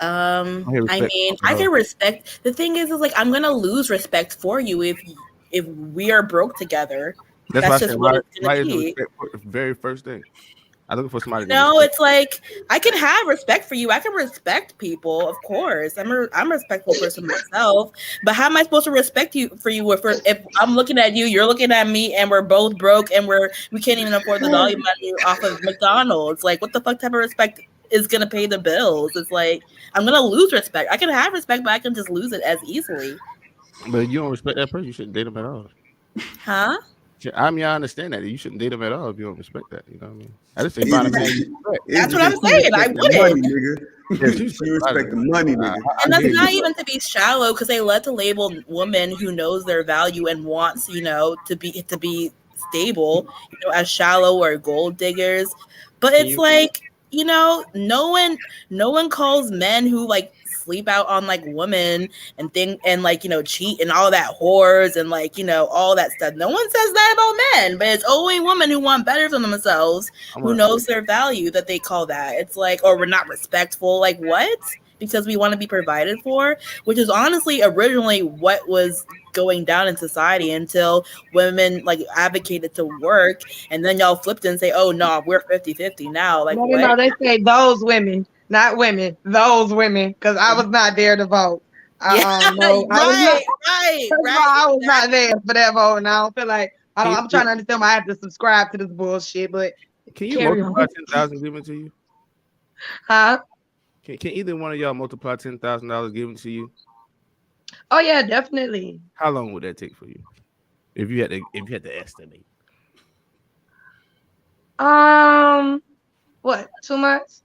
I respect mean, for I her. can respect. The thing is like I'm gonna lose respect for you if we are broke together. That's why I That's just said what why it's gonna is the be. respect the very first thing. I'm looking for somebody. No, it's like I can have respect for you. I can respect people, of course. I'm a respectful person myself. But how am I supposed to respect you if I'm looking at you, you're looking at me, and we're both broke and we can't even afford the value money off of McDonald's? Like, what the fuck type of respect is gonna pay the bills? It's like I'm gonna lose respect. I can have respect, but I can just lose it as easily. But you don't respect that person, you shouldn't date them at all. Huh? I mean, I understand that you shouldn't date them at all if you don't respect that. You know what I mean? I just say find a man you respect. That's what I'm saying. I wouldn't. Money, nigga. Yes, You respect the money, nigga. And that's not even to be shallow, because they love to label women who knows their value and wants, to be stable, as shallow or gold diggers. But it's like, no one calls men who like sleep out on like women and cheat and all that whores and all that stuff. No one says that about men, but it's only women who want better for themselves, who knows their value, that they call that. It's like, or we're not respectful. Like, what? Because we want to be provided for, which is honestly originally what was going down in society until women like advocated to work, and then y'all flipped and say, oh no, we're 50-50 now. Like, what? No, they say those women, not women, those women, because I was not there to vote. Yeah, no, right. I was not there for that vote, and I don't feel like I'm trying to understand why I have to subscribe to this bullshit, but Can you carry multiply on. 10,000 given to you? Huh? Can either one of y'all multiply $10,000 given to you? Oh yeah, definitely. How long would that take for you? If you had to estimate. What? 2 months?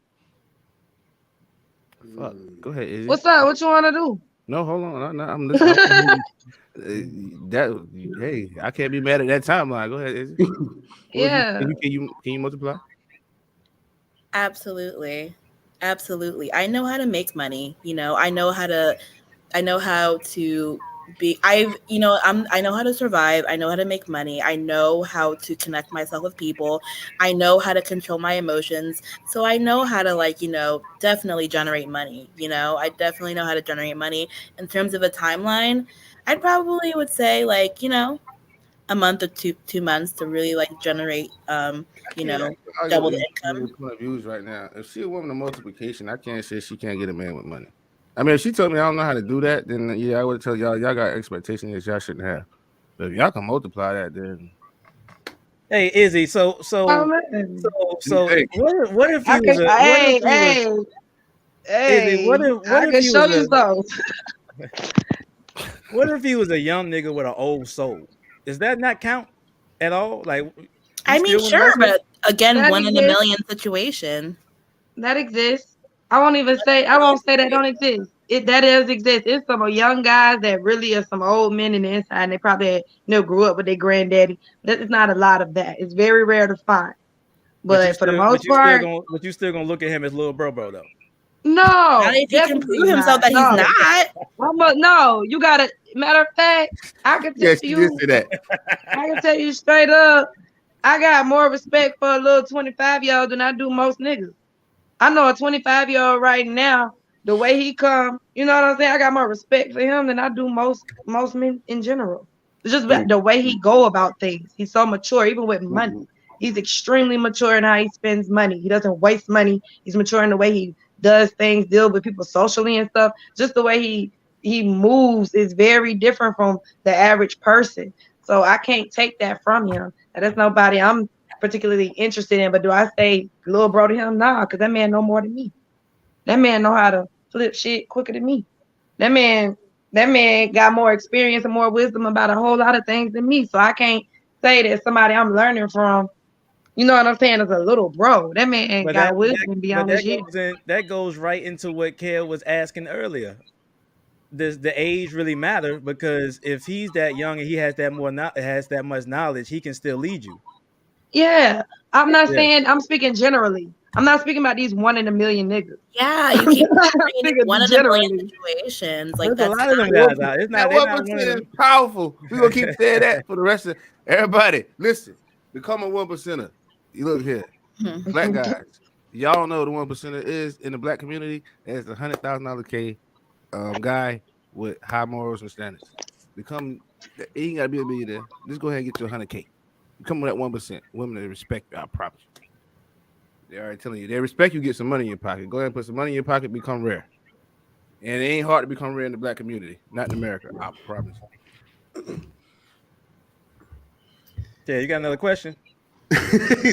Fuck. Go ahead, Izzy. What's up? What you want to do? No, hold on. I'm listening. Hey, I can't be mad at that timeline. Go ahead, Izzy. Yeah. Can you multiply? Absolutely. I know how to make money. I know how to be I know how to survive. I know how to make money. I know how to connect myself with people. I know how to control my emotions. So I know how to definitely generate money. I definitely know how to generate money. In terms of a timeline, I'd probably would say a month or 2 months to really generate double the income. Point of views right now. If she a woman of multiplication, I can't say she can't get a man with money. I mean, if she told me I don't know how to do that, then yeah, I would tell y'all got expectations that y'all shouldn't have. But if y'all can multiply that, then Hey, Izzy. So Hey. what if I he was can, a Izzy? What I if can he show was you some. what if he was a young nigga with an old soul? Does that not count at all? Like, I mean, sure, but again, That one in a exists. million situation. That exists. I won't say that don't exist. That does exist. It's some young guys that really are some old men in the inside, and they probably grew up with their granddaddy. It's not a lot of that. It's very rare to find. But for the most part, you still gonna look at him as little bro though. no. Not if he can prove himself that he's not. No, you gotta. Matter of fact, I can tell yes, you did say that. I can tell you straight up. I got more respect for a little 25-year-old than I do most niggas. I know a 25-year-old right now, the way he come, you know what I'm saying? I got more respect for him than I do most men in general. It's just the way he go about things. He's so mature, even with money. He's extremely mature in how he spends money. He doesn't waste money. He's mature in the way he does things, deal with people socially and stuff. Just the way he moves is very different from the average person. So I can't take that from him. And that's nobody I'm particularly interested in. But do I say little bro to him? Nah, because that man know more than me. That man know how to flip shit quicker than me. That man got more experience and more wisdom about a whole lot of things than me. So I can't say that somebody I'm learning from, you know what I'm saying, is a little bro. That man got wisdom beyond his years. That goes right into what Kel was asking earlier. Does the age really matter? Because if he's that young and he has that much knowledge, he can still lead you. Yeah, I'm not saying. I'm speaking generally. I'm not speaking about these 1 in a million niggas. Yeah, you keep creating 1 in a million situations. Like There's that's a lot of them guys out. It's not. That 1% is powerful. We're gonna keep saying that for the rest of everybody. Listen, become a 1%er. You look here, black guys. Y'all know the 1%er is in the black community. As the $100,000 K guy with high morals and standards. He ain't gotta be a millionaire. Just go ahead and get to 100K. Come with that 1%. Women that respect you, I promise you. They're already telling you. They respect you, get some money in your pocket. Go ahead and put some money in your pocket, become rare. And it ain't hard to become rare in the black community. Not in America, I promise you. Yeah, you got another question?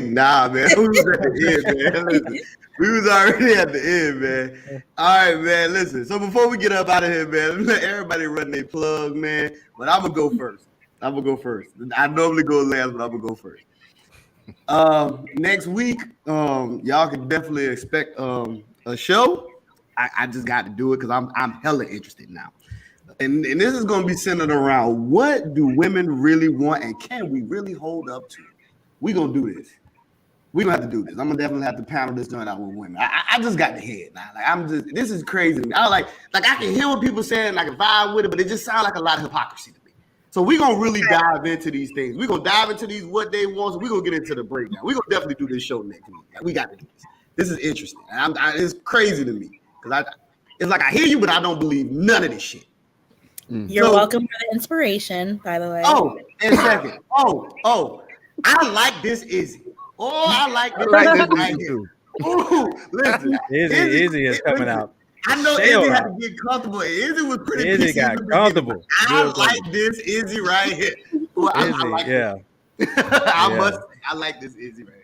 Nah, man. We was at the end, man. Listen, we was already at the end, man. All right, man. Listen. So before we get up out of here, man, let everybody run their plug, man. But I'm gonna go first. I normally go last, but I'm gonna go first. Next week, y'all can definitely expect a show. I just got to do it because I'm hella interested now. And this is gonna be centered around what do women really want and can we really hold up to? We're gonna do this. We're gonna have to do this. I'm gonna definitely have to panel this joint out with women. I just got the head now. Like this is crazy to me. I can hear what people saying, I can vibe with it, but it just sounds like a lot of hypocrisy to me. So we're gonna really dive into these things. We're gonna dive into these what they want. So we're gonna get into the breakdown. We're gonna definitely do this show next week. We got to do this. This is interesting. It's crazy to me. Because it's like I hear you, but I don't believe none of this shit. You're welcome for the inspiration, by the way. Oh, and second. I like this Izzy. Oh, I like this right here. Oh, listen. Izzy is coming out. I know Izzy had to get comfortable. Izzy was pretty Izzy got comfortable. I like this Izzy right here. Well, Izzy, I like this Izzy, man.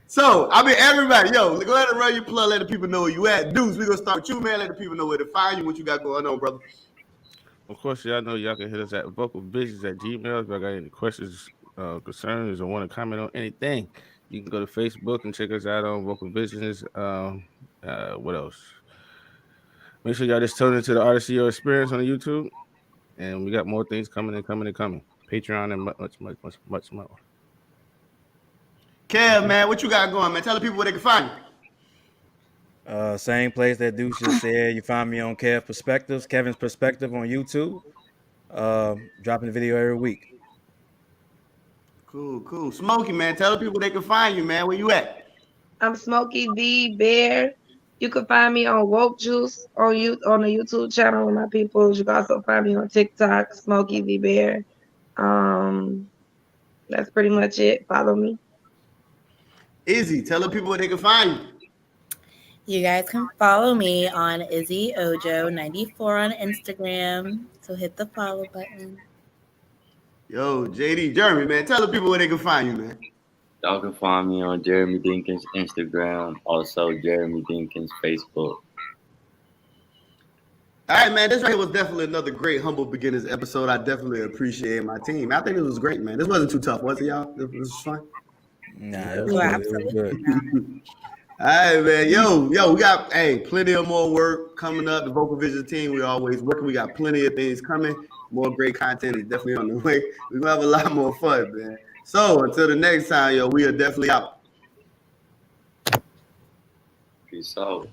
So, I mean, everybody, yo, go ahead and run your plug. Let the people know where you at. Deuce, we're going to start with you, man. Let the people know where to find you, what you got going on, brother. Of course, y'all know y'all can hit us at vocalvisions@gmail. If y'all got any questions, concerns, or want to comment on anything, you can go to Facebook and check us out on Vocal Visions. What else? Make sure y'all just tune into the RCO Experience on the YouTube. And we got more things coming. Patreon and much more. Kev, man, what you got going, man? Tell the people where they can find you. Same place that Deuce just said. You find me on Kevin's Perspective on YouTube. Dropping a video every week. Cool. Smokey, man, tell the people they can find you, man. Where you at? I'm Smokey the Bear. You can find me on Woke Juice on the YouTube channel with my people. You can also find me on TikTok, Smokey the Bear. That's pretty much it. Follow me. Izzy, tell the people where they can find you. You guys can follow me on Izzy Ojo94 on Instagram. So hit the follow button. Yo, JD Jeremy, man, tell the people where they can find you, man. Y'all can find me on Jeremy Dinkins Instagram, also Jeremy Dinkins Facebook. All right, man. This right here was definitely another great Humble Beginners episode. I definitely appreciate my team. I think it was great, man. This wasn't too tough, was it, y'all? This was fun. Nah, it was good. All right, man. Yo, we got plenty of more work coming up. The Vocal Vision team, we're always working. We got plenty of things coming. More great content is definitely on the way. We're gonna have a lot more fun, man. So until the next time, yo, we are definitely out. Peace out.